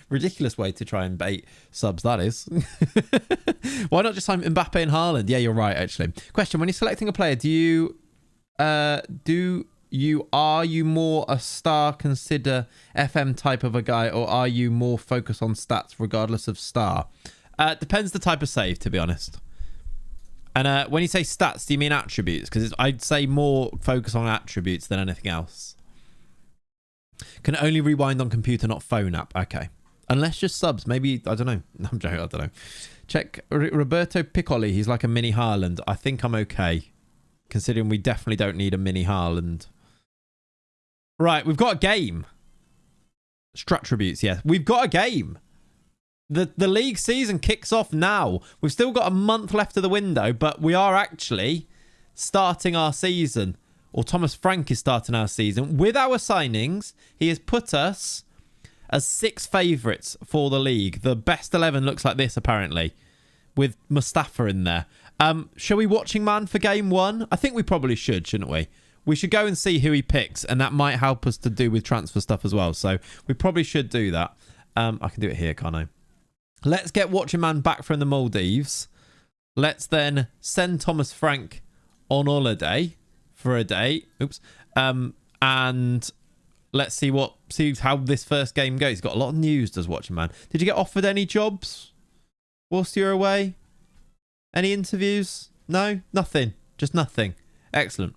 Ridiculous way to try and bait subs, that is. Why not just sign Mbappe and Haaland? Yeah, you're right, actually. Question, when you're selecting a player, are you more a star consider FM type of a guy, or are you more focused on stats regardless of star? Depends the type of save, to be honest. And when you say stats, do you mean attributes? Because I'd say more focus on attributes than anything else. Can only rewind on computer, not phone app. Okay. Unless just subs. Maybe, I don't know. I'm joking, I don't know. Check Roberto Piccoli. He's like a mini Haaland. I think I'm okay. Considering we definitely don't need a mini Haaland. Right, we've got a game. Attributes, yeah. We've got a game. The league season kicks off now. We've still got a month left of the window, but we are actually starting our season. Or Thomas Frank is starting our season. With our signings, he has put us as 6 favourites for the league. The best 11 looks like this, apparently, with Mustafa in there. Shall we watching man for game 1? I think we probably should, shouldn't we? We should go and see who he picks, and that might help us to do with transfer stuff as well. So we probably should do that. I can do it here, can't I? Let's get watching man back from the Maldives. Let's then send Thomas Frank on holiday for a day. Oops. And let's see how this first game goes. He's got a lot of news, does watching man. Did you get offered any jobs whilst you're away? Any interviews? No? Nothing. Just nothing. Excellent.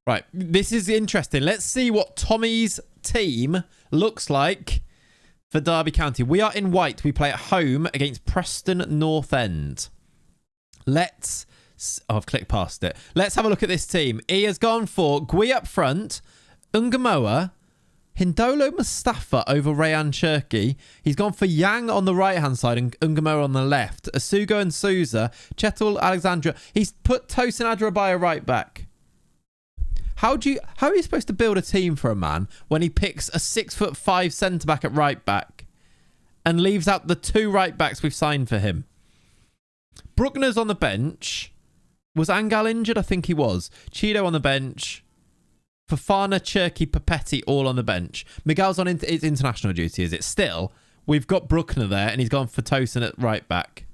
Right. This is interesting. Let's see what Tommy's team looks like for Derby County. We are in white. We play at home against Preston North End. Let's... Oh, I've clicked past it. Let's have a look at this team. He has gone for Gui up front, Ungamoa, Hindolo Mustafa over Rayan Cherki. He's gone for Yang on the right-hand side and Ungamo on the left. Asugo and Souza. Chetul Alexandra. He's put Tosin Adrabaya right back. How are you supposed to build a team for a man when he picks a 6'5" centre-back at right back and leaves out the 2 right backs we've signed for him? Bruckner's on the bench. Was Angal injured? I think he was. Chido on the bench. Fafana, Cherki, Papetti all on the bench. Miguel's on it's international duty, is it? Still, we've got Bruckner there and he's gone for Tosin at right back.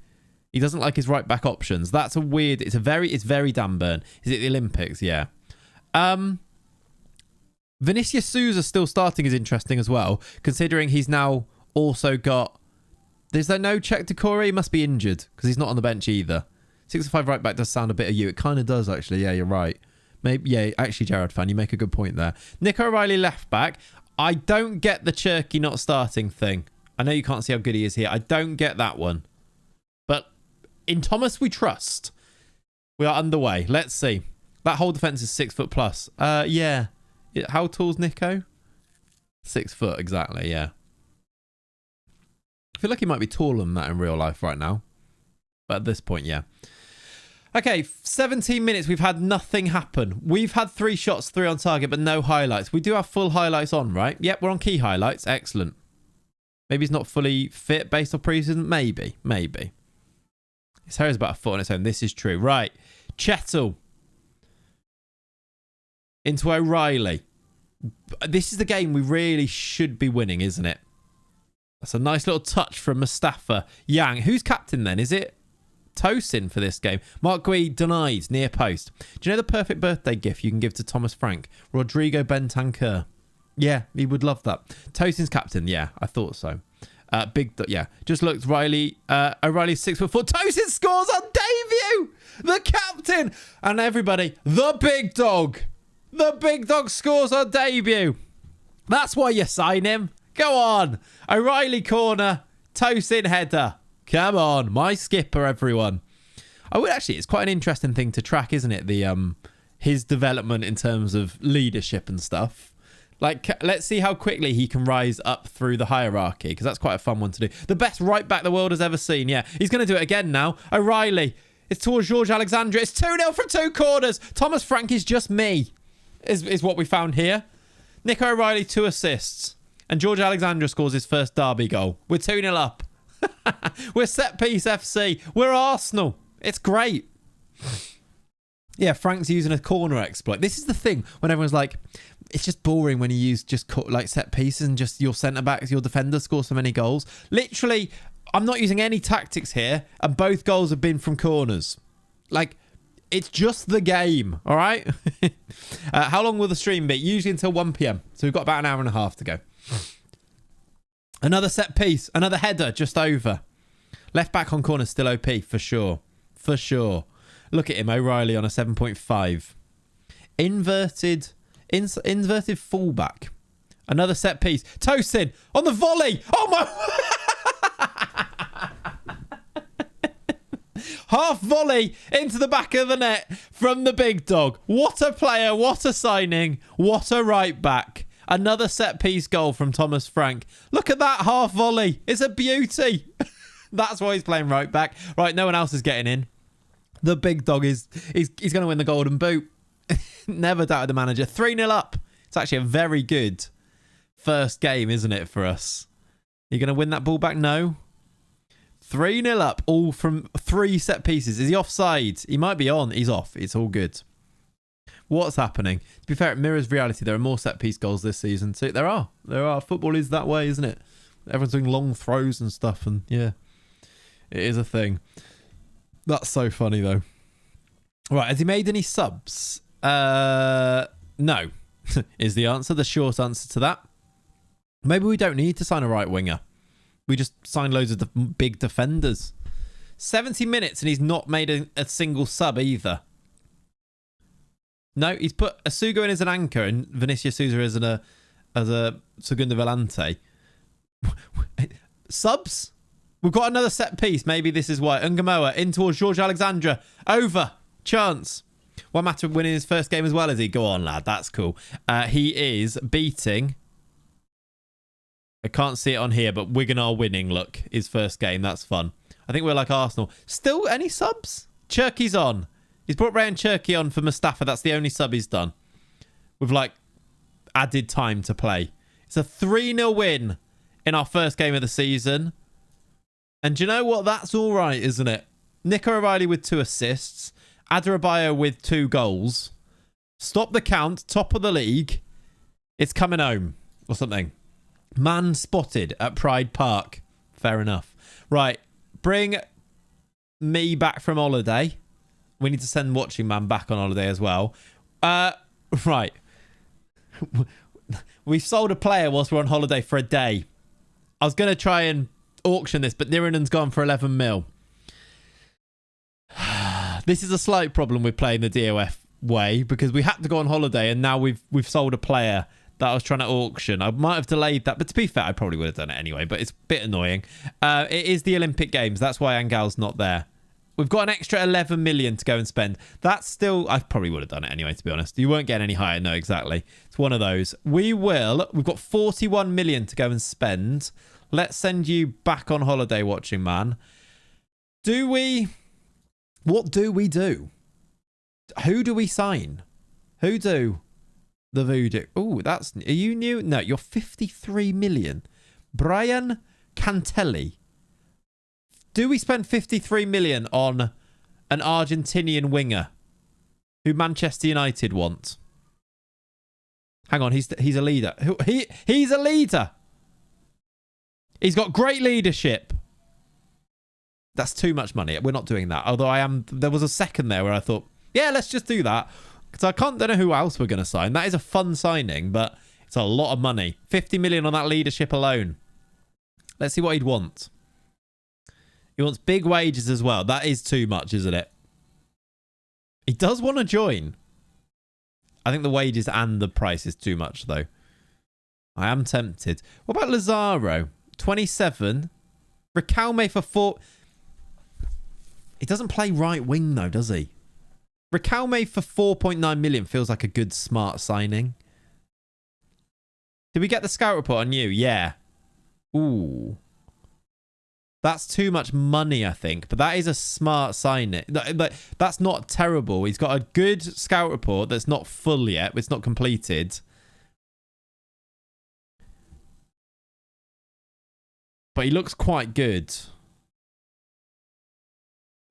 He doesn't like his right back options. That's a weird... It's very Dan Burn. Is it the Olympics? Yeah. Vinicius Souza still starting is interesting as well, considering he's now also got... Is there no check to Corey? He must be injured because he's not on the bench either. 6'5" right back does sound a bit of you. It kind of does, actually. Yeah, you're right. Maybe, yeah, actually, Gerard fan, you make a good point there. Nico O'Reilly left back. I don't get the Cherky not starting thing. I know you can't see how good he is here. I don't get that one. But in Thomas we trust. We are underway. Let's see. That whole defence is 6 foot plus. Yeah. How tall's Nico? 6 foot, exactly, yeah. I feel like he might be taller than that in real life right now. But at this point, yeah. Okay, 17 minutes. We've had nothing happen. We've had 3 shots, 3 on target, but no highlights. We do have full highlights on, right? Yep, we're on key highlights. Excellent. Maybe he's not fully fit based on preseason. Maybe. His hair is about a foot on its own. This is true. Right. Chetul. Into O'Reilly. This is the game we really should be winning, isn't it? That's a nice little touch from Mustafa. Yang. Who's captain then? Is it Tosin for this game? Mark Gui denied near post. Do you know the perfect birthday gift you can give to Thomas Frank? Rodrigo Bentancur. Yeah, he would love that. Tosin's captain. Yeah, I thought so. Yeah. Just looked. O'Reilly's 6 foot 4. Tosin scores on debut. The captain. And everybody, the big dog. The big dog scores on debut. That's why you sign him. Go on. O'Reilly corner. Tosin header. Come on. My skipper, everyone. I would actually, it's quite an interesting thing to track, isn't it? The his development in terms of leadership and stuff. Like, let's see how quickly he can rise up through the hierarchy, because that's quite a fun one to do. The best right back the world has ever seen. Yeah, he's going to do it again now. O'Reilly. It's towards George Alexandra. It's 2-0 from 2 corners. Thomas Frank is just me, is what we found here. Nico O'Reilly, 2 assists. And George Alexandra scores his first derby goal. We're 2-0 up. We're set piece FC. We're Arsenal. It's great. Yeah, Frank's using a corner exploit. This is the thing when everyone's like, it's just boring when you use just like set pieces and just your centre backs, your defenders score so many goals. Literally, I'm not using any tactics here, and both goals have been from corners. Like, it's just the game, all right? How long will the stream be? Usually until 1 p.m. So we've got about an hour and a half to go. Another set piece, another header just over. Left back on corner still OP for sure. For sure. Look at him, O'Reilly on a 7.5. Inverted fullback. Another set piece. Tosin on the volley. Oh my. Half volley into the back of the net from the big dog. What a player. What a signing. What a right back. Another set piece goal from Thomas Frank. Look at that half volley. It's a beauty. That's why he's playing right back. Right, no one else is getting in. The big dog he's going to win the golden boot. Never doubted the manager. 3-0 up. It's actually a very good first game, isn't it, for us? Are you going to win that ball back? No. 3-0 up, all from 3 set pieces. Is he offside? He might be on. He's off. It's all good. What's happening? To be fair, it mirrors reality. There are more set piece goals this season too. There are. Football is that way, isn't it? Everyone's doing long throws and stuff, and yeah, it is a thing. That's so funny though. Right, has he made any subs? No, is the answer. The short answer to that. Maybe we don't need to sign a right winger. We just sign loads of the big defenders. 70 minutes and he's not made a single sub either. No, he's put Asugo in as an anchor and Vinicius Souza as a Segunda Volante. Subs? We've got another set piece. Maybe this is why. Ungamoa in towards George Alexandra. Over. Chance. One matter of winning his first game as well, is he? Go on, lad. That's cool. He is beating I can't see it on here, but Wigan are winning. Look, his first game. That's fun. I think we're like Arsenal. Still, any subs? Cherky's on. He's brought Ryan Cherky on for Mustafa. That's the only sub he's done. With, like, added time to play. It's a 3-0 win in our first game of the season. And do you know what? That's all right, isn't it? Nico O'Reilly with 2 assists. Adebayo with 2 goals. Stop the count. Top of the league. It's coming home. Or something. Man spotted at Pride Park. Fair enough. Right. Bring me back from holiday. We need to send Watching Man back on holiday as well. Right. We've sold a player whilst we're on holiday for a day. I was going to try and auction this, but Niranen's gone for 11 mil. This is a slight problem with playing the DOF way because we had to go on holiday and now we've sold a player that I was trying to auction. I might have delayed that, but to be fair, I probably would have done it anyway, but it's a bit annoying. It is the Olympic Games. That's why Angal's not there. We've got an extra 11 million to go and spend. That's still... I probably would have done it anyway, to be honest. You won't get any higher. No, exactly. It's one of those. We've got 41 million to go and spend. Let's send you back on holiday, Watching Man. What do we do? Who do we sign? Who do the voodoo? Oh, are you new? No, you're 53 million. Brian Cantelli. Do we spend 53 million on an Argentinian winger who Manchester United want? Hang on, he's a leader. He's a leader. He's got great leadership. That's too much money. We're not doing that. Although there was a second there where I thought, yeah, let's just do that. Because I don't know who else we're going to sign. That is a fun signing, but it's a lot of money. 50 million on that leadership alone. Let's see what he'd want. He wants big wages as well. That is too much, isn't it? He does want to join. I think the wages and the price is too much, though. I am tempted. What about Lazaro? 27. Riquelme for 4... He doesn't play right wing, though, does he? Riquelme for 4.9 million feels like a good, smart signing. Did we get the scout report on you? Yeah. Ooh. That's too much money, I think. But that is a smart signing. That's not terrible. He's got a good scout report that's not full yet. It's not completed. But he looks quite good.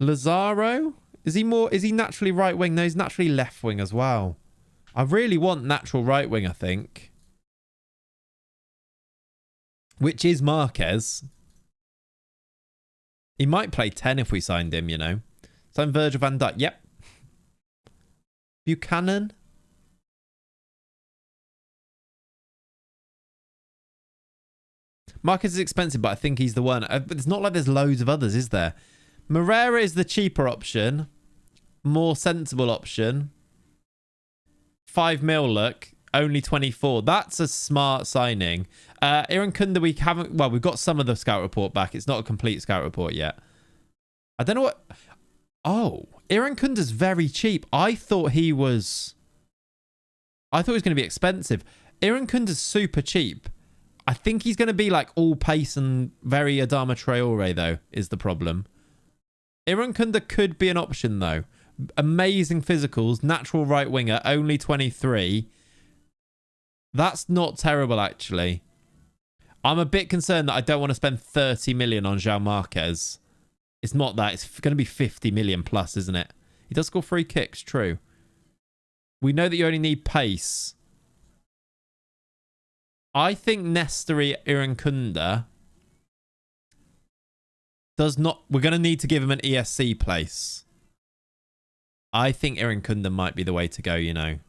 Lazaro? Is he naturally right wing? No, he's naturally left wing as well. I really want natural right wing, I think. Which is Marquez. He might play 10 if we signed him, you know. Sign Virgil van Dijk. Yep. Buchanan. Marquez is expensive, but I think he's the one. But it's not like there's loads of others, is there? Moreira is the cheaper option. More sensible option. 5 mil look. Only 24. That's a smart signing. Iran Kunda, we haven't... Well, we've got some of the scout report back. It's not a complete scout report yet. I don't know what... Oh, Iran Kunda's very cheap. I thought he was going to be expensive. Iran Kunda's super cheap. I think he's going to be like all pace and very Adama Traore, though, is the problem. Iran Kunda could be an option, though. Amazing physicals. Natural right winger. Only 23. That's not terrible, actually. I'm a bit concerned that I don't want to spend 30 million on João Marquez. It's not that. It's going to be 50 million plus, isn't it? He does score free kicks, true. We know that you only need pace. I think Nestori Irankunda does not... We're going to need to give him an ESC place. I think Irankunda might be the way to go, you know.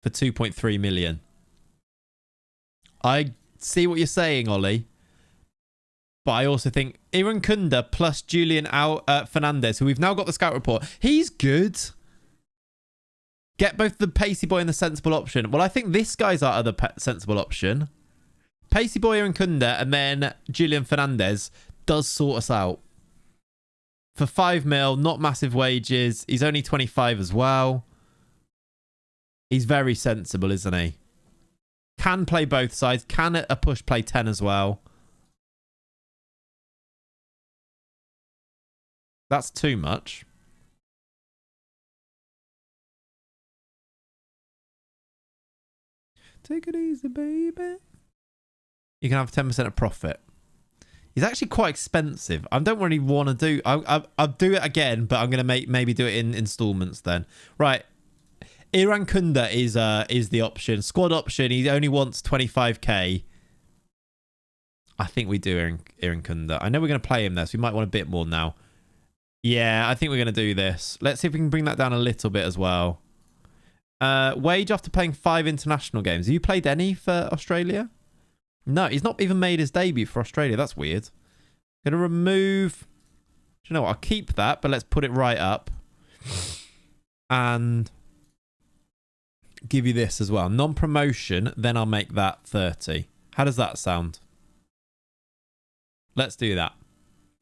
For 2.3 million. I see what you're saying, Ollie. But I also think Irankunda plus Julian Fernandez, who we've now got the scout report. He's good. Get both the pacey boy and the sensible option. Well, I think this guy's our other sensible option. Pacey boy Irankunda and then Julian Fernandez does sort us out. For 5 mil, not massive wages. He's only 25 as well. He's very sensible, isn't he? Can play both sides. Can a push play 10 as well. That's too much. Take it easy, baby. You can have 10% of profit. He's actually quite expensive. I don't really want to do... I'll do it again, but I'm going to maybe do it in installments then. Right. Iran Kunda is the option. Squad option. He only wants 25k. I think we do Iran Kunda. I know we're going to play him there, so we might want a bit more now. Yeah, I think we're going to do this. Let's see if we can bring that down a little bit as well. Wage after playing 5 international games. Have you played any for Australia? No, he's not even made his debut for Australia. That's weird. Going to remove... Do you know what? I'll keep that, but let's put it right up. And give you this as well. Non-promotion, then I'll make that 30. How does that sound? Let's do that.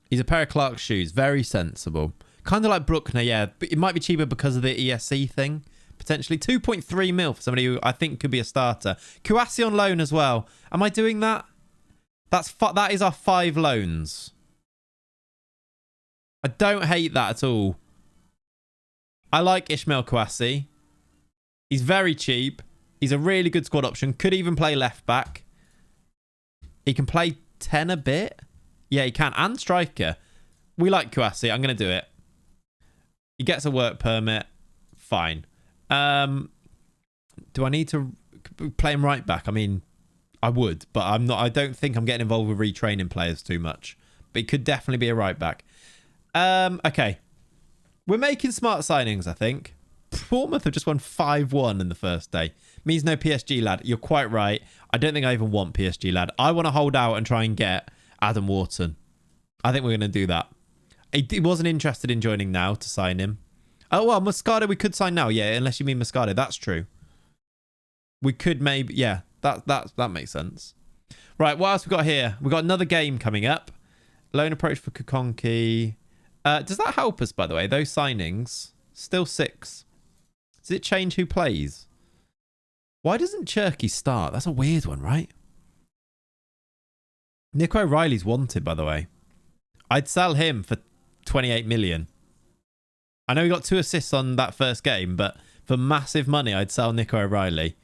He's a pair of Clark's shoes. Very sensible. Kind of like Bruckner, yeah. But it might be cheaper because of the ESC thing. Potentially 2.3 mil for somebody who I think could be a starter. Kouassi on loan as well. Am I doing that? That is our 5 loans. I don't hate that at all. I like Ismail Kouassi. He's very cheap. He's a really good squad option. Could even play left back. He can play 10 a bit. Yeah, he can. And striker. We like Kouassi. I'm going to do it. He gets a work permit. Fine. Do I need to play him right back? I mean, I would, but I'm not. I don't think I'm getting involved with retraining players too much. But he could definitely be a right back. Okay. We're making smart signings, I think. Bournemouth have just won 5-1 in the first day. Means no PSG lad. You're quite right. I don't think I even want PSG lad. I want to hold out and try and get Adam Wharton. I think we're going to do that. He wasn't interested in joining now to sign him. Oh, well, Moscardo we could sign now. Yeah, unless you mean Moscardo. That's true. We could maybe... Yeah, that makes sense. Right, what else we got here? We've got another game coming up. Loan approach for Kukonki. Does that help us, by the way? Those signings. Still 6. Does it change who plays? Why doesn't Cherky start? That's a weird one, right? Nico O'Reilly's wanted, by the way. I'd sell him for 28 million. I know he got 2 assists on that first game, but for massive money, I'd sell Nico O'Reilly.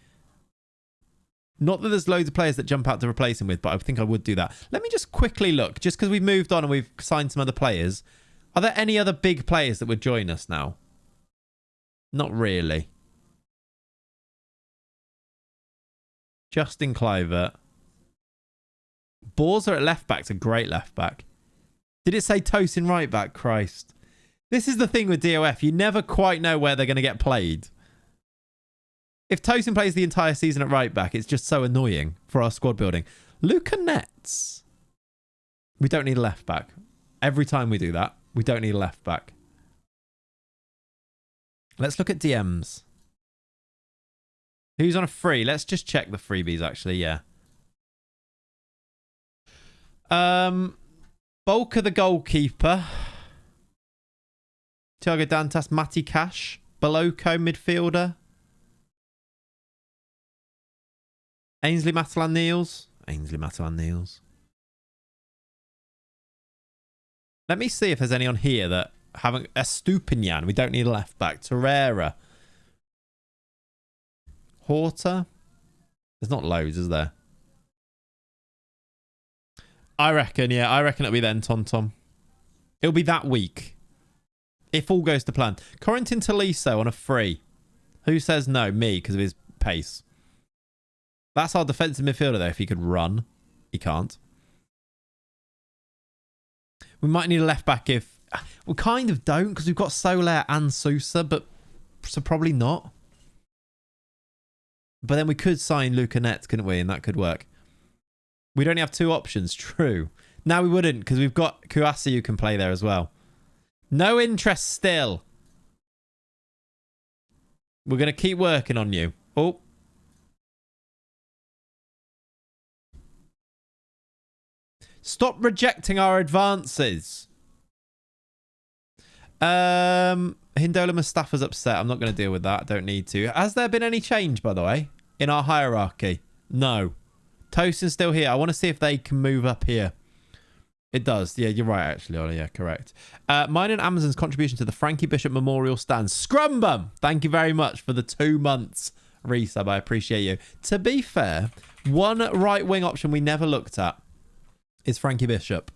Not that there's loads of players that jump out to replace him with, but I think I would do that. Let me just quickly look, just because we've moved on and we've signed some other players. Are there any other big players that would join us now? Not really. Justin Kluivert. Borza at left back's a great left back. Did it say Tosin right back? Christ. This is the thing with DOF. You never quite know where they're going to get played. If Tosin plays the entire season at right back, it's just so annoying for our squad building. Luca Nets. We don't need a left back. Every time we do that, we don't need a left back. Let's look at DMs. Who's on a free? Let's just check the freebies, actually. Yeah. Bolka the goalkeeper. Thiago Dantas, Matty Cash. Boloko midfielder. Ainsley Matalan-Niels. Ainsley Matalan-Niels. Let me see if there's any on here that haven't... Estupinian. We don't need a left back. Torreira. Horta. There's not loads, is there? I reckon, yeah. I reckon it'll be then, Tom. It'll be that week. If all goes to plan. Corentin Tolisso on a free. Who says no? Me, because of his pace. That's our defensive midfielder, though, if he could run. He can't. We might need a left back if... We kind of don't, because we've got Soler and Sousa, but... So probably not. But then we could sign Luca Nets, couldn't we? And that could work. We'd only have 2 options. True. Now we wouldn't, because we've got Kouassi who can play there as well. No interest still. We're going to keep working on you. Oh. Stop rejecting our advances. Hindola Mustafa's upset. I'm not going to deal with that. I don't need to. Has there been any change, by the way, in our hierarchy? No. Tosin's still here. I want to see if they can move up here. It does. Yeah, you're right, actually, Ollie. Yeah, correct. Mine and Amazon's contribution to the Frankie Bishop Memorial Stand. Scrumbum! Thank you very much for the 2 months resub. I appreciate you. To be fair, one right-wing option we never looked at is Frankie Bishop.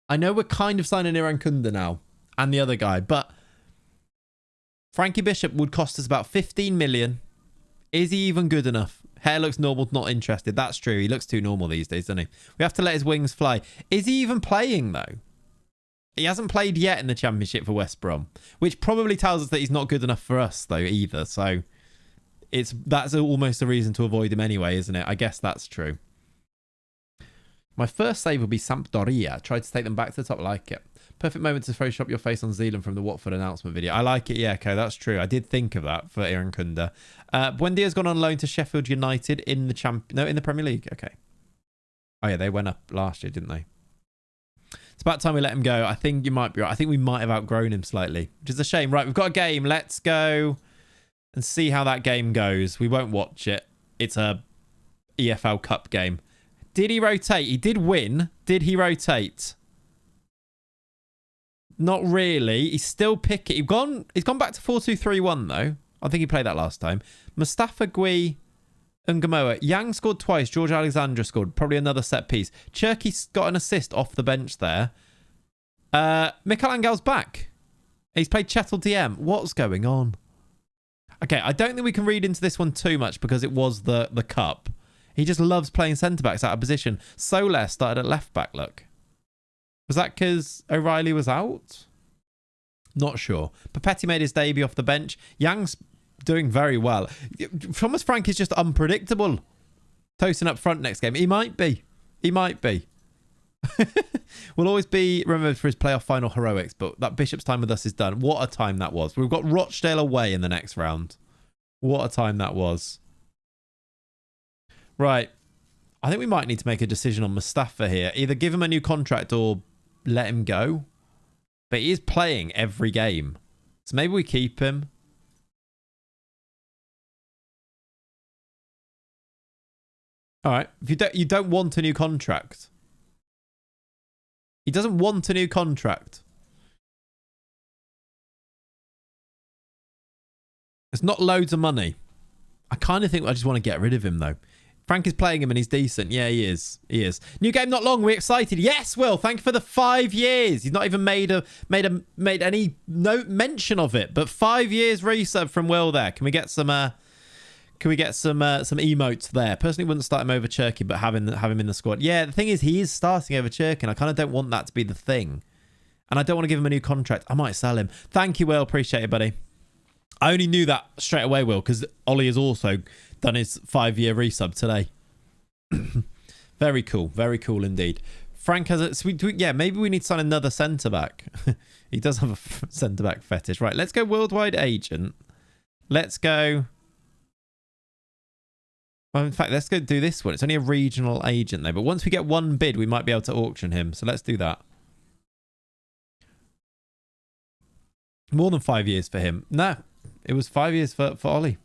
I know we're kind of signing Iran Kunda now and the other guy, but Frankie Bishop would cost us about 15 million. Is he even good enough? Hair looks normal, not interested. That's true. He looks too normal these days, doesn't he? We have to let his wings fly. Is he even playing, though? He hasn't played yet in the Championship for West Brom, which probably tells us that he's not good enough for us, though, either. So that's almost a reason to avoid him anyway, isn't it? I guess that's true. My first save will be Sampdoria. Tried to take them back to the top. Like it. Perfect moment to Photoshop your face on Zealand from the Watford announcement video. I like it. Yeah, okay, that's true. I did think of that for Iran Kunda. Buendia's gone on loan to Sheffield United in the in the Premier League. Okay. Oh yeah, they went up last year, didn't they? It's about time we let him go. I think you might be right. I think we might have outgrown him slightly, which is a shame. Right, we've got a game. Let's go and see how that game goes. We won't watch it. It's a EFL Cup game. Did he rotate? He did win. Did he rotate? Not really. He's still picking. He's gone back to 4-2-3-1 though. I think he played that last time. Mustafa Gui and Gamoa. Yang scored twice. George Alexandra scored. Probably another set piece. Cherky's got an assist off the bench there. Mikael Angel's back. He's played Chettle DM. What's going on? Okay, I don't think we can read into this one too much because it was the cup. He just loves playing centre-backs out of position. Soler started at left-back, look. Was that because O'Reilly was out? Not sure. Papetti made his debut off the bench. Yang's doing very well. Thomas Frank is just unpredictable. Tosin up front next game. He might be. He might be. Will always be remembered for his playoff final heroics, but that Bishop's time with us is done. What a time that was. We've got Rochdale away in the next round. What a time that was. Right. I think we might need to make a decision on Mustafa here. Either give him a new contract or let him go. But he is playing every game. So maybe we keep him. All right. If you don't want a new contract. He doesn't want a new contract. It's not loads of money. I kind of think I just want to get rid of him though. Frank is playing him and he's decent. Yeah, he is. He is. New game not long. We're excited. Yes, Will. Thank you for the 5 years. He's not even made any mention of it. But 5 years resub from Will there. Can we get some emotes there? Personally, wouldn't start him over Cherky, but have him in the squad. Yeah, the thing is, he is starting over Cherky, and I kind of don't want that to be the thing. And I don't want to give him a new contract. I might sell him. Thank you, Will. Appreciate it, buddy. I only knew that straight away, Will, because Ollie has also done his 5-year resub today. Very cool. Very cool indeed. Frank has a... Yeah, maybe we need to sign another centre-back. He does have a centre-back fetish. Right, let's go worldwide agent. Let's go... Well, in fact, let's go do this one. It's only a regional agent, though. But once we get one bid, we might be able to auction him. So let's do that. More than 5 years for him. No, it was 5 years for Ollie.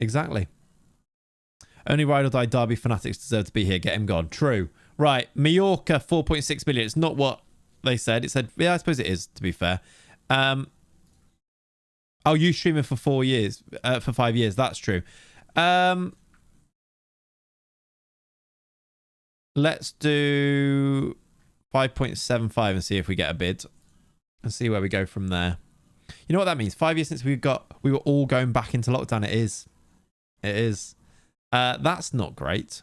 Exactly. Only ride or die Derby fanatics deserve to be here. Get him gone. True. Right. Mallorca, 4.6 million. It's not what they said. It said, yeah, I suppose it is, to be fair. Oh, you stream it for 4 years. For 5 years. That's true. Let's do 5.75 and see if we get a bid. And see where we go from there. You know what that means? 5 years since we were all going back into lockdown. It is. It is. That's not great.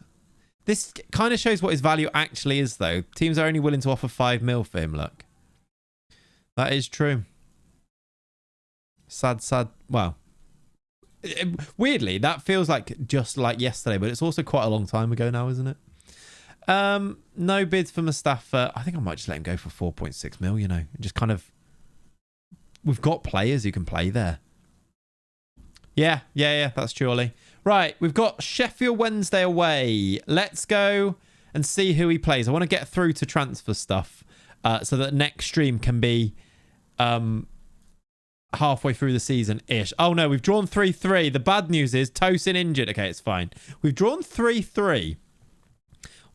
This kind of shows what his value actually is, though. Teams are only willing to offer 5 mil for him, look. That is true. Sad. Well, weirdly, that feels like just like yesterday, but it's also quite a long time ago now, isn't it? No bids for Mustafa. I think I might just let him go for 4.6 mil, you know. Just kind of... We've got players who can play there. Yeah, that's true, Ollie. Right, we've got Sheffield Wednesday away. Let's go and see who he plays. I want to get through to transfer stuff so that next stream can be halfway through the season-ish. Oh, no, we've drawn 3-3. The bad news is Tosin injured. Okay, it's fine. We've drawn 3-3.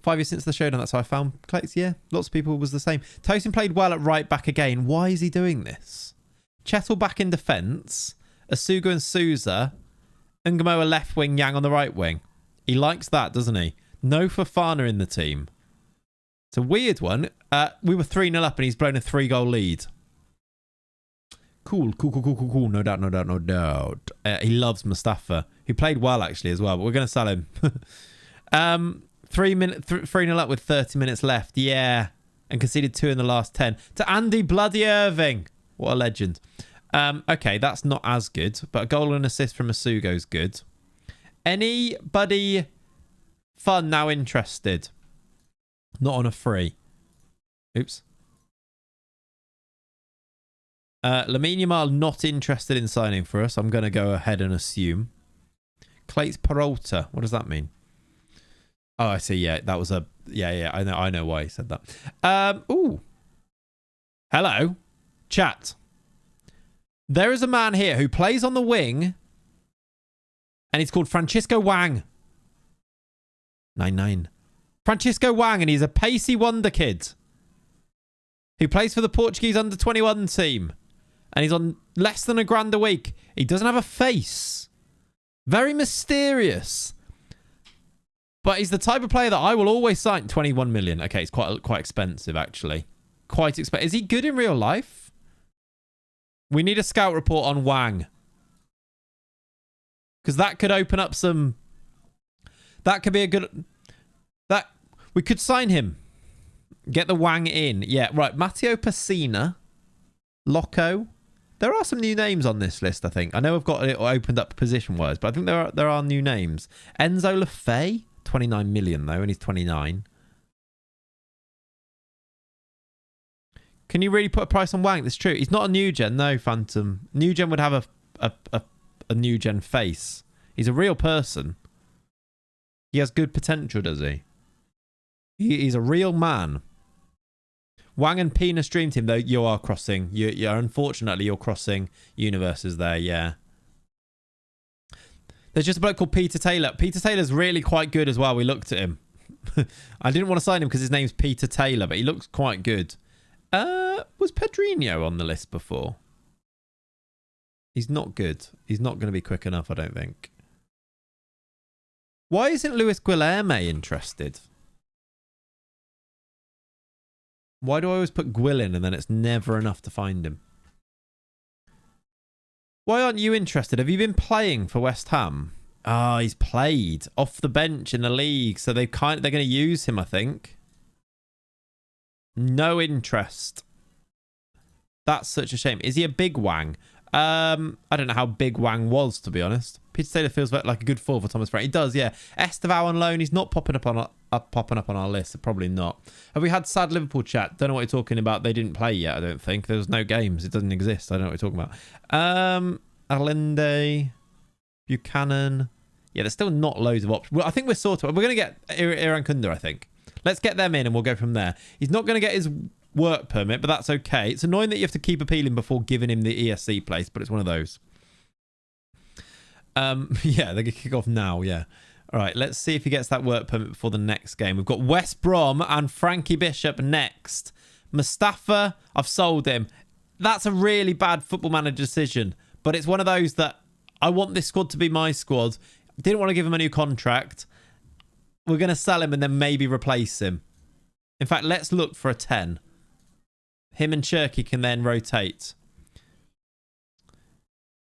5 years since the showdown. That's how I found Clayts. Yeah, lots of people was the same. Tosin played well at right back again. Why is he doing this? Chettle back in defence. Asugu and Souza. Ngamoa left wing, Yang on the right wing. He likes that, doesn't he? No Fofana in the team. It's a weird one. We were 3-0 up and he's blown a 3-goal lead. Cool. No doubt. He loves Mustafa, who played well actually as well, but we're going to sell him. 3-0 up with 30 minutes left. Yeah. And conceded 2 in the last 10. To Andy Bloody Irving. What a legend. Okay, that's not as good, but a goal and assist from Asugo's good. Anybody fun now interested? Not on a free. Oops. Lamine Yamal not interested in signing for us. I'm going to go ahead and assume. Clayts Peralta. What does that mean? Oh, I see. Yeah, that was a... Yeah. I know why he said that. Ooh. Hello. Chat. There is a man here who plays on the wing. And he's called Francisco Wang. 99. Francisco Wang, and he's a pacey wonder kid. Who plays for the Portuguese under-21 team. And he's on less than £1,000 a week. He doesn't have a face. Very mysterious. But he's the type of player that I will always sign. 21 million. Okay, it's quite expensive, actually. Quite expensive. Is he good in real life? We need a scout report on Wang. Because that could open up some... That could be a good... We could sign him. Get the Wang in. Yeah, right. Matteo Pessina. Loco. There are some new names on this list, I think. I know I've got it opened up position-wise, but I think there are new names. Enzo Lefebvre. 29 million, though, and he's 29. Can you really put a price on Wang? That's true. He's not a new gen, no, Phantom. New gen would have a new gen face. He's a real person. He has good potential, does he? He's a real man. Wang and Penis Dream Team, though, you are crossing. Unfortunately, you're crossing universes there, yeah. There's just a bloke called Peter Taylor. Peter Taylor's really quite good as well. We looked at him. I didn't want to sign him because his name's Peter Taylor, but he looks quite good. Was Pedrinho on the list before? He's not good. He's not going to be quick enough, I don't think. Why isn't Luis Guilherme interested? Why do I always put Guil in and then it's never enough to find him? Why aren't you interested? Have you been playing for West Ham? Ah, he's played off the bench in the league, so they're going to use him, I think. No interest. That's such a shame. Is he a big Wang? I don't know how big Wang was, to be honest. Peter Taylor feels like a good fall for Thomas Frank. He does, yeah. Estevao on loan. He's not popping up on our list. Probably not. Have we had sad Liverpool chat? Don't know what you're talking about. They didn't play yet, I don't think. There's no games. It doesn't exist. I don't know what you're talking about. Allende, Buchanan. Yeah, there's still not loads of options. Well, I think we're sorted. We're going to get Iran Kunda, I think. Let's get them in and we'll go from there. He's not going to get his work permit, but that's okay. It's annoying that you have to keep appealing before giving him the ESC place, but it's one of those. Yeah, they're going to kick off now, yeah. All right, let's see if he gets that work permit before the next game. We've got West Brom and Frankie Bishop next. Mustafa, I've sold him. That's a really bad football manager decision, but it's one of those that I want this squad to be my squad. Didn't want to give him a new contract. We're going to sell him and then maybe replace him. In fact, let's look for a 10. Him and Cherky can then rotate.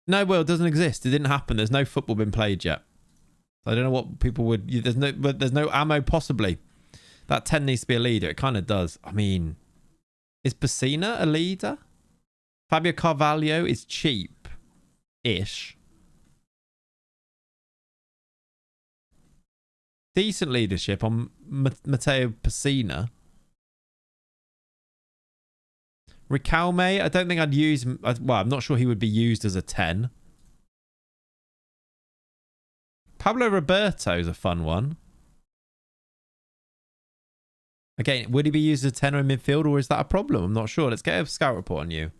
No, well, it doesn't exist. It didn't happen. There's no football been played yet. I don't know what people would... There's no ammo, possibly. That 10 needs to be a leader. It kind of does. I mean, is Pessina a leader? Fabio Carvalho is cheap-ish. Decent leadership on Matteo Pessina. Ricalme, I don't think I'd use him. Well, I'm not sure he would be used as a 10. Pablo Roberto is a fun one. Again, would he be used as a 10 or in midfield, or is that a problem? I'm not sure. Let's get a scout report on you.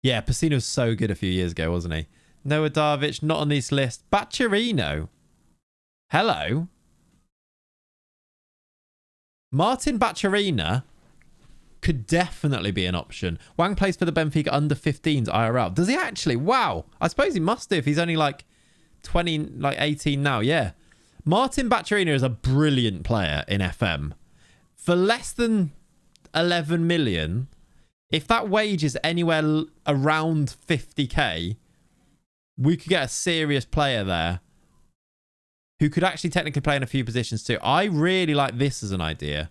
Yeah, Pacino was so good a few years ago, wasn't he? Noah Darvic, not on this list. Baccherino. Hello. Martin Baccherina could definitely be an option. Wang plays for the Benfica under 15s IRL. Does he actually? Wow. I suppose he must do if he's only like 20, like 18 now. Yeah. Martin Baccherina is a brilliant player in FM. For less than 11 million, if that wage is anywhere around 50k, we could get a serious player there who could actually technically play in a few positions too. I really like this as an idea.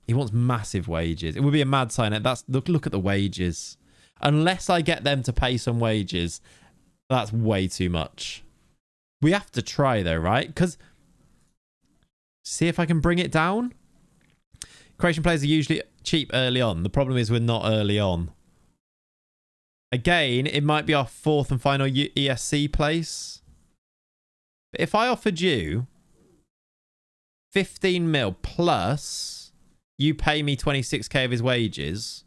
He wants massive wages. It would be a mad sign. That's look at the wages. Unless I get them to pay some wages, that's way too much. We have to try though, right? Because see if I can bring it down. Croatian players are usually cheap early on. The problem is we're not early on. Again, it might be our fourth and final ESC place. But if I offered you 15 mil plus you pay me 26k of his wages,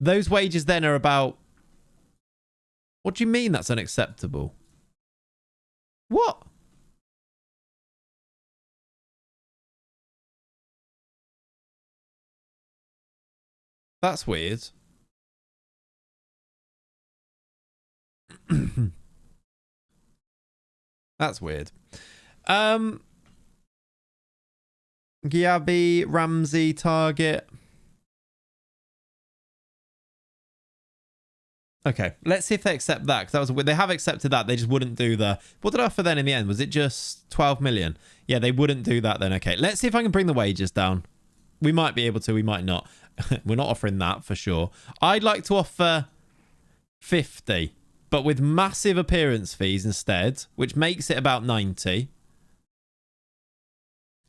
those wages then are about... What do you mean that's unacceptable? What? That's weird. That's weird. Giabi, Ramsey, Target. Okay, let's see if they accept that, because that was they have accepted that. They just wouldn't do the... What did I offer then in the end? Was it just 12 million? Yeah, they wouldn't do that then. Okay, let's see if I can bring the wages down. We might be able to, we might not. We're not offering that for sure. I'd like to offer 50, but with massive appearance fees instead, which makes it about 90.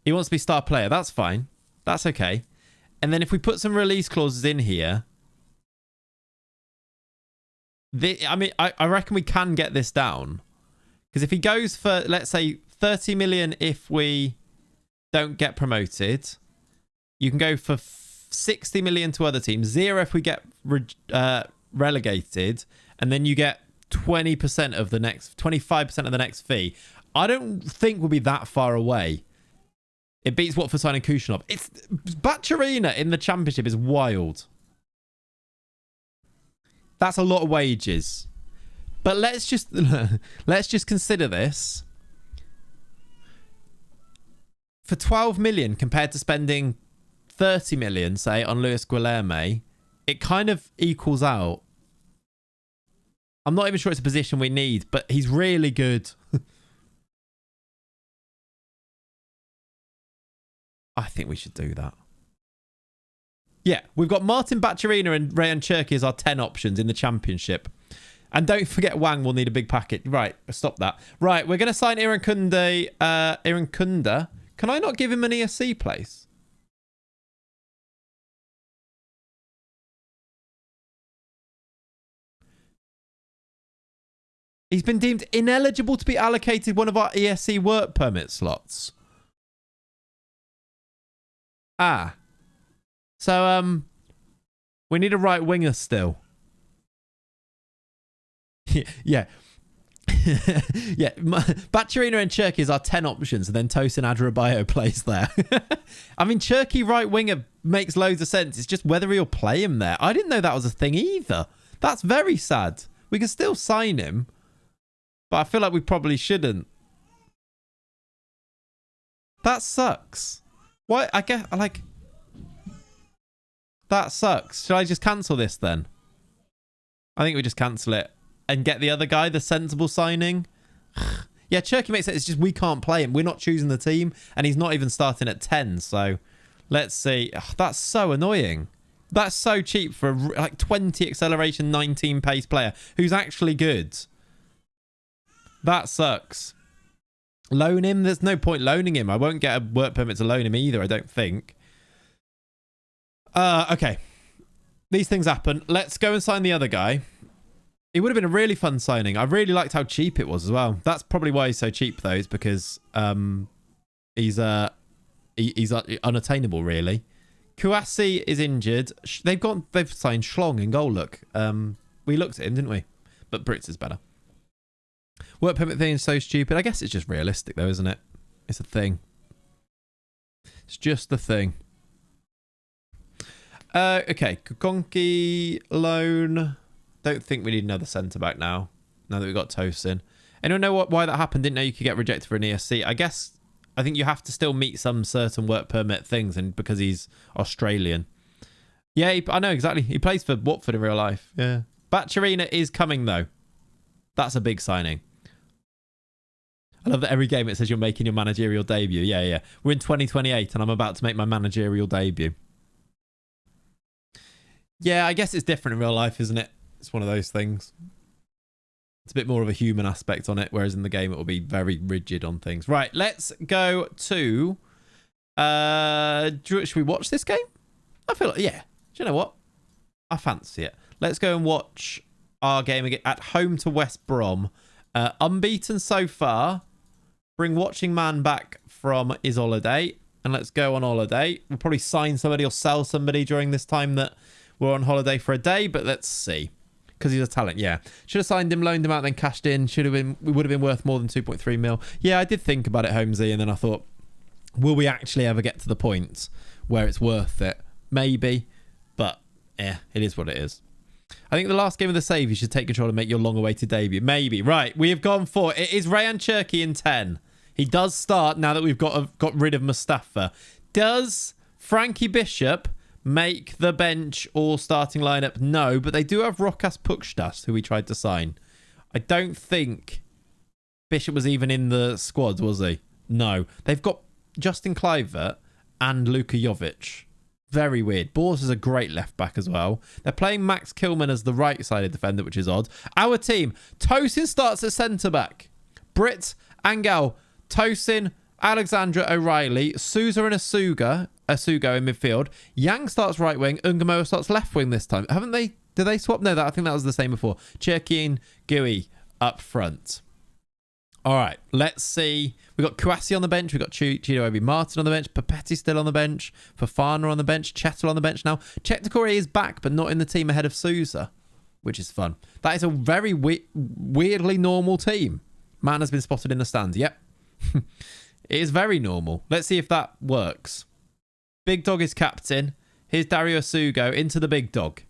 He wants to be star player. That's fine. That's okay. And then if we put some release clauses in here, I reckon we can get this down. Because if he goes for, let's say, 30 million if we don't get promoted, you can go for 60 million to other teams, 0 if we get relegated, and then you get 20% of the next, 25% of the next fee. I don't think we'll be that far away. It beats Watford signing Kushner. It's Baccherina in the Championship is wild. That's a lot of wages. But let's just consider this. For 12 million compared to spending 30 million, say, on Luis Guilherme, it kind of equals out. I'm not even sure it's a position we need, but he's really good. I think we should do that. Yeah, we've got Martin Baccherina and Rayan Cherki as our 10 options in the Championship. And don't forget Wang will need a big packet. Right, stop that. Right, we're going to sign Irankunda. Irankunda. Can I not give him an ESC place? He's been deemed ineligible to be allocated one of our ESC work permit slots. Ah. So, we need a right winger still. Yeah. Yeah. Baccherina and Cherki is our 10 options, and then Tosin Adrabayo plays there. I mean, Cherki right winger makes loads of sense. It's just whether he'll play him there. I didn't know that was a thing either. That's very sad. We can still sign him, but I feel like we probably shouldn't. That sucks. Why? I guess, like... That sucks. Should I just cancel this then? I think we just cancel it. And get the other guy, the sensible signing. Yeah, Cherki makes sense. It's just we can't play him. We're not choosing the team. And he's not even starting at 10. So, let's see. Ugh, that's so annoying. That's so cheap for a, like 20 acceleration, 19 pace player who's actually good. That sucks. Loan him? There's no point loaning him. I won't get a work permit to loan him either, I don't think. Okay. These things happen. Let's go and sign the other guy. It would have been a really fun signing. I really liked how cheap it was as well. That's probably why he's so cheap, though, is because he's unattainable, really. Kouassi is injured. They've signed Schlong in goal, look. We looked at him, didn't we? But Brits is better. Work permit thing is so stupid. I guess it's just realistic though, isn't it? It's a thing. It's just the thing. Okay, Kukonki loan. Don't think we need another centre-back now that we've got Tosin. Anyone know why that happened? Didn't know you could get rejected for an ESC. I think you have to still meet some certain work permit things, and because he's Australian. Yeah, I know exactly. He plays for Watford in real life. Yeah. Bacharina is coming, though. That's a big signing. I love that every game it says you're making your managerial debut. Yeah. We're in 2028, and I'm about to make my managerial debut. Yeah, I guess it's different in real life, isn't it? It's one of those things. It's a bit more of a human aspect on it, whereas in the game it will be very rigid on things. Right, let's go to... should we watch this game? I feel like, yeah. Do you know what? I fancy it. Let's go and watch our game again at home to West Brom. Unbeaten so far. Bring watching man back from his holiday. And let's go on holiday. We'll probably sign somebody or sell somebody during this time that we're on holiday for a day, but let's see. Because he's a talent, yeah. Should have signed him, loaned him out, then cashed in. We would have been worth more than 2.3 mil. Yeah, I did think about it, Holmesy, and then I thought, will we actually ever get to the point where it's worth it? Maybe, but yeah, it is what it is. I think the last game of the save, you should take control and make your long-awaited debut. Maybe. Right, we have gone for it. Is Rayan Cherki in 10? He does start now that we've got rid of Mustafa. Does Frankie Bishop make the bench or starting lineup? No, but they do have Rokas Pukstas, who we tried to sign. I don't think Bishop was even in the squad, was he? No. They've got Justin Kluivert and Luka Jovic. Very weird. Bors is a great left back as well. They're playing Max Kilman as the right-sided defender, which is odd. Our team. Tosin starts at centre-back. Britt, Angel, Tosin, Alexandra, O'Reilly, Sousa and Asugo in midfield. Yang starts right wing. Ungamoa starts left wing this time. Haven't they? Did they swap? No, I think that was the same before. Cherki and Gui up front. All right, let's see. We've got Kouassi on the bench. We've got Chido Obi Martin on the bench. Papetti still on the bench. Fofana on the bench. Chettle on the bench now. Chetakore is back, but not in the team ahead of Sousa, which is fun. That is a very weirdly normal team. Man has been spotted in the stands. Yep. It is very normal. Let's see if that works. Big Dog is captain. Here's Dario Asugo into the Big Dog.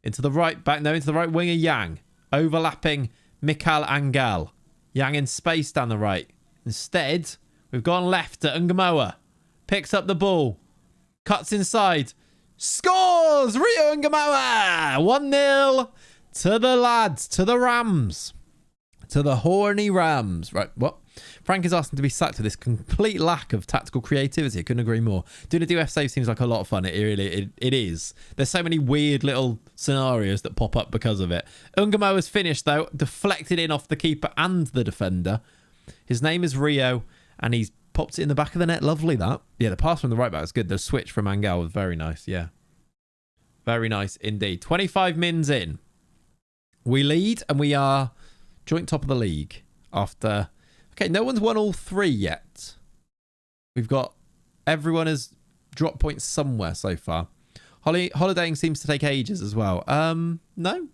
Into the right back. No, into the right winger, Yang. Overlapping Mikhail Angel. Yang in space down the right. Instead, we've gone left to Ungamoa. Picks up the ball. Cuts inside. Scores! Rio Ungamoa! 1-0 to the lads. To the Rams. To the horny Rams. Right, what? Frank is asking to be sacked for this complete lack of tactical creativity. I couldn't agree more. Doing a DOF save seems like a lot of fun. It is. There's so many weird little scenarios that pop up because of it. Ungamo has finished, though. Deflected in off the keeper and the defender. His name is Rio, and he's popped it in the back of the net. Lovely, that. Yeah, the pass from the right back was good. The switch from Angel was very nice, yeah. Very nice indeed. 25 mins in. We lead, and we are joint top of the league after... Okay, no one's won all three yet. We've got... Everyone has dropped points somewhere so far. Holidaying seems to take ages as well. No?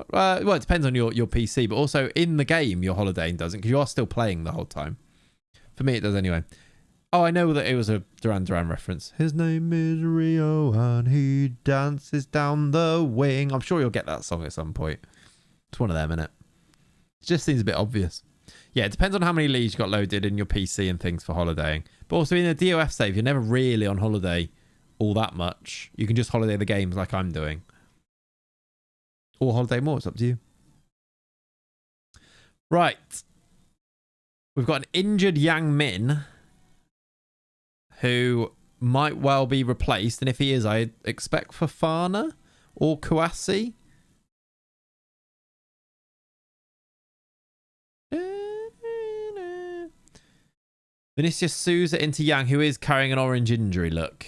Well, it depends on your PC, but also in the game, your holidaying doesn't, because you are still playing the whole time. For me, it does anyway. Oh, I know that it was a Duran Duran reference. His name is Rio, and he dances down the wing. I'm sure you'll get that song at some point. It's one of them, innit? It just seems a bit obvious. Yeah, it depends on how many leagues you got loaded in your PC and things for holidaying. But also in a DOF save, you're never really on holiday all that much. You can just holiday the games like I'm doing. Or holiday more, it's up to you. Right. We've got an injured Yang Min who might well be replaced. And if he is, I expect Fofana or Kouassi. Vinicius Sousa into Yang, who is carrying an orange injury, look.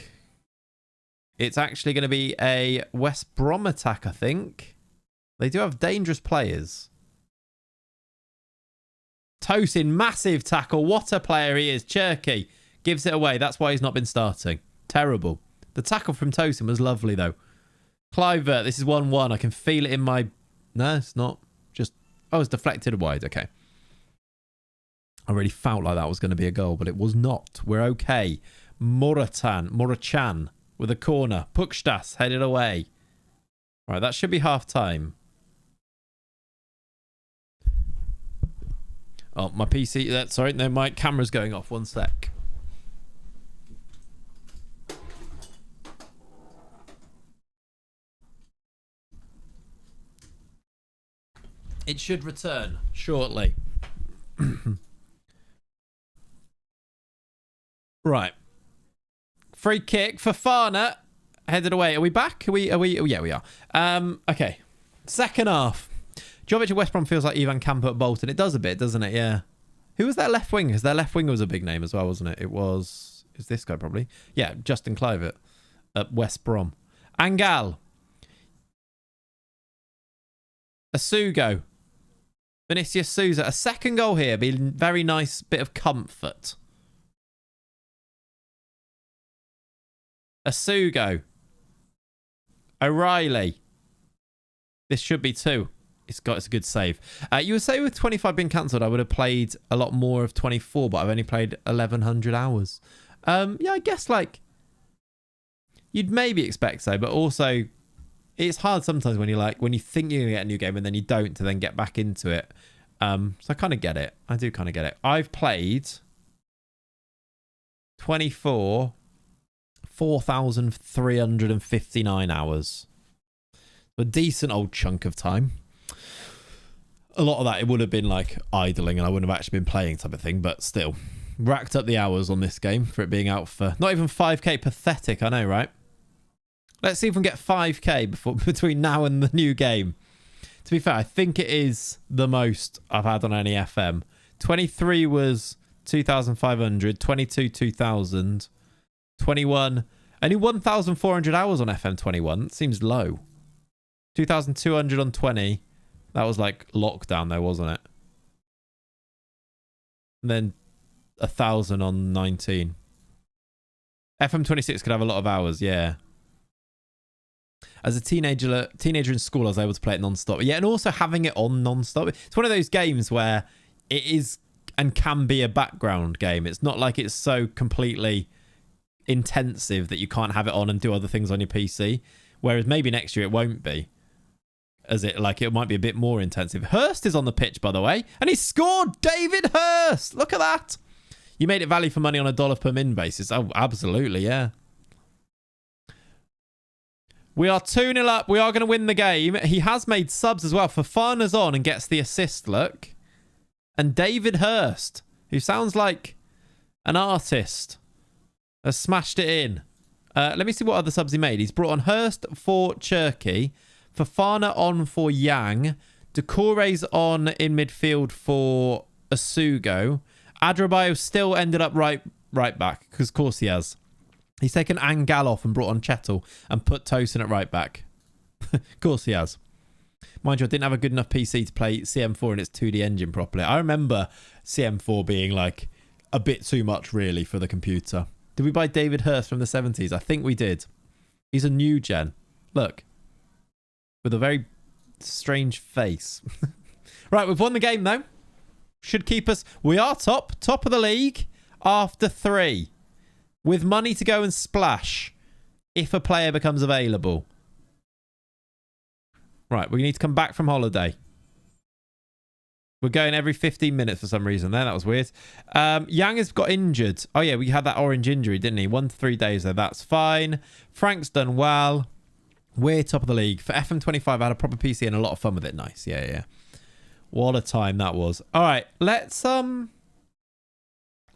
It's actually going to be a West Brom attack, I think. They do have dangerous players. Tosin, massive tackle. What a player he is. Cherki Gives it away. That's why he's not been starting. Terrible. The tackle from Tosin was lovely, though. Clivert, this is 1-1. I can feel it in my... No, it's not. Just... Oh, it's deflected wide. Okay. I really felt like that was going to be a goal, but it was not. We're okay. Morachan with a corner. Pukstas headed away. All right, that should be half time. Oh, my PC... sorry, no, my camera's going off. One sec. It should return shortly. Right. Free kick for Fana. Headed away. Are we back? Are we? Oh, yeah, we are. Okay. Second half. Jovic at West Brom feels like Ivan Campo at Bolton. It does a bit, doesn't it? Yeah. Who was their left winger? Because their left winger was a big name as well, wasn't it? It was... Is this guy probably? Yeah, Justin Clivert at West Brom. Angal. Asugo. Vinicius Souza. A second goal here. Be a very nice bit of comfort. Asugo. O'Reilly. This should be 2. It's a good save. You would say with 25 being cancelled, I would have played a lot more of 24, but I've only played 1,100 hours. Yeah, I guess like you'd maybe expect so, but also it's hard sometimes when you think you're gonna get a new game and then you don't to then get back into it. So I kind of get it. I do kind of get it. I've played 24, 4,359 hours. A decent old chunk of time. A lot of that, it would have been like idling and I wouldn't have actually been playing type of thing, but still. Racked up the hours on this game for it being out for not even 5k. Pathetic, I know, right? Let's see if we can get 5k between now and the new game. To be fair, I think it is the most I've had on any FM. 23 was 2,500, 22, 2,000, 21, only 1,400 hours on FM 21. Seems low. 2,200 on 20. That was like lockdown though, wasn't it? And then 1,000 on 19. FM 26 could have a lot of hours, yeah. As a teenager in school, I was able to play it non-stop. Yeah, and also having it on non-stop. It's one of those games where it is and can be a background game. It's not like it's so completely intensive that you can't have it on and do other things on your PC. Whereas maybe next year it won't be. As it might be a bit more intensive. Hurst is on the pitch, by the way. And he scored! David Hurst! Look at that. You made it value for money on a $1 per min basis. Oh, absolutely, yeah. We are 2-0 up. We are going to win the game. He has made subs as well. Fofana's on and gets the assist, look. And David Hurst, who sounds like an artist, has smashed it in. Let me see what other subs he made. He's brought on Hurst for Cherky. Fofana on for Yang. Decore's on in midfield for Asugo. Adrabayo still ended up right back, because of course he has. He's taken Angal off and brought on Chettle and put Tosin at right back. Of course he has. Mind you, I didn't have a good enough PC to play CM4 in its 2D engine properly. I remember CM4 being like a bit too much really for the computer. Did we buy David Hurst from the 70s? I think we did. He's a new gen. Look. With a very strange face. Right, we've won the game though. Should keep us... We are top of the league after 3. With money to go and splash if a player becomes available. Right, we need to come back from holiday. We're going every 15 minutes for some reason there. That was weird. Yang has got injured. Oh yeah, we had that orange injury, didn't he? 1 to 3 days though. That's fine. Frank's done well. We're top of the league. For FM25, I had a proper PC and a lot of fun with it. Nice. Yeah. What a time that was. All right, let's have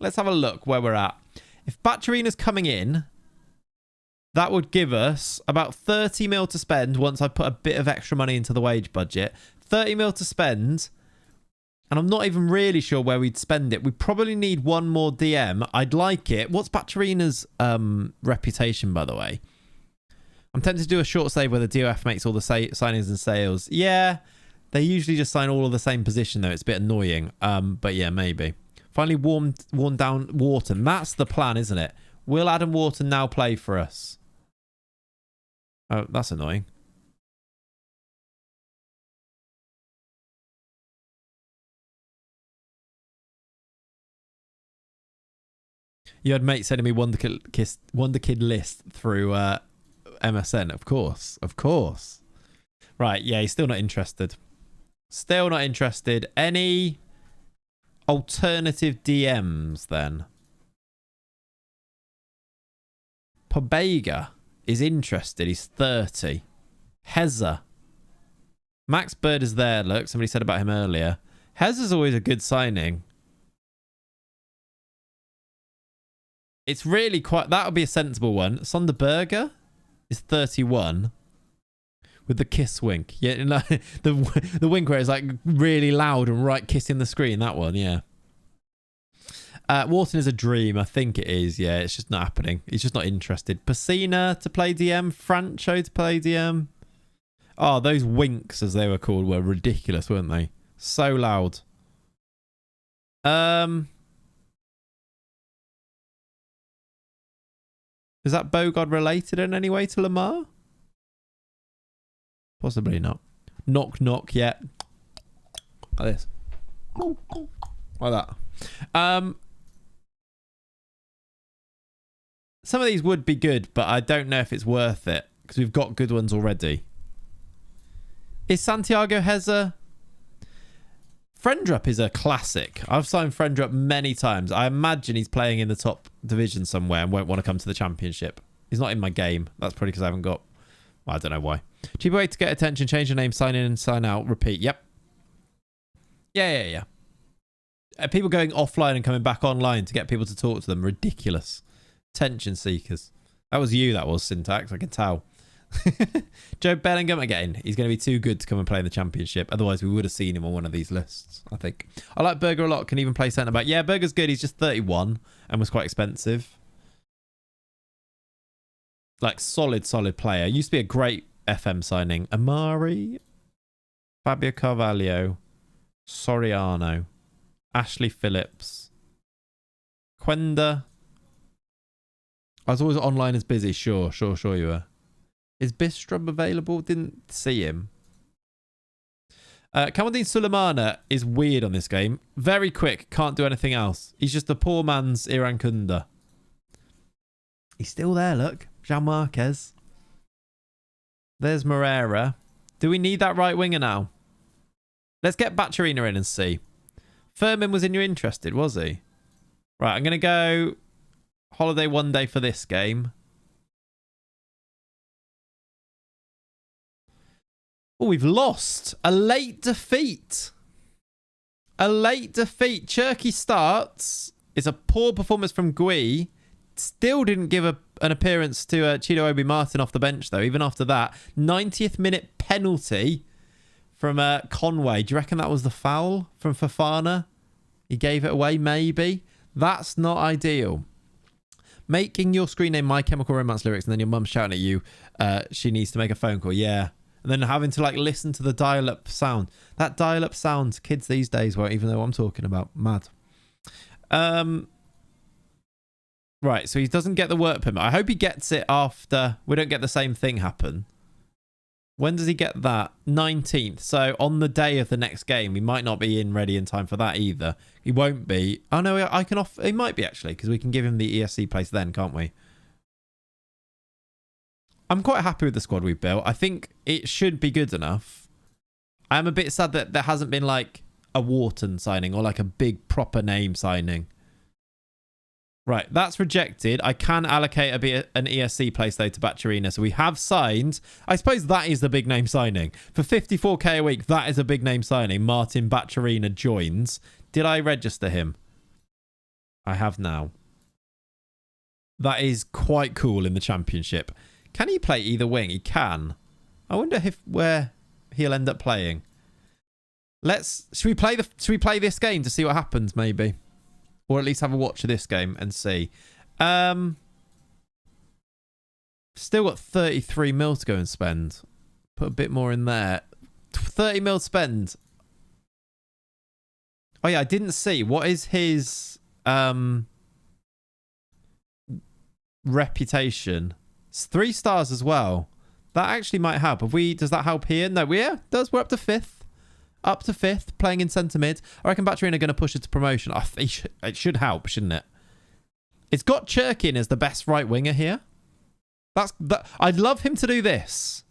a look where we're at. If Bacharina's coming in, that would give us about 30 mil to spend once I put a bit of extra money into the wage budget. 30 mil to spend, and I'm not even really sure where we'd spend it. We probably need one more DM. I'd like it. What's Bacharina's reputation, by the way? I'm tempted to do a short save where the DOF makes all the signings and sales. Yeah, they usually just sign all of the same position, though. It's a bit annoying. But yeah, maybe. Finally worn down Wharton. That's the plan, isn't it? Will Adam Wharton now play for us? Oh, that's annoying. You had mates sending me Wonder Kid list through MSN. Of course. Of course. Right, yeah, he's still not interested. Still not interested. Any alternative DMs then? Pobega is interested. He's 30. Hezza. Max Bird is there. Look, somebody said about him earlier. Hezza's always a good signing. It's really quite... That would be a sensible one. Sonderberger is 31. With the kiss wink. Yeah, like, the wink where it's like really loud and right kissing the screen. That one, yeah. Wharton is a dream. I think it is. Yeah, it's just not happening. He's just not interested. Pacina to play DM. Francho to play DM. Oh, those winks, as they were called, were ridiculous, weren't they? So loud. Is that Bogard related in any way to Lamar? Possibly not. Knock, knock, yeah. Like this. Like that. Some of these would be good, but I don't know if it's worth it because we've got good ones already. Is Santiago Hezza? Friendrup is a classic. I've signed Friendrup many times. I imagine he's playing in the top division somewhere and won't want to come to the championship. He's not in my game. That's probably because I haven't got... Well, I don't know why. Cheap way to get attention. Change your name, sign in and sign out. Repeat. Yep. Yeah. People going offline and coming back online to get people to talk to them. Ridiculous. Attention seekers. That was you, that was, Syntax. I can tell. Joe Bellingham again. He's going to be too good to come and play in the championship. Otherwise, we would have seen him on one of these lists, I think. I like Berger a lot. Can even play centre back. Yeah, Berger's good. He's just 31 and was quite expensive. Like, solid player. Used to be a great FM signing. Amari, Fabio Carvalho, Soriano, Ashley Phillips, Quenda. I was always online as busy. Sure you were. Is Bistrom available? Didn't see him. Kamaldeen Sulemana is weird on this game. Very quick. Can't do anything else. He's just a poor man's Irankunda. He's still there, look. Jean Marquez. There's Moreira. Do we need that right winger now? Let's get Bacharina in and see. Furman was in you interested, was he? Right, I'm going to go holiday one day for this game. Oh, we've lost. A late defeat. A late defeat. Cherky starts. It's a poor performance from Gui. Still didn't give an appearance to Chido Obi Martin off the bench, though. Even after that. 90th minute penalty from Conway. Do you reckon that was the foul from Fofana? He gave it away, maybe. That's not ideal. Making your screen name My Chemical Romance lyrics and then your mum shouting at you, she needs to make a phone call. Yeah. And then having to like listen to the dial-up sound. That dial-up sound, kids these days won't even know what I'm talking about. Mad. Right, so he doesn't get the work permit. I hope he gets it after we don't get the same thing happen. When does he get that? 19th. So on the day of the next game, he might not be ready in time for that either. He won't be. Oh no, I can off. He might be actually because we can give him the ESC place then, can't we? I'm quite happy with the squad we've built. I think it should be good enough. I'm a bit sad that there hasn't been like a Wharton signing or like a big proper name signing. Right, that's rejected. I can allocate an ESC place though to Bacharina. So we have signed. I suppose that is the big name signing. For 54k a week, that is a big name signing. Martin Bacharina joins. Did I register him? I have now. That is quite cool in the championship. Can he play either wing? He can. I wonder where he'll end up playing. Should we play this game to see what happens maybe? Or at least have a watch of this game and see. Still got 33 mil to go and spend. Put a bit more in there. 30 mil spend. Oh, yeah, I didn't see. What is his reputation? It's 3 stars as well. That actually might help. Does that help here? No, it does. We're up to 5th. Up to 5th, playing in centre mid. I reckon Baturina are going to push it to promotion. It should help, shouldn't it? It's got Churkin as the best right winger here. I'd love him to do this.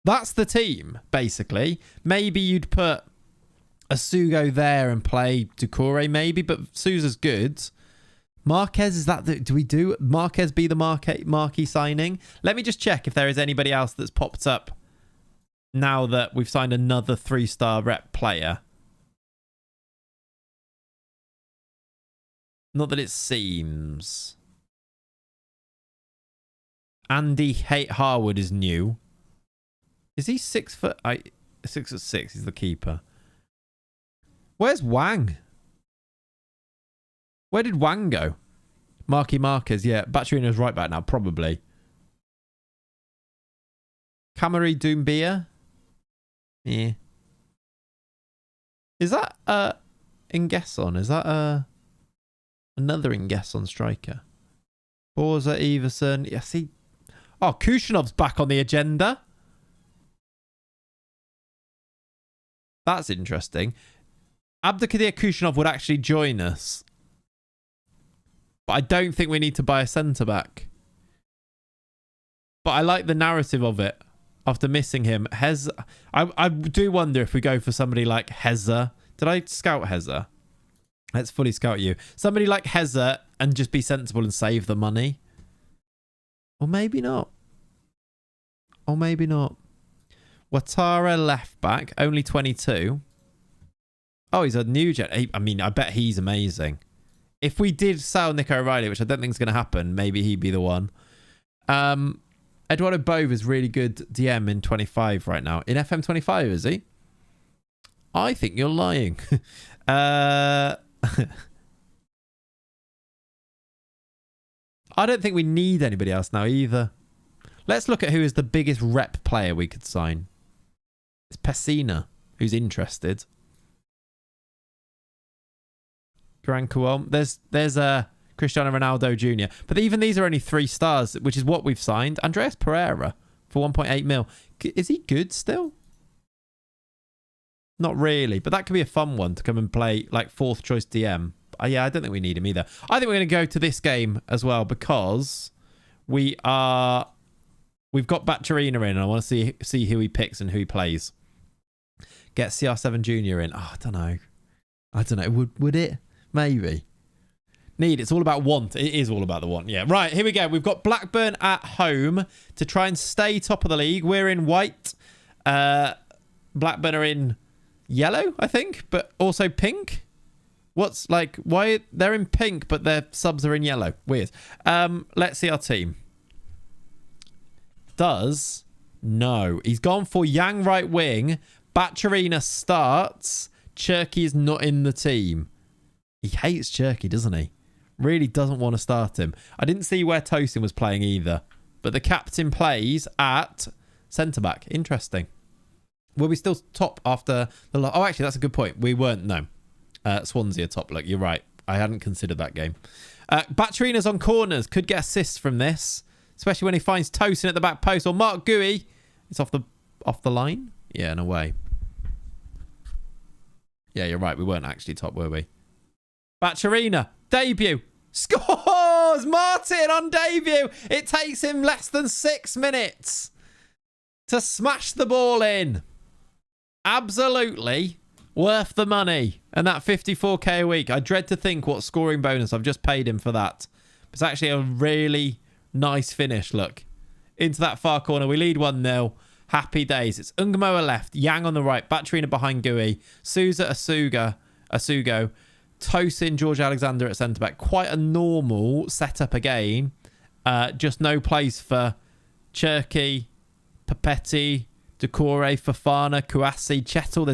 That's the team, basically. Maybe you'd put Asugo there and play Doucouré, maybe, but Sousa's good. Marquez, is that do we do Marquez be the marquee signing? Let me just check if there is anybody else that's popped up now that we've signed another 3-star rep player. Not that it seems. Andy Harwood is new. Is he 6 foot? 6'6". He's the keeper. Where's Wang? Where did Wang go? Marky Marquez, yeah. Baturina's right back now, probably. Camry Doumbia? Yeah. Is that Ingesson? Is that another Ingesson striker? Borza, Everson. Yeah, see. Oh, Kushanov's back on the agenda. That's interesting. Abdulkadir Kushanov would actually join us. But I don't think we need to buy a centre-back. But I like the narrative of it. After missing him, I do wonder if we go for somebody like Heza. Did I scout Heza? Let's fully scout you. Somebody like Heza and just be sensible and save the money. Or maybe not. Or maybe not. Ouattara left back, only 22. Oh, he's a new gen. I mean, I bet he's amazing. If we did sell Nico O'Reilly, which I don't think is going to happen, maybe he'd be the one. Eduardo Bove is really good DM in 25 right now. In FM 25, is he? I think you're lying. I don't think we need anybody else now either. Let's look at who is the biggest rep player we could sign. It's Pessina, who's interested. Gran Cuom. There's a Cristiano Ronaldo Jr. But even these are only 3 stars, which is what we've signed. Andreas Pereira for 1.8 mil. Is he good still? Not really, but that could be a fun one to come and play like 4th choice DM. Yeah, I don't think we need him either. I think we're going to go to this game as well because we've got Baturina in and I want to see who he picks and who he plays. Get CR7 Jr. in. Oh, I don't know. Would it? Maybe. It's all about want. It is all about the want. Yeah. Right, here we go. We've got Blackburn at home to try and stay top of the league. We're in white. Blackburn are in yellow, I think, but also pink. Why they're in pink, but their subs are in yellow. Weird. Let's see our team. No. He's gone for Yang right wing. Baturina starts. Cherky is not in the team. He hates Cherky, doesn't he? Really doesn't want to start him. I didn't see where Tosin was playing either. But the captain plays at centre-back. Interesting. Were we still top after the... Oh, actually, that's a good point. We weren't, no. Swansea are top. Look, you're right. I hadn't considered that game. Baturina's on corners. Could get assists from this. Especially when he finds Tosin at the back post. Or Mark Gui. It's off the line. Yeah, in a way. Yeah, you're right. We weren't actually top, were we? Baturina. Debut. Scores! Martin on debut. It takes him less than 6 minutes to smash the ball in. Absolutely worth the money. And that 54k a week. I dread to think what scoring bonus I've just paid him for that. It's actually a really nice finish, look. Into that far corner. We lead 1-0. Happy days. It's Ungamoa left. Yang on the right. Baturina behind Gui. Sousa, Asugo. Tosin, George Alexander at centre-back. Quite a normal setup again. Just no place for Cherky, Papetti, Doucouré, Fofana, Kouassi, Chettle.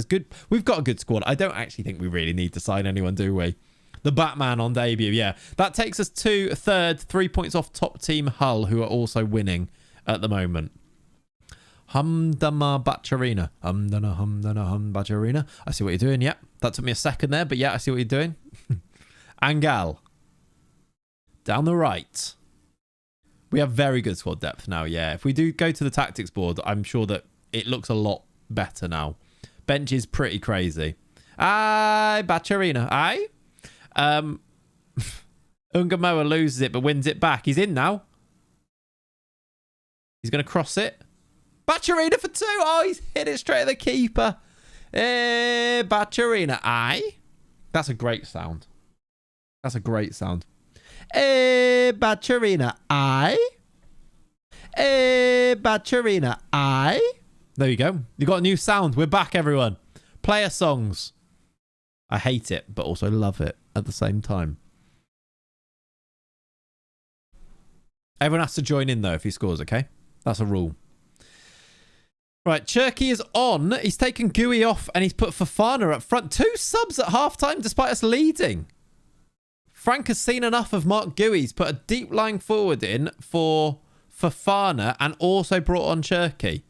We've got a good squad. I don't actually think we really need to sign anyone, do we? The Batman on debut, yeah. That takes us to third, 3 points off top team Hull, who are also winning at the moment. Humdama Bacharina. Humdana Bacharina. I see what you're doing. Yep. That took me a second there, but yeah, I see what you're doing. Angal. Down the right. We have very good squad depth now, yeah. If we do go to the tactics board, I'm sure that it looks a lot better now. Bench is pretty crazy. Aye, Bacharina. Aye. Ungamoa loses it but wins it back. He's in now. He's going to cross it. Bacharina for 2. Oh, he's hit it straight at the keeper. Bacharina. Aye. That's a great sound. That's a great sound. Bacharina. Aye. Bacharina. Aye. There you go. You got a new sound. We're back, everyone. Player songs. I hate it, but also love it at the same time. Everyone has to join in, though, if he scores, okay? That's a rule. Right, Cherky is on. He's taken Gooey off, and he's put Fofana up front. 2 subs at halftime, despite us leading. Frank has seen enough of Mark Gooey. He's put a deep line forward in for Fofana, and also brought on Cherky.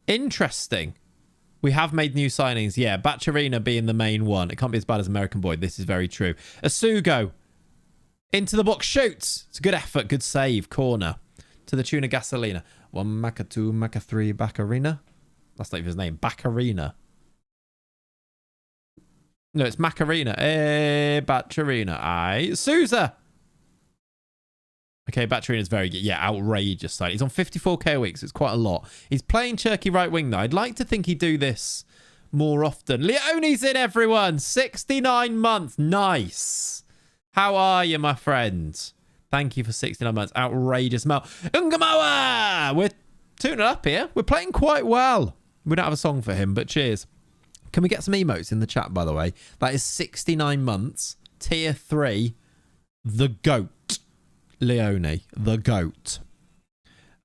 Interesting. We have made new signings. Yeah, Bacharina being the main one. It can't be as bad as American Boy. This is very true. Asugo. Into the box. Shoots. It's a good effort. Good save. Corner. To the tune of Gasolina. 1 Maca 2 Maca 3 Bacharina. That's not even his name. Bacharina. No, it's Macarena. Bacharina. Aye. Souza. Okay, Bacharina's very good. Yeah, outrageous side. He's on 54k a week, so it's quite a lot. He's playing Cherky right wing, though. I'd like to think he'd do this more often. Leone's in, everyone. 69 months. Nice. How are you, my friend? Thank you for 69 months. Outrageous amount. Ungamoa! We're tuning up here. We're playing quite well. We don't have a song for him, but cheers. Can we get some emotes in the chat, by the way? That is 69 months. Tier 3. The GOAT. Leone. The GOAT.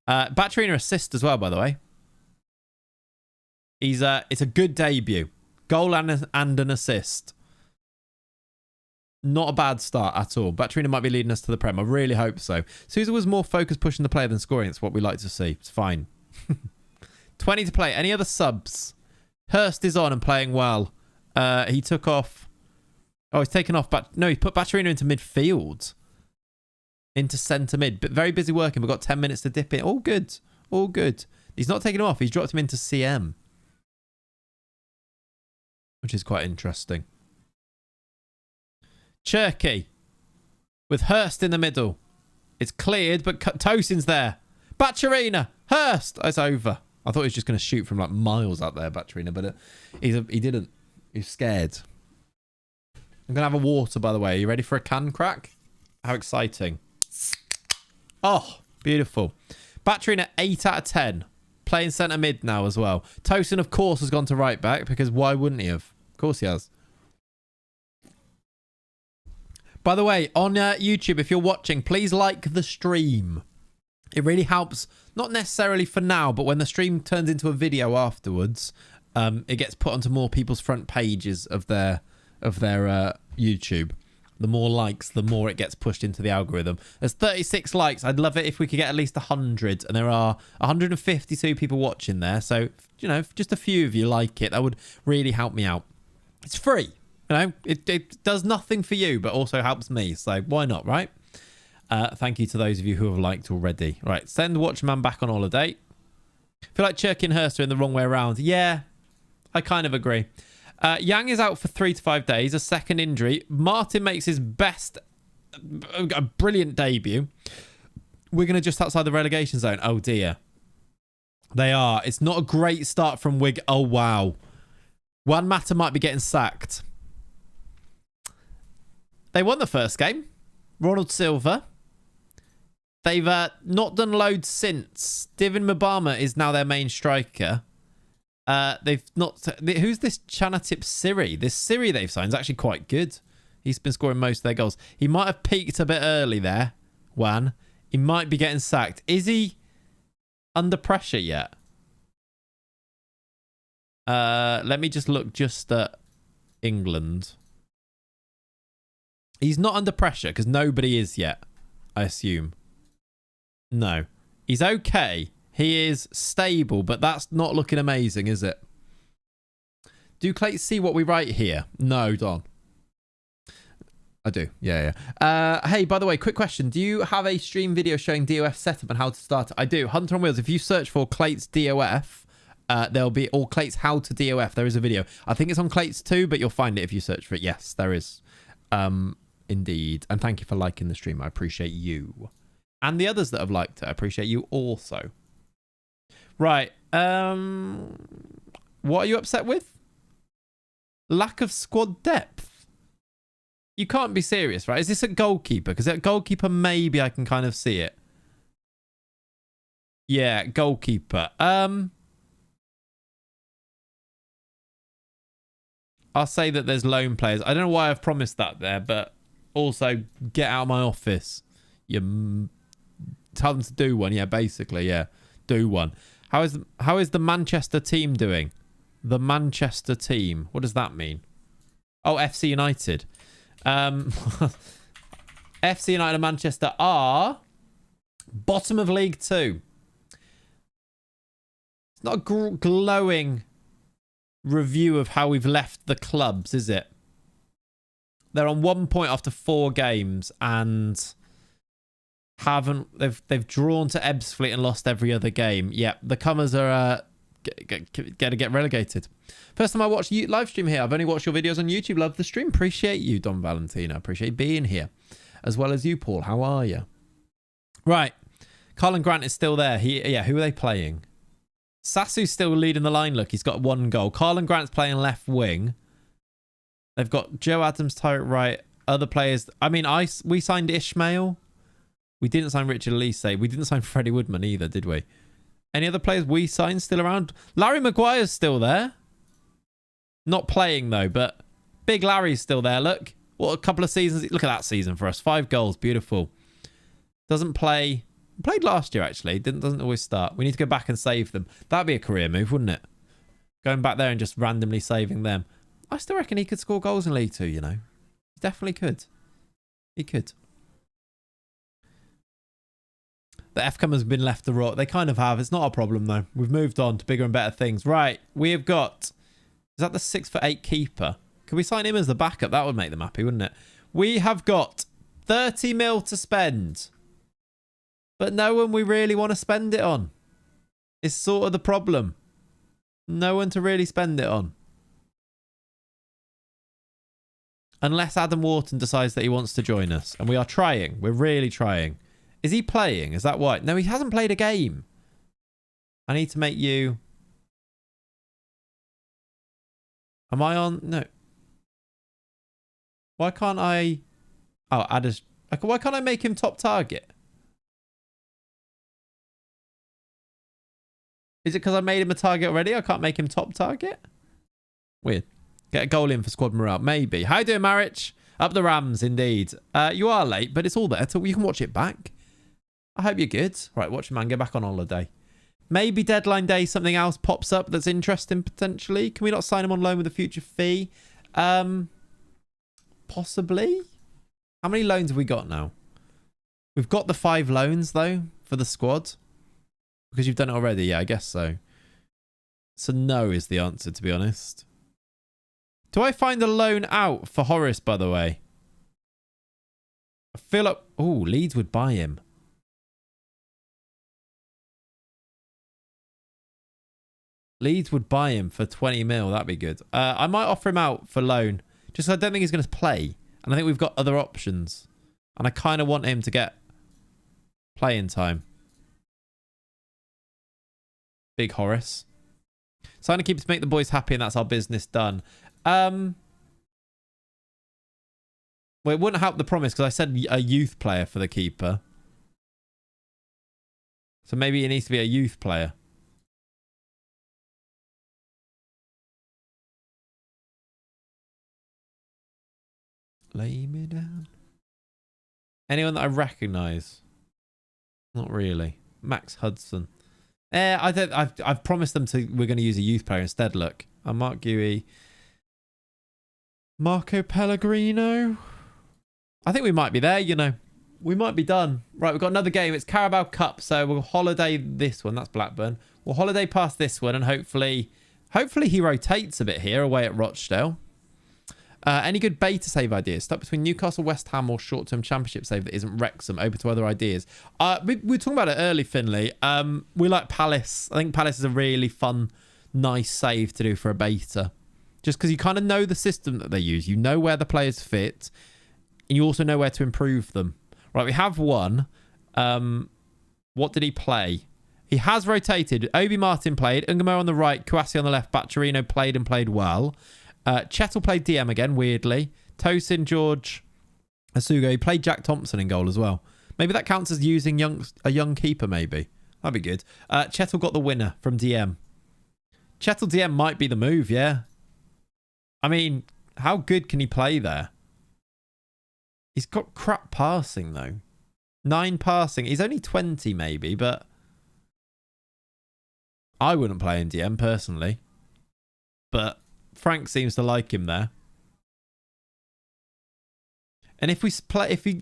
Bacharina assist as well, by the way. It's a good debut. Goal and an assist. Not a bad start at all. Bacharina might be leading us to the Prem. I really hope so. Souza was more focused pushing the player than scoring. It's what we like to see. It's fine. 20 to play. Any other subs? Hurst is on and playing well. He took off. Oh, he's taken off. No, he put Bacharina into midfield. Into centre mid. But very busy working. We've got 10 minutes to dip in. All good. All good. He's not taken him off. He's dropped him into CM. Which is quite interesting. Cherky. With Hurst in the middle. It's cleared, but Tosin's there. Bacharina. Hurst. It's over. I thought he was just going to shoot from like miles out there, Bacharina, but he didn't. He's scared. I'm going to have a water, by the way. Are you ready for a can crack? How exciting. Oh, beautiful. Bacharina 8 out of 10. Playing centre mid now as well. Tosin, of course, has gone to right back because why wouldn't he have? Of course he has. By the way, on YouTube, if you're watching, please like the stream. It really helps, not necessarily for now, but when the stream turns into a video afterwards, it gets put onto more people's front pages of their YouTube. The more likes, the more it gets pushed into the algorithm. There's 36 likes. I'd love it if we could get at least 100. And there are 152 people watching there. So, you know, if just a few of you like it, that would really help me out. It's free. You know, it does nothing for you, but also helps me. So why not, right? Thank you to those of you who have liked already. Right, send Watchman back on holiday. I feel like Cherky and Hurst are in the wrong way around. Yeah, I kind of agree. Yang is out for 3 to 5 days. A second injury. Martin makes his best, a brilliant debut. We're going to just outside the relegation zone. Oh, dear. They are. It's not a great start from Wig. Oh, wow. Juan Mata might be getting sacked. They won the first game. Ronald Silva. They've not done loads since. Divin Mabama is now their main striker. They've not... Who's this Chanatip Siri? This Siri they've signed is actually quite good. He's been scoring most of their goals. He might have peaked a bit early there, Juan. He might be getting sacked. Is he under pressure yet? Let me just look just at England. He's not under pressure because nobody is yet, I assume. No. He's okay. He is stable, but that's not looking amazing, is it? Do Clayts see what we write here? No, Don. I do. Yeah. Hey, by the way, quick question. Do you have a stream video showing DOF setup and how to start it? I do. Hunter on Wheels. If you search for Clayts DOF, there'll be, or Clayts how to DOF. There is a video. I think it's on Clayts too, but you'll find it if you search for it. Yes, there is. Indeed. And thank you for liking the stream. I appreciate you. And the others that have liked it, I appreciate you also. Right. What are you upset with? Lack of squad depth. You can't be serious, right? Is this a goalkeeper? Because at goalkeeper, maybe I can kind of see it. Yeah, goalkeeper. I'll say that there's loan players. I don't know why I've promised that there, but also get out of my office. You tell them to do one. Yeah, basically, yeah, do one. How is the Manchester team doing? The Manchester team. What does that mean? Oh, FC United. FC United and Manchester are bottom of League 2. It's not a glowing review of how we've left the clubs, is it? They're on 1 point after 4 games and they've drawn to Ebbsfleet and lost every other game. Yep, the Cummers are get relegated. First time I watched live stream here. I've only watched your videos on YouTube. Love the stream. Appreciate you, Don Valentino. Appreciate being here, as well as you, Paul. How are you? Right, Colin Grant is still there. Who are they playing? Sasu's still leading the line. Look, he's got 1 goal. Colin Grant's playing left wing. They've got Joe Adams, Tyrant right. Other players. I mean, we signed Ishmael. We didn't sign Richard Elise. We didn't sign Freddie Woodman either, did we? Any other players we signed still around? Larry Maguire's still there. Not playing, though, but Big Larry's still there. Look. What a couple of seasons. Look at that season for us. 5 goals. Beautiful. Doesn't play. Played last year, actually. Doesn't always start. We need to go back and save them. That'd be a career move, wouldn't it? Going back there and just randomly saving them. I still reckon he could score goals in League 2, you know. He definitely could. He could. The FCOM has been left to rot. They kind of have. It's not a problem, though. We've moved on to bigger and better things. Right. We have got... Is that the 6'8" keeper? Could we sign him as the backup? That would make them happy, wouldn't it? We have got 30 mil to spend. But no one we really want to spend it on. It's sort of the problem. No one to really spend it on. Unless Adam Wharton decides that he wants to join us. And we are trying. We're really trying. Is he playing? Is that why? No, he hasn't played a game. I need to make you... Am I on? No. Why can't I... Oh, add a... Why can't I make him top target? Is it because I made him a target already? I can't make him top target? Weird. Get a goal in for squad morale. Maybe. How you doing, Marich? Up the Rams, indeed. You are late, but it's all there. So you can watch it back. I hope you're good. Right, watch man. Go back on holiday. Maybe deadline day, something else pops up that's interesting potentially. Can we not sign him on loan with a future fee? Possibly. How many loans have we got now? We've got the 5 loans, though, for the squad. Because you've done it already. Yeah, I guess so. So no is the answer, to be honest. Do I find a loan out for Horace, by the way? I feel like... Oh, Leeds would buy him. Leeds would buy him for 20 mil. That'd be good. I might offer him out for loan. Just I don't think he's going to play. And I think we've got other options. And I kind of want him to get playing time. Big Horace. Sign to keep to make the boys happy and that's our business done. Well, it wouldn't help the promise because I said a youth player for the keeper. So maybe it needs to be a youth player. Lay me down. Anyone that I recognise? Not really. Max Hudson. I've promised them we're going to use a youth player instead. Look, Mark Guey, Marco Pellegrino. I think we might be there. You know, we might be done. Right, we've got another game. It's Carabao Cup, so we'll holiday this one. That's Blackburn. We'll holiday past this one, and hopefully he rotates a bit here away at Rochdale. Any good beta save ideas? Stuck between Newcastle, West Ham, or short-term championship save that isn't Wrexham? Open to other ideas. We were talking about it early, Finley. We like Palace. I think Palace is a really fun, nice save to do for a beta. Just because you kind of know the system that they use. You know where the players fit. And you also know where to improve them. Right, we have one. What did he play? He has rotated. Obi Martin played. Ungamo on the right. Kouassi on the left. Baccherino played and played well. Chettle played DM again, weirdly. Tosin, George, Asugo. He played Jack Thompson in goal as well. Maybe that counts as using a young keeper, maybe. That'd be good. Chettle got the winner from DM. Chettle DM might be the move, yeah. I mean, how good can he play there? He's got crap passing, though. 9 passing. He's only 20, maybe, but I wouldn't play in DM, personally. But Frank seems to like him there. And if we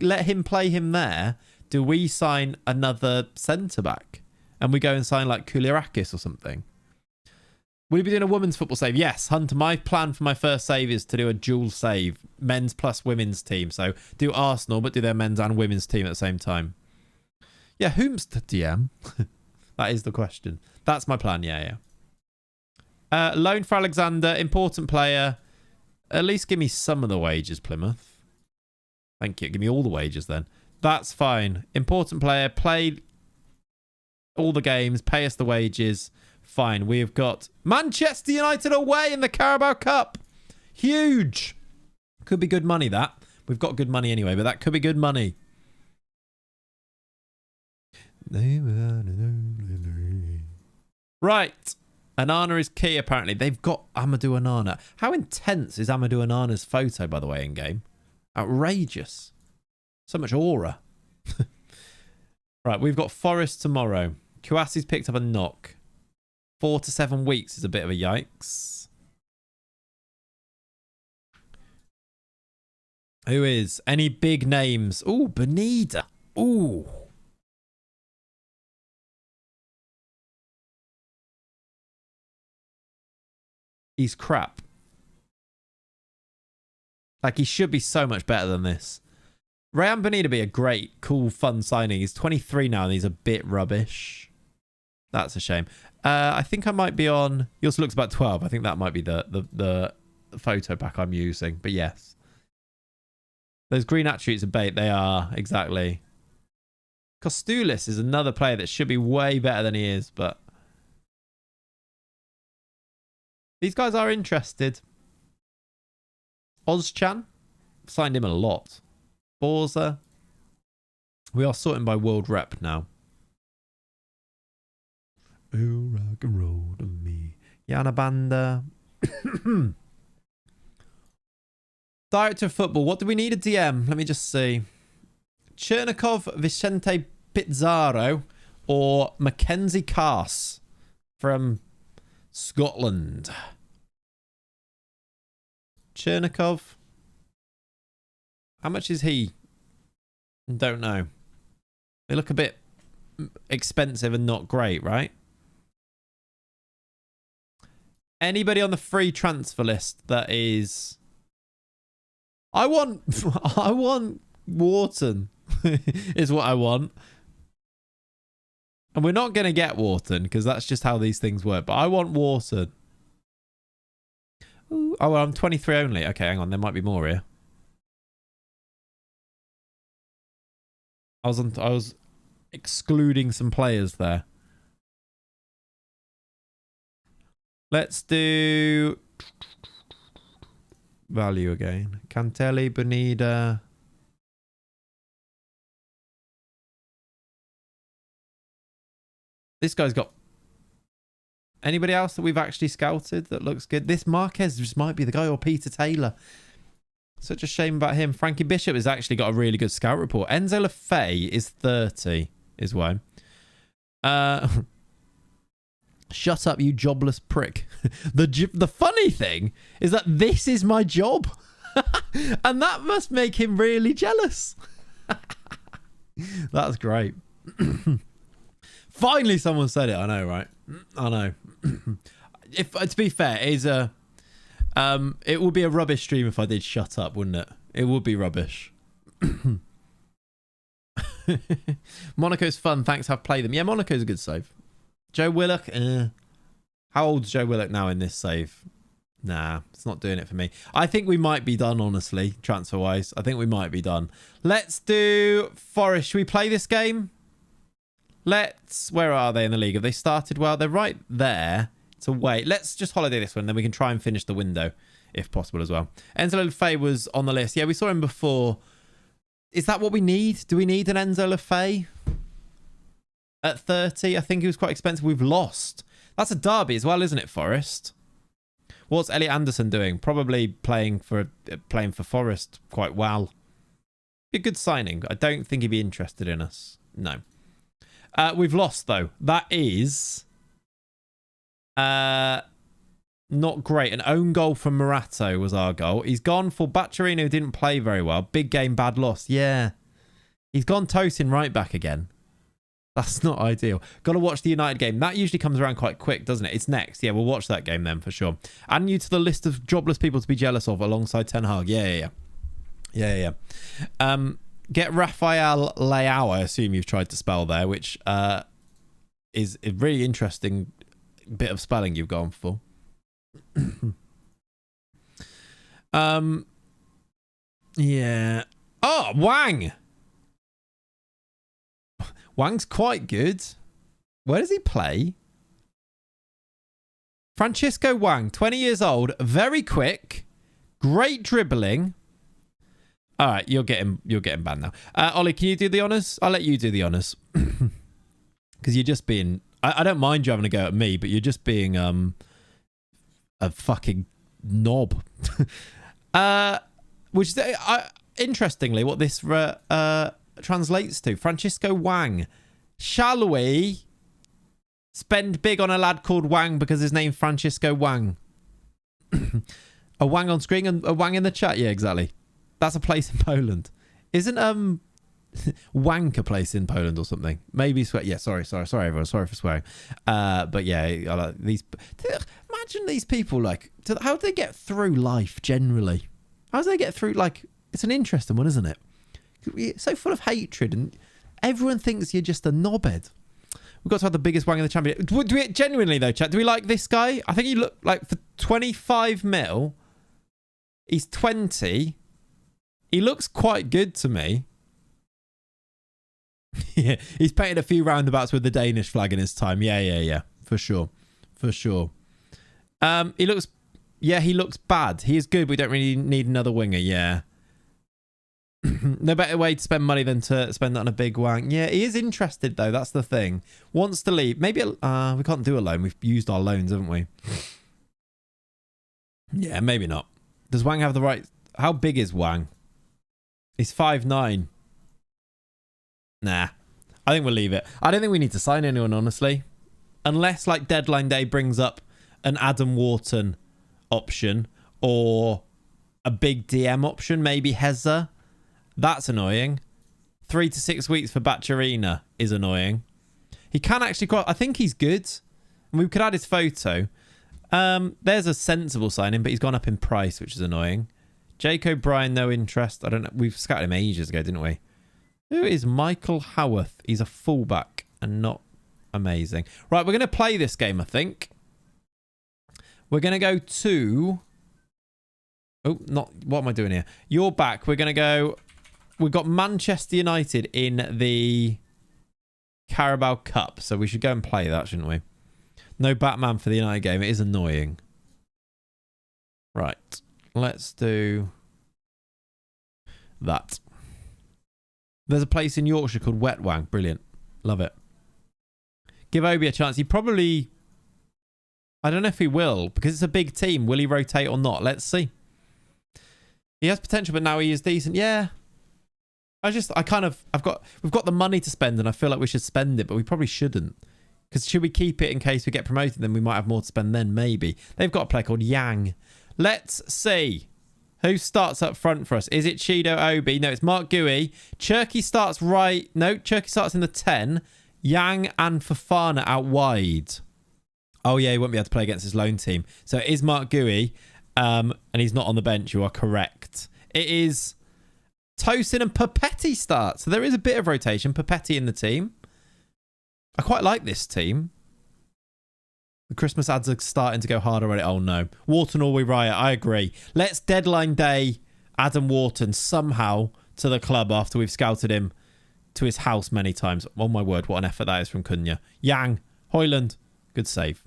let him play him there, do we sign another centre-back? And we go and sign, like, Koulirakis or something? Will you be doing a women's football save? Yes, Hunter. My plan for my first save is to do a dual save. Men's plus women's team. So do Arsenal, but do their men's and women's team at the same time. Yeah, whom's the DM? That is the question. That's my plan, yeah. Loan for Alexander. Important player. At least give me some of the wages, Plymouth. Thank you. Give me all the wages then. That's fine. Important player. Play all the games. Pay us the wages. Fine. We've got Manchester United away in the Carabao Cup. Huge. Could be good money, that. We've got good money anyway, but that could be good money. Right. Anana is key, apparently. They've got Amadou Anana. How intense is Amadou Anana's photo, by the way, in-game? Outrageous. So much aura. Right, we've got Forest tomorrow. Kouassi's picked up a knock. 4 to 7 weeks is a bit of a yikes. Who is? Any big names? Ooh, Benida. Ooh. He's crap. Like, he should be so much better than this. Rayan Benida be a great, cool, fun signing. He's 23 now and he's a bit rubbish. That's a shame. I think I might be on... He also looks about 12. I think that might be the photo pack I'm using. But yes. Those green attributes are bait. They are, exactly. Kostoulis is another player that should be way better than he is, but... These guys are interested. Ozchan. Signed him a lot. Borza. We are sorting by world rep now. Ooh, rock and roll to me. Yana Banda. Director of football. What do we need a DM? Let me just see. Chernikov, Vicente Pizarro, or Mackenzie Cass from Scotland. Chernikov. How much is he? Don't know. They look a bit expensive and not great, right? Anybody on the free transfer list that is... I want Wharton is what I want. And we're not going to get Wharton because that's just how these things work. But I want Wharton. Ooh, oh, well, I'm 23 only. Okay, hang on. There might be more here. I was excluding some players there. Let's do value again. Cantelli, Benida. This guy's got... Anybody else that we've actually scouted that looks good? This Marquez just might be the guy, or Peter Taylor. Such a shame about him. Frankie Bishop has actually got a really good scout report. Enzo Lefebvre is 30, is why. Shut up, you jobless prick. The funny thing is that this is my job. And that must make him really jealous. That's great. Finally, someone said it. I know, right? I know. If to be fair, it is a it would be a rubbish stream if I did shut up, wouldn't it? It would be rubbish. Monaco's fun. Thanks. I've played them. Yeah, Monaco's a good save. Joe Willock. How old's Joe Willock now in this save? Nah, it's not doing it for me. I think we might be done, honestly, transfer-wise. I think we might be done. Let's do Forest. Should we play this game? Where are they in the league? Have they started well? They're right there. It's away. Let's just holiday this one, then we can try and finish the window, if possible as well. Enzo Lefebvre was on the list. Yeah, we saw him before. Is that what we need? Do we need an Enzo Lefebvre? At 30, I think he was quite expensive. We've lost. That's a derby as well, isn't it, Forest? What's Elliot Anderson doing? Probably playing for Forest quite well. Be a good signing. I don't think he'd be interested in us. No. We've lost, though. That is not great. An own goal from Morato was our goal. He's gone for Bacciarino, who didn't play very well. Big game, bad loss. Yeah. He's gone Tosin right back again. That's not ideal. Got to watch the United game. That usually comes around quite quick, doesn't it? It's next. Yeah, we'll watch that game then for sure. Add you to the list of jobless people to be jealous of alongside Ten Hag. Yeah. Get Rafael Leao, I assume you've tried to spell there, which is a really interesting bit of spelling you've gone for. Yeah. Oh, Wang! Wang's quite good. Where does he play? Francisco Wang, 20 years old, very quick, great dribbling. All right, you're getting banned now. Ollie, can you do the honours? I'll let you do the honours. Because you're just being... I don't mind you having a go at me, but you're just being a fucking knob. Which is... interestingly, what this translates to. Francisco Wang. Shall we spend big on a lad called Wang because his name's Francisco Wang? A Wang on screen and a Wang in the chat? Yeah, exactly. That's a place in Poland. Isn't Wank a place in Poland or something? Maybe swear. Yeah, sorry everyone. Sorry for swearing. But yeah, imagine these people, like, how do they get through life generally? How do they get through, like, it's an interesting one, isn't it? It's so full of hatred and everyone thinks you're just a knobhead. We've got to have the biggest Wang in the championship. Do we, genuinely though, chat, do we like this guy? I think he looked like, for 25 mil, he's 20. He looks quite good to me. Yeah, he's painted a few roundabouts with the Danish flag in his time. Yeah. For sure. He looks bad. He is good. We don't really need another winger. Yeah. No better way to spend money than to spend that on a big Wang. Yeah, he is interested though. That's the thing. Wants to leave. Maybe we can't do a loan. We've used our loans, haven't we? Yeah, maybe not. Does Wang have the right... How big is Wang? He's 5'9". Nah. I think we'll leave it. I don't think we need to sign anyone, honestly. Unless, like, deadline day brings up an Adam Wharton option or a big DM option, maybe Heza. That's annoying. 3 to 6 weeks for Bacciarina is annoying. He can actually quite... I think he's good. And we could add his photo. There's a sensible signing, but he's gone up in price, which is annoying. Jake O'Brien, no interest. I don't know. We've scouted him ages ago, didn't we? Who is Michael Howarth? He's a fullback and not amazing. Right, we're going to play this game, I think. We're going to go to... Oh, not... What am I doing here? You're back. We're going to go... We've got Manchester United in the Carabao Cup, so we should go and play that, shouldn't we? No Batman for the United game. It is annoying. Right. Let's do that. There's a place in Yorkshire called Wet Wang. Brilliant. Love it. Give Obi a chance. He probably... I don't know if he will, because it's a big team. Will he rotate or not? Let's see. He has potential, but now he is decent. Yeah. We've got the money to spend, and I feel like we should spend it, but we probably shouldn't. Because should we keep it in case we get promoted, then we might have more to spend then, maybe. They've got a player called Yang. Let's see. Who starts up front for us? Is it Chido Obi? No, it's Mark Gui. Cherky starts right. No, Cherky starts in the 10. Yang and Fofana out wide. Oh, yeah, he won't be able to play against his lone team. So it is Mark Gui, and he's not on the bench. You are correct. It is Tosin and Papetti start. So there is a bit of rotation. Papetti in the team. I quite like this team. The Christmas ads are starting to go hard already. Oh, no. Wharton or we riot. I agree. Let's deadline day Adam Wharton somehow to the club after we've scouted him to his house many times. Oh, my word. What an effort that is from Cunha. Yang. Hoyland. Good save.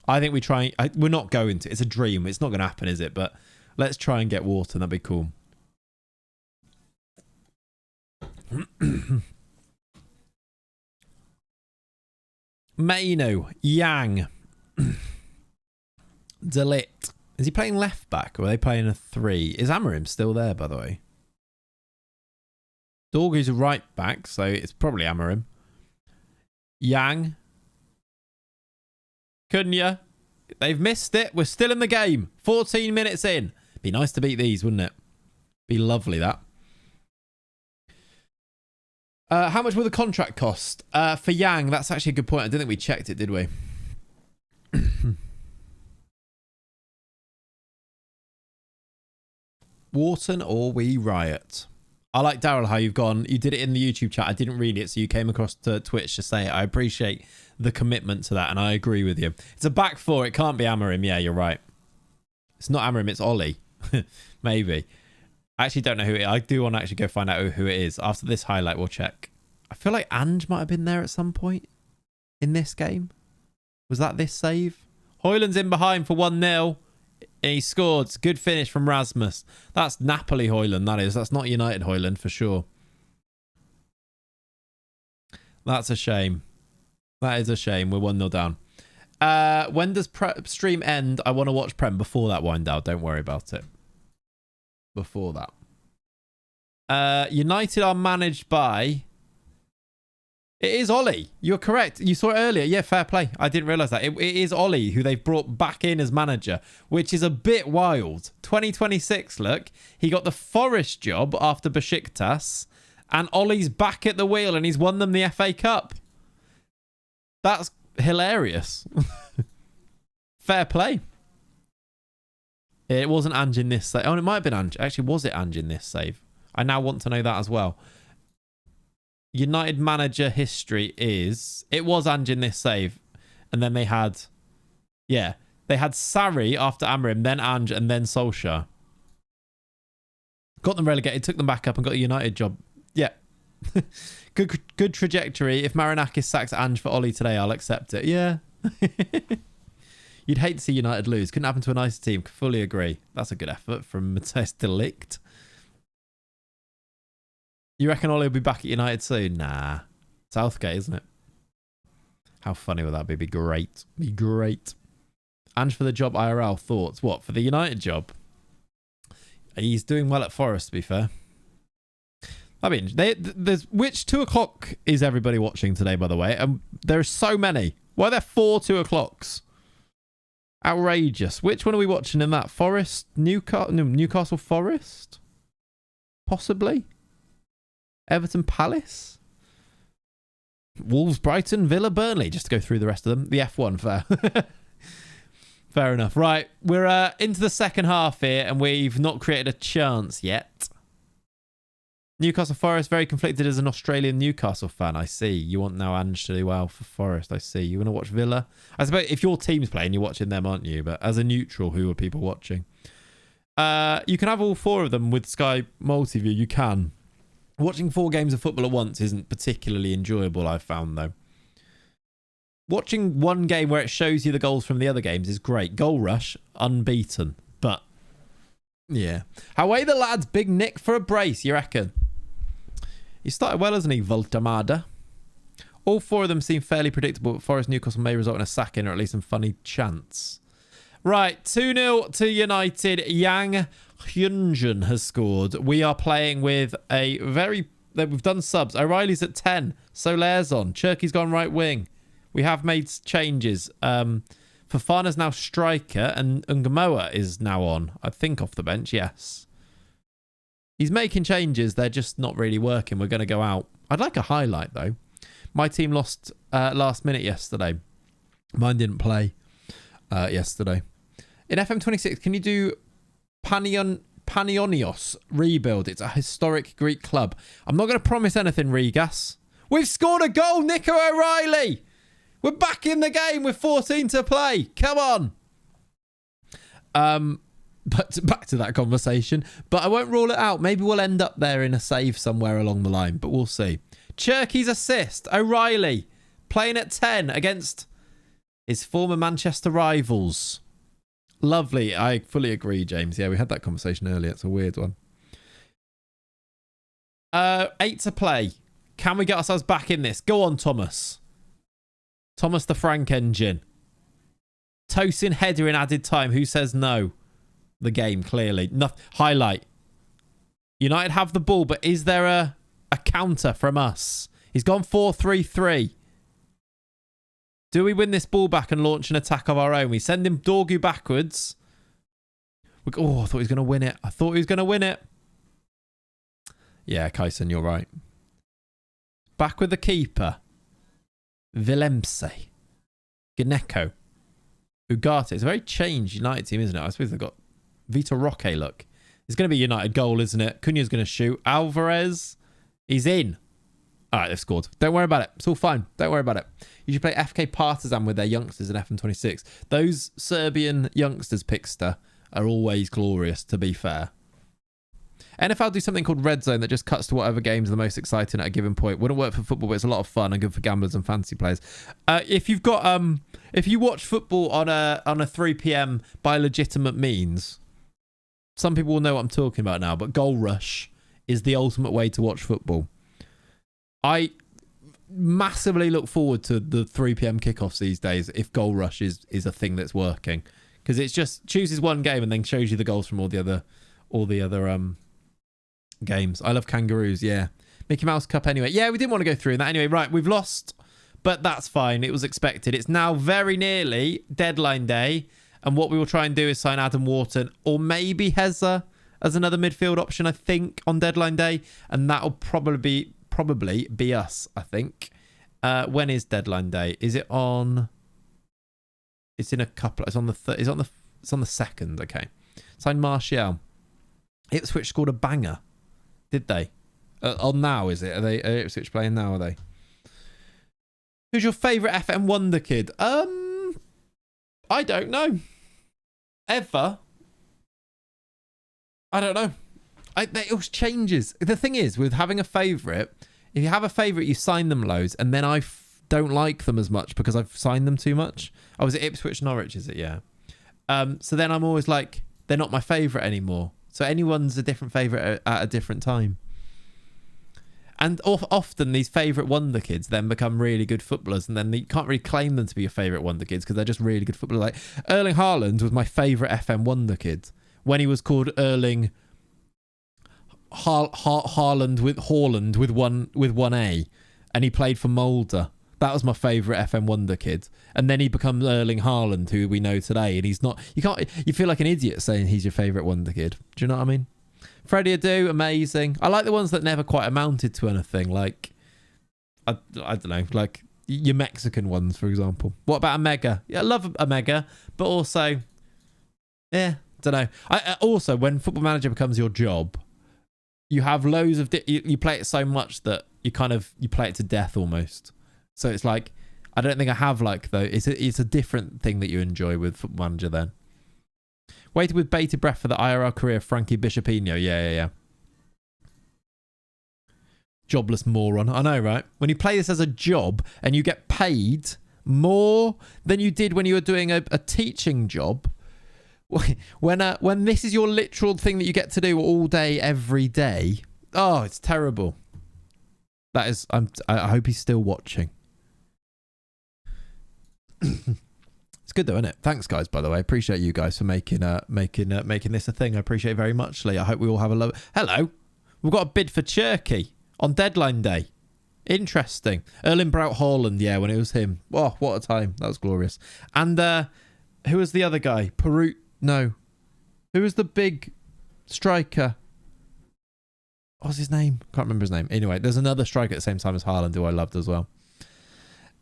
I think we try... we're not going to. It's a dream. It's not going to happen, is it? But let's try and get Wharton. That'd be cool. Mainu, Yang, Delit. Is he playing left back or are they playing a 3? Is Amarim still there, by the way? Dorgu's a right back, so it's probably Amarim. Yang. Cunha. They've missed it. We're still in the game. 14 minutes in. Be nice to beat these, wouldn't it? Be lovely, that. How much will the contract cost? For Yang, that's actually a good point. I don't think we checked it, did we? Wharton or we riot? I like, Daryl, how you've gone. You did it in the YouTube chat. I didn't read it, so you came across to Twitch to say it. I appreciate the commitment to that, and I agree with you. It's a back four. It can't be Amarim. Yeah, you're right. It's not Amarim. It's Ollie. Maybe. I actually don't know who it is. I do want to actually go find out who it is. After this highlight, we'll check. I feel like Ange might have been there at some point in this game. Was that this save? Hoyland's in behind for 1-0. He scored. Good finish from Rasmus. That's Napoli Hoyland, that is. That's not United Hoyland for sure. That's a shame. That is a shame. We're 1-0 down. When does stream end? I want to watch Prem before that wind down. Don't worry about it. Before that. United are managed by... It is Ollie. You're correct. You saw it earlier. Yeah, fair play. I didn't realise that. It is Ollie who they've brought back in as manager, which is a bit wild. 2026, look. He got the Forest job after Besiktas, and Ollie's back at the wheel, and he's won them the FA Cup. That's hilarious. Fair play. It wasn't Ange in this save. Oh, it might have been Ange. Actually, was it Ange in this save? I now want to know that as well. United manager history is... It was Ange in this save. And then they had... Yeah. They had Sarri after Amarim, then Ange, and then Solskjaer. Got them relegated, took them back up, and got a United job. Yeah. Good trajectory. If Marinakis sacks Ange for Ollie today, I'll accept it. Yeah. You'd hate to see United lose. Couldn't happen to a nicer team. Fully agree. That's a good effort from Matthijs de Ligt. You reckon Ollie will be back at United soon? Nah. Southgate, isn't it? How funny would that be? Be great. Be great. Ange for the job IRL. Thoughts? What? For the United job? He's doing well at Forest, to be fair. I mean, there's which 2 o'clock is everybody watching today, by the way? There are so many. Why are there 4 2 o'clocks? Outrageous. Which one are we watching in that? Forest? Newcastle Forest? Possibly? Everton Palace? Wolves Brighton? Villa Burnley? Just to go through the rest of them. The F1, fair. Fair enough. Right, we're into the second half here, and we've not created a chance yet. Newcastle Forest, very conflicted as an Australian Newcastle fan. I see. You want now Ange to do well for Forest. I see. You want to watch Villa? I suppose if your team's playing, you're watching them, aren't you? But as a neutral, who are people watching? You can have all 4 of them with Sky Multiview. You can. Watching 4 games of football at once isn't particularly enjoyable, I've found, though. Watching one game where it shows you the goals from the other games is great. Goal rush, unbeaten. But, yeah. Away the lads. Big Nick for a brace, you reckon? He started well, hasn't he, Voltamada? All 4 of them seem fairly predictable, but Forest Newcastle may result in a sack-in or at least some funny chance. Right, 2-0 to United. Yang Hyunjun has scored. We are playing with a very... We've done subs. O'Reilly's at 10. Solaire's on. Cherky's gone right wing. We have made changes. Fofana's now striker and Ngamoa is now on. I think off the bench, yes. He's making changes. They're just not really working. We're going to go out. I'd like a highlight, though. My team lost last minute yesterday. Mine didn't play yesterday. In FM26, can you do Panionios rebuild? It's a historic Greek club. I'm not going to promise anything, Rigas. We've scored a goal, Nico O'Reilly. We're back in the game with 14 to play. Come on. But back to that conversation. But I won't rule it out. Maybe we'll end up there in a save somewhere along the line. But we'll see. Cherky's assist. O'Reilly playing at 10 against his former Manchester rivals. Lovely. I fully agree, James. Yeah, we had that conversation earlier. It's a weird one. 8 to play. Can we get ourselves back in this? Go on, Thomas. Thomas the Frank engine. Tosin header in added time. Who says no? The game, clearly. Highlight. United have the ball, but is there a counter from us? He's gone 4-3-3. Do we win this ball back and launch an attack of our own? We send him Dorgu backwards. Oh, I thought he was going to win it. I thought he was going to win it. Yeah, Kyson, you're right. Back with the keeper. Villemse. Gnecco. Ugarte. It's a very changed United team, isn't it? I suppose they've got Vitor Roque, look. It's going to be a United goal, isn't it? Cunha's going to shoot. Alvarez. He's in. All right, they've scored. Don't worry about it. It's all fine. Don't worry about it. You should play FK Partizan with their youngsters in FM26. Those Serbian youngsters, Pixter, are always glorious, to be fair. NFL do something called Red Zone that just cuts to whatever games are the most exciting at a given point. Wouldn't work for football, but it's a lot of fun and good for gamblers and fantasy players. If you've got if you watch football on a 3 p.m. by legitimate means, some people will know what I'm talking about now. But Goal Rush is the ultimate way to watch football. I massively look forward to the 3 p.m. kickoffs these days if Goal Rush is a thing that's working, because it's just chooses one game and then shows you the goals from all the other games. I love kangaroos. Yeah, Mickey Mouse Cup anyway. Yeah, we didn't want to go through that anyway. Right, we've lost, but that's fine. It was expected. It's now very nearly deadline day, and what we will try and do is sign Adam Wharton or maybe Hezza as another midfield option, I think, on deadline day, and that'll probably be us, I think. When is deadline day? Is it on? It's in a couple. It's on the. It's on the 2nd. Okay. Sign Martial. Ipswich scored a banger. Did they? On now, is it? Are Ipswich playing now? Are they? Who's your favourite FM wonder kid? I don't know. Ever. I don't know. It always changes. The thing is, with having a favourite, if you have a favourite, you sign them loads, and then I don't like them as much because I've signed them too much. Oh, was it Ipswich Norwich, is it? Yeah. So then I'm always like, they're not my favourite anymore. So anyone's a different favourite at a different time. And often these favourite wonder kids then become really good footballers, and then you can't really claim them to be your favourite wonder kids because they're just really good footballers. Like Erling Haaland was my favourite FM wonder kid when he was called Erling Haaland with one A, and he played for Molde. That was my favourite FM wonder kid. And then he becomes Erling Haaland, who we know today, and he's not. You feel like an idiot saying he's your favourite wonder kid. Do you know what I mean? Freddie Adu, amazing. I like the ones that never quite amounted to anything. Like I don't know, like your Mexican ones, for example. What about Omega? Yeah, I love Omega, but also, yeah, don't know. I also, when Football Manager becomes your job, you have loads of you play it so much that you play it to death almost. So it's like, I don't think I have like though. It's a different thing that you enjoy with Football Manager then. Waited with bated breath for the IRL career of Frankie Bishopinho. Yeah. Jobless moron. I know, right? When you play this as a job and you get paid more than you did when you were doing a teaching job, when this is your literal thing that you get to do all day, every day, oh, it's terrible. That is, I hope he's still watching. It's good though, isn't it? Thanks, guys. By the way, appreciate you guys for making this a thing. I appreciate it very much, Lee. I hope we all have a love. Hello, we've got a bid for Cherky on deadline day. Interesting. Erling Braut Haaland, yeah, when it was him. Oh, what a time! That was glorious. And Who was the other guy? Perut? No. Who was the big striker? What's his name? Can't remember his name. Anyway, there's another striker at the same time as Haaland who I loved as well.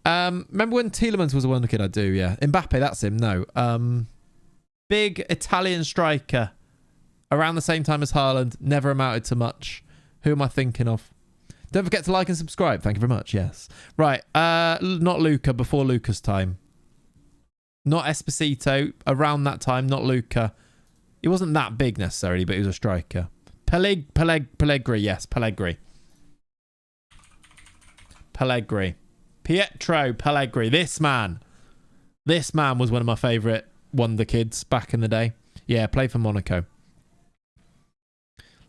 Remember when Tielemans was a wonder kid? I do, yeah. Mbappe, that's him. No. Big Italian striker around the same time as Haaland. Never amounted to much. Who am I thinking of? Don't forget to like and subscribe. Thank you very much. Yes. Right. Not Luca. Before Luca's time. Not Esposito. Around that time. Not Luca. He wasn't that big necessarily, but he was a striker. Pellegrini. Yes. Pellegrini. Pietro Pellegrini. This man was one of my favourite wonder kids back in the day. Yeah, played for Monaco.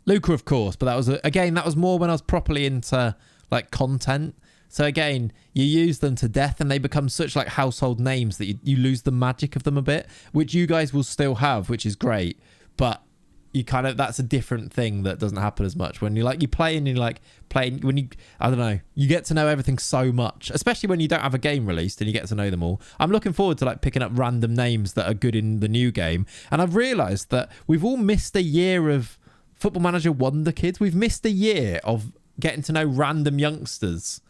Luca, of course, but that was more when I was properly into like content. So again, you use them to death and they become such like household names that you lose the magic of them a bit, which you guys will still have, which is great. But you kind of, that's a different thing that doesn't happen as much when you play and you're playing when you, I don't know, you get to know everything so much, especially when you don't have a game released and you get to know them all. I'm looking forward to like picking up random names that are good in the new game. And I've realized that we've all missed a year of Football Manager Wonder Kids. We've missed a year of getting to know random youngsters.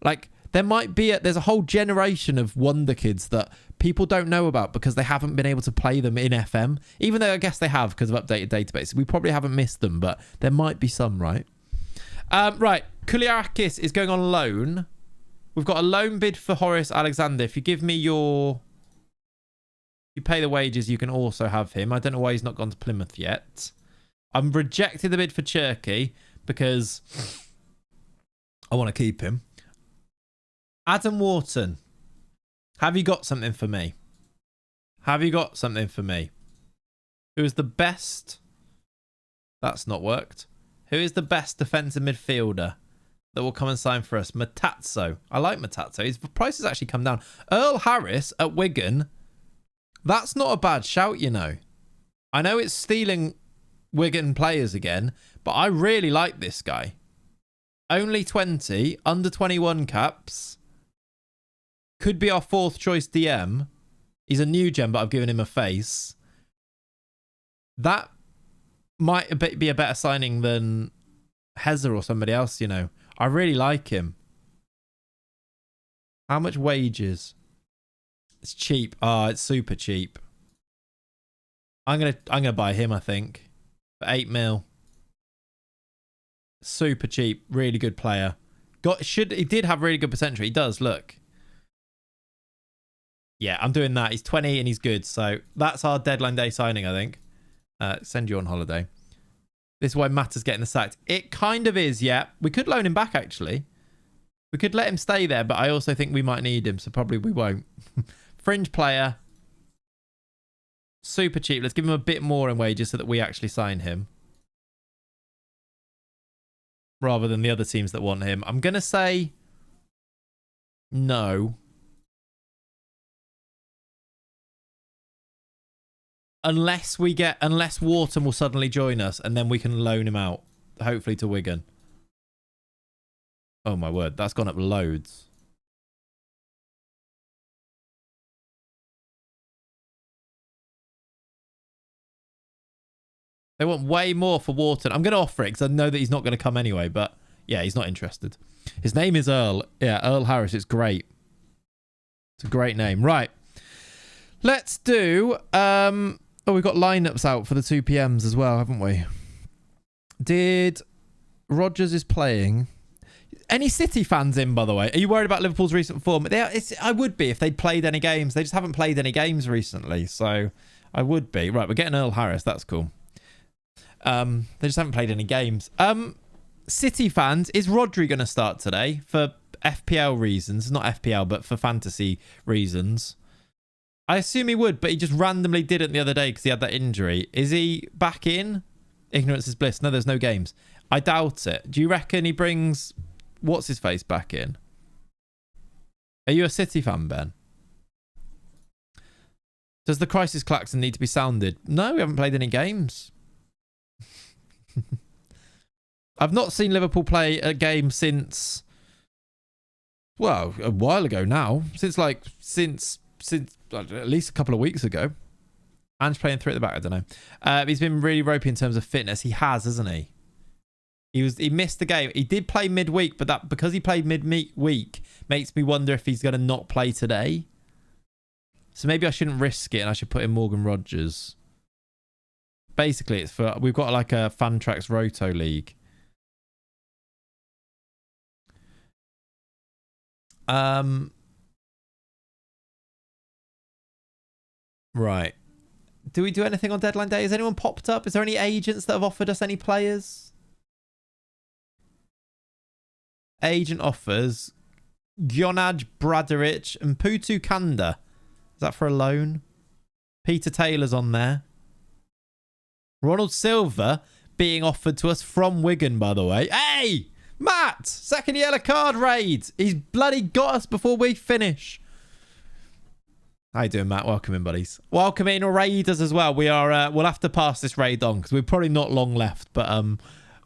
Like there's a whole generation of wonder kids that people don't know about because they haven't been able to play them in FM. Even though I guess they have because of updated databases. We probably haven't missed them, but there might be some, right? Right. Kouliarakis is going on loan. We've got a loan bid for Horace Alexander. If you give me you pay the wages, you can also have him. I don't know why he's not gone to Plymouth yet. I've rejected the bid for Cherky because I want to keep him. Adam Wharton. Have you got something for me? Who is the best? That's not worked. Who is the best defensive midfielder that will come and sign for us? Matazzo. I like Matazzo. His price has actually come down. Earl Harris at Wigan. That's not a bad shout, you know. I know it's stealing Wigan players again, but I really like this guy. Only 20, under 21 caps. Could be our fourth choice DM. He's a new gen, but I've given him a face. That might be a better signing than Hezza or somebody else, you know. I really like him. How much wages? It's cheap. Oh, it's super cheap. I'm gonna buy him, I think. For 8 mil. Super cheap. Really good player. He did have really good potential. He does, look. Yeah, I'm doing that. He's 20 and he's good. So that's our deadline day signing, I think. Send you on holiday. This is why Matt is getting the sacked. It kind of is, yeah. We could loan him back, actually. We could let him stay there, but I also think we might need him, so probably we won't. Fringe player. Super cheap. Let's give him a bit more in wages so that we actually sign him. Rather than the other teams that want him. I'm going to say no. Unless Wharton will suddenly join us and then we can loan him out. Hopefully to Wigan. Oh my word. That's gone up loads. They want way more for Wharton. I'm going to offer it because I know that he's not going to come anyway. But yeah, he's not interested. His name is Earl. Yeah, Earl Harris. It's great. It's a great name. Right. Let's do... Oh, we've got lineups out for the 2 PMs as well, haven't we? Did Rodgers is playing? Any City fans in, by the way? Are you worried about Liverpool's recent form? I would be if they'd played any games. They just haven't played any games recently, so I would be. Right, we're getting Earl Harris. That's cool. They just haven't played any games. City fans, is Rodri going to start today for FPL reasons? Not FPL, but for fantasy reasons. I assume he would, but he just randomly didn't the other day because he had that injury. Is he back in? Ignorance is bliss. No, there's no games. I doubt it. Do you reckon he brings what's-his-face back in? Are you a City fan, Ben? Does the crisis klaxon need to be sounded? No, we haven't played any games. I've not seen Liverpool play a game since... Well, a while ago now. Since since at least a couple of weeks ago. Ange playing 3 at the back. I don't know. He's been really ropey in terms of fitness. He has, hasn't he? He missed the game. He did play midweek, but that because he played midweek makes me wonder if he's going to not play today. So maybe I shouldn't risk it and I should put in Morgan Rogers. Basically, it's for we've got like a Fantrax Roto League. Right. Do we do anything on deadline day? Has anyone popped up? Is there any agents that have offered us any players? Agent offers Gionaj Bradaric and Putu Kanda. Is that for a loan? Peter Taylor's on there. Ronald Silva being offered to us from Wigan, by the way. Hey, Matt, second yellow card raid. He's bloody got us before we finish. How you doing, Matt? Welcome in, buddies. Welcome in, raiders as well. We are. We'll have to pass this raid on because we're probably not long left, but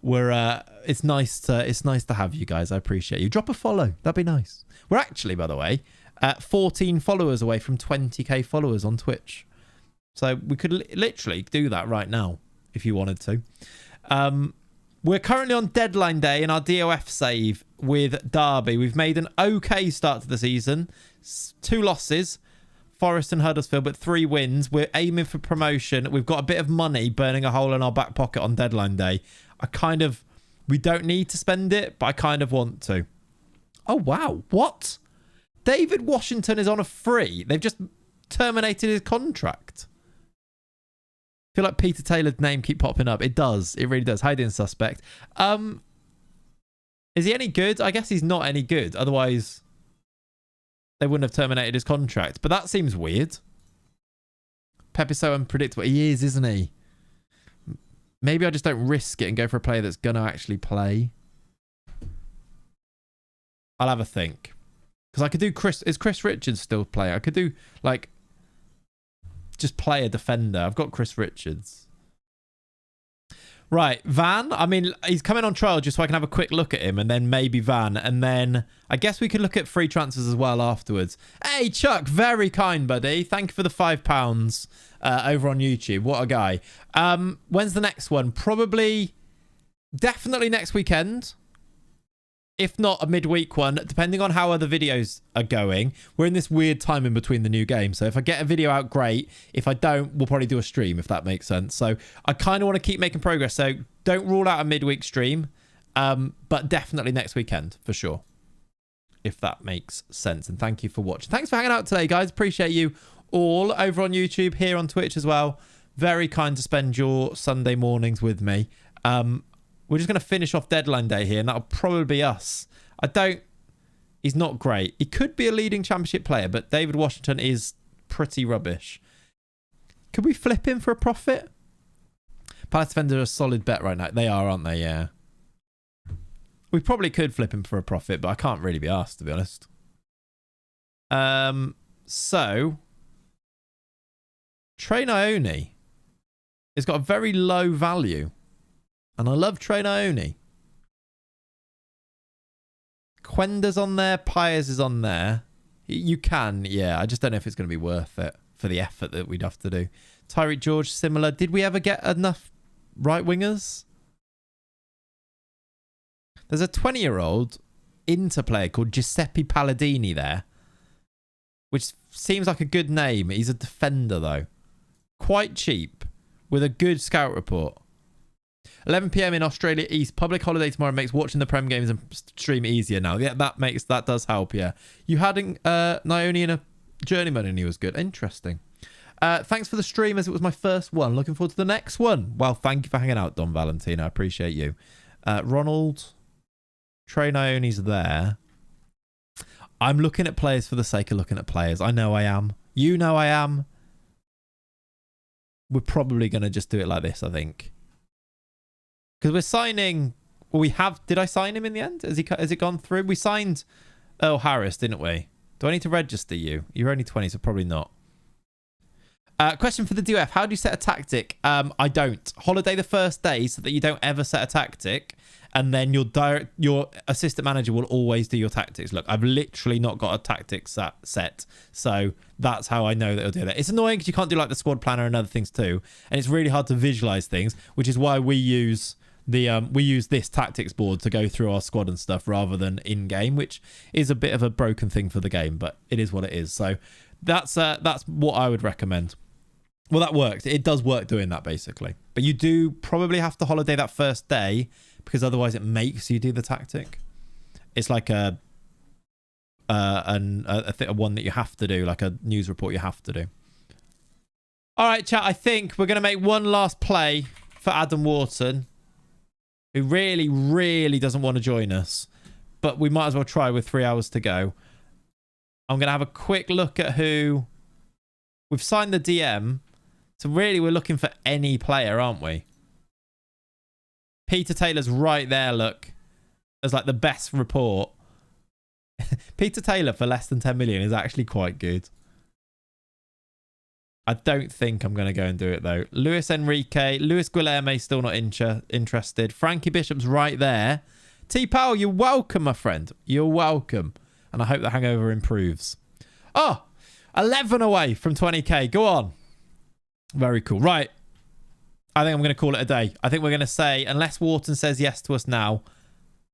we're. It's nice to have you guys. I appreciate you. Drop a follow. That'd be nice. We're actually, by the way, 14 followers away from 20k followers on Twitch. So we could literally do that right now if you wanted to. We're currently on deadline day in our DOF save with Derby. We've made an okay start to the season. 2 losses, Forest and Huddersfield, but 3 wins. We're aiming for promotion. We've got a bit of money burning a hole in our back pocket on deadline day. We don't need to spend it, but I kind of want to. Oh, wow. What? David Washington is on a free. They've just terminated his contract. I feel like Peter Taylor's name keep popping up. It does. It really does. How you doing, suspect? Is he any good? I guess he's not any good. Otherwise, they wouldn't have terminated his contract. But that seems weird. Pep is so unpredictable. He is, isn't he? Maybe I just don't risk it and go for a player that's going to actually play. I'll have a think. Because I could do Is Chris Richards still playing? I could do, like, just play a defender. I've got Chris Richards. Right, Van. I mean, he's coming on trial just so I can have a quick look at him, and then maybe Van, and then I guess we could look at free transfers as well afterwards. Hey, Chuck, very kind, buddy. Thank you for the £5 over on YouTube. What a guy. When's the next one? Definitely next weekend. If not a midweek one, depending on how other videos are going. We're in this weird time in between the new games. So if I get a video out, great. If I don't, we'll probably do a stream, if that makes sense. So I kind of want to keep making progress. So don't rule out a midweek stream. But definitely next weekend, for sure. If that makes sense. And thank you for watching. Thanks for hanging out today, guys. Appreciate you all over on YouTube, here on Twitch as well. Very kind to spend your Sunday mornings with me. We're just going to finish off deadline day here, and that'll probably be us. He's not great. He could be a leading championship player, but David Washington is pretty rubbish. Could we flip him for a profit? Palace defender are a solid bet right now. They are, aren't they? Yeah. We probably could flip him for a profit, but I can't really be asked, to be honest. So, Trey Ione has got a very low value. And I love Trey Ione. Quender's on there. Pyers is on there. You can, yeah. I just don't know if it's going to be worth it for the effort that we'd have to do. Tyreek George, similar. Did we ever get enough right wingers? There's a 20-year-old Inter player called Giuseppe Palladini there, which seems like a good name. He's a defender, though. Quite cheap, with a good scout report. 11 p.m. in Australia East. Public holiday tomorrow makes watching the Prem games and stream easier now. Yeah, that does help, yeah. You had Ione in a journeyman and he was good. Interesting. Thanks for the stream as it was my first one. Looking forward to the next one. Well, thank you for hanging out, Don Valentino. I appreciate you. Ronald. Trey Ione's there. I'm looking at players for the sake of looking at players. I know I am. You know I am. We're probably going to just do it like this, I think. Because we're signing... Well, we have... Did I sign him in the end? Has it gone through? We signed Earl Harris, didn't we? Do I need to register you? You're only 20, so probably not. Question for the DOF. How do you set a tactic? I don't. Holiday the first day so that you don't ever set a tactic. And then your assistant manager will always do your tactics. Look, I've literally not got a tactics set. So that's how I know that he'll do that. It's annoying because you can't do like the squad planner and other things too. And it's really hard to visualize things, which is why we use this tactics board to go through our squad and stuff rather than in game, which is a bit of a broken thing for the game, but it is what it is. So that's what I would recommend. Well, that works. It does work doing that basically, but you do probably have to holiday that first day because otherwise it makes you do the tactic. It's like a one that you have to do, like a news report you have to do. All right, chat. I think we're gonna make one last play for Adam Wharton, who really, really doesn't want to join us, but we might as well try with 3 hours to go. I'm gonna have a quick look at who we've signed the DM. So really, we're looking for any player, aren't we? Peter Taylor's right there, look. As like the best report. Peter Taylor for less than 10 million is actually quite good. I don't think I'm going to go and do it, though. Luis Enrique. Luis Guilherme still not interested. Frankie Bishop's right there. T-Powell, you're welcome, my friend. You're welcome. And I hope the hangover improves. Oh, 11 away from 20k. Go on. Very cool. Right. I think I'm going to call it a day. I think we're going to say, unless Wharton says yes to us now,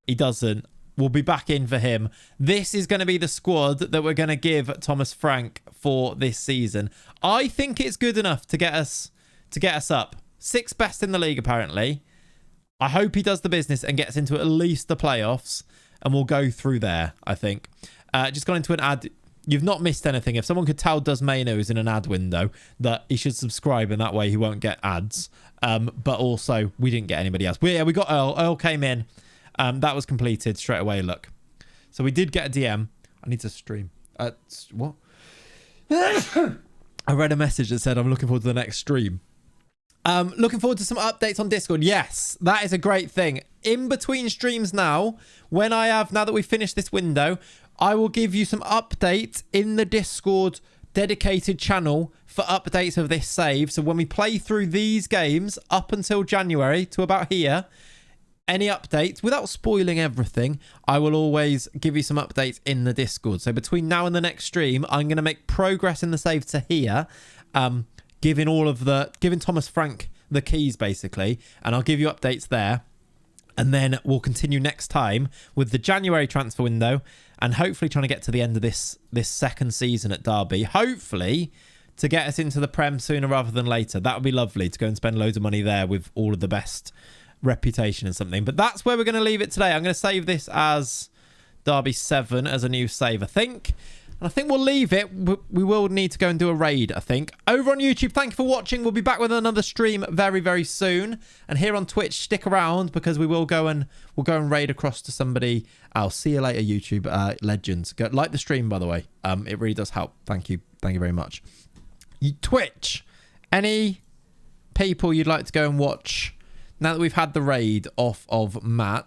he doesn't. We'll be back in for him. This is going to be the squad that we're going to give Thomas Frank for this season. I think it's good enough to get us up. 6th best in the league, apparently. I hope he does the business and gets into at least the playoffs, and we'll go through there, I think. Just got into an ad. You've not missed anything. If someone could tell Dusmano is in an ad window that he should subscribe, and that way he won't get ads. But also, we didn't get anybody else. We got Earl. Earl came in. That was completed straight away, look. So we did get a DM. I need to stream. What? I read a message that said I'm looking forward to the next stream. Looking forward to some updates on Discord. Yes, that is a great thing. In between streams now, now that we've finished this window, I will give you some updates in the Discord dedicated channel for updates of this save. So when we play through these games up until January to about here, any updates, without spoiling everything, I will always give you some updates in the Discord. So between now and the next stream, I'm going to make progress in the save to here, giving Thomas Frank the keys, basically, and I'll give you updates there. And then we'll continue next time with the January transfer window and hopefully trying to get to the end of this second season at Derby. Hopefully to get us into the Prem sooner rather than later. That would be lovely to go and spend loads of money there with all of the best reputation and something. But that's where we're going to leave it today. I'm going to save this as Derby 7 as a new save, I think. And I think we'll leave it. We will need to go and do a raid, I think. Over on YouTube, thank you for watching. We'll be back with another stream very, very soon. And here on Twitch, stick around because we'll go and raid across to somebody else. See you later, YouTube legends. Like the stream, by the way. It really does help. Thank you. Thank you very much. Twitch, any people you'd like to go and watch now that we've had the raid off of Matt?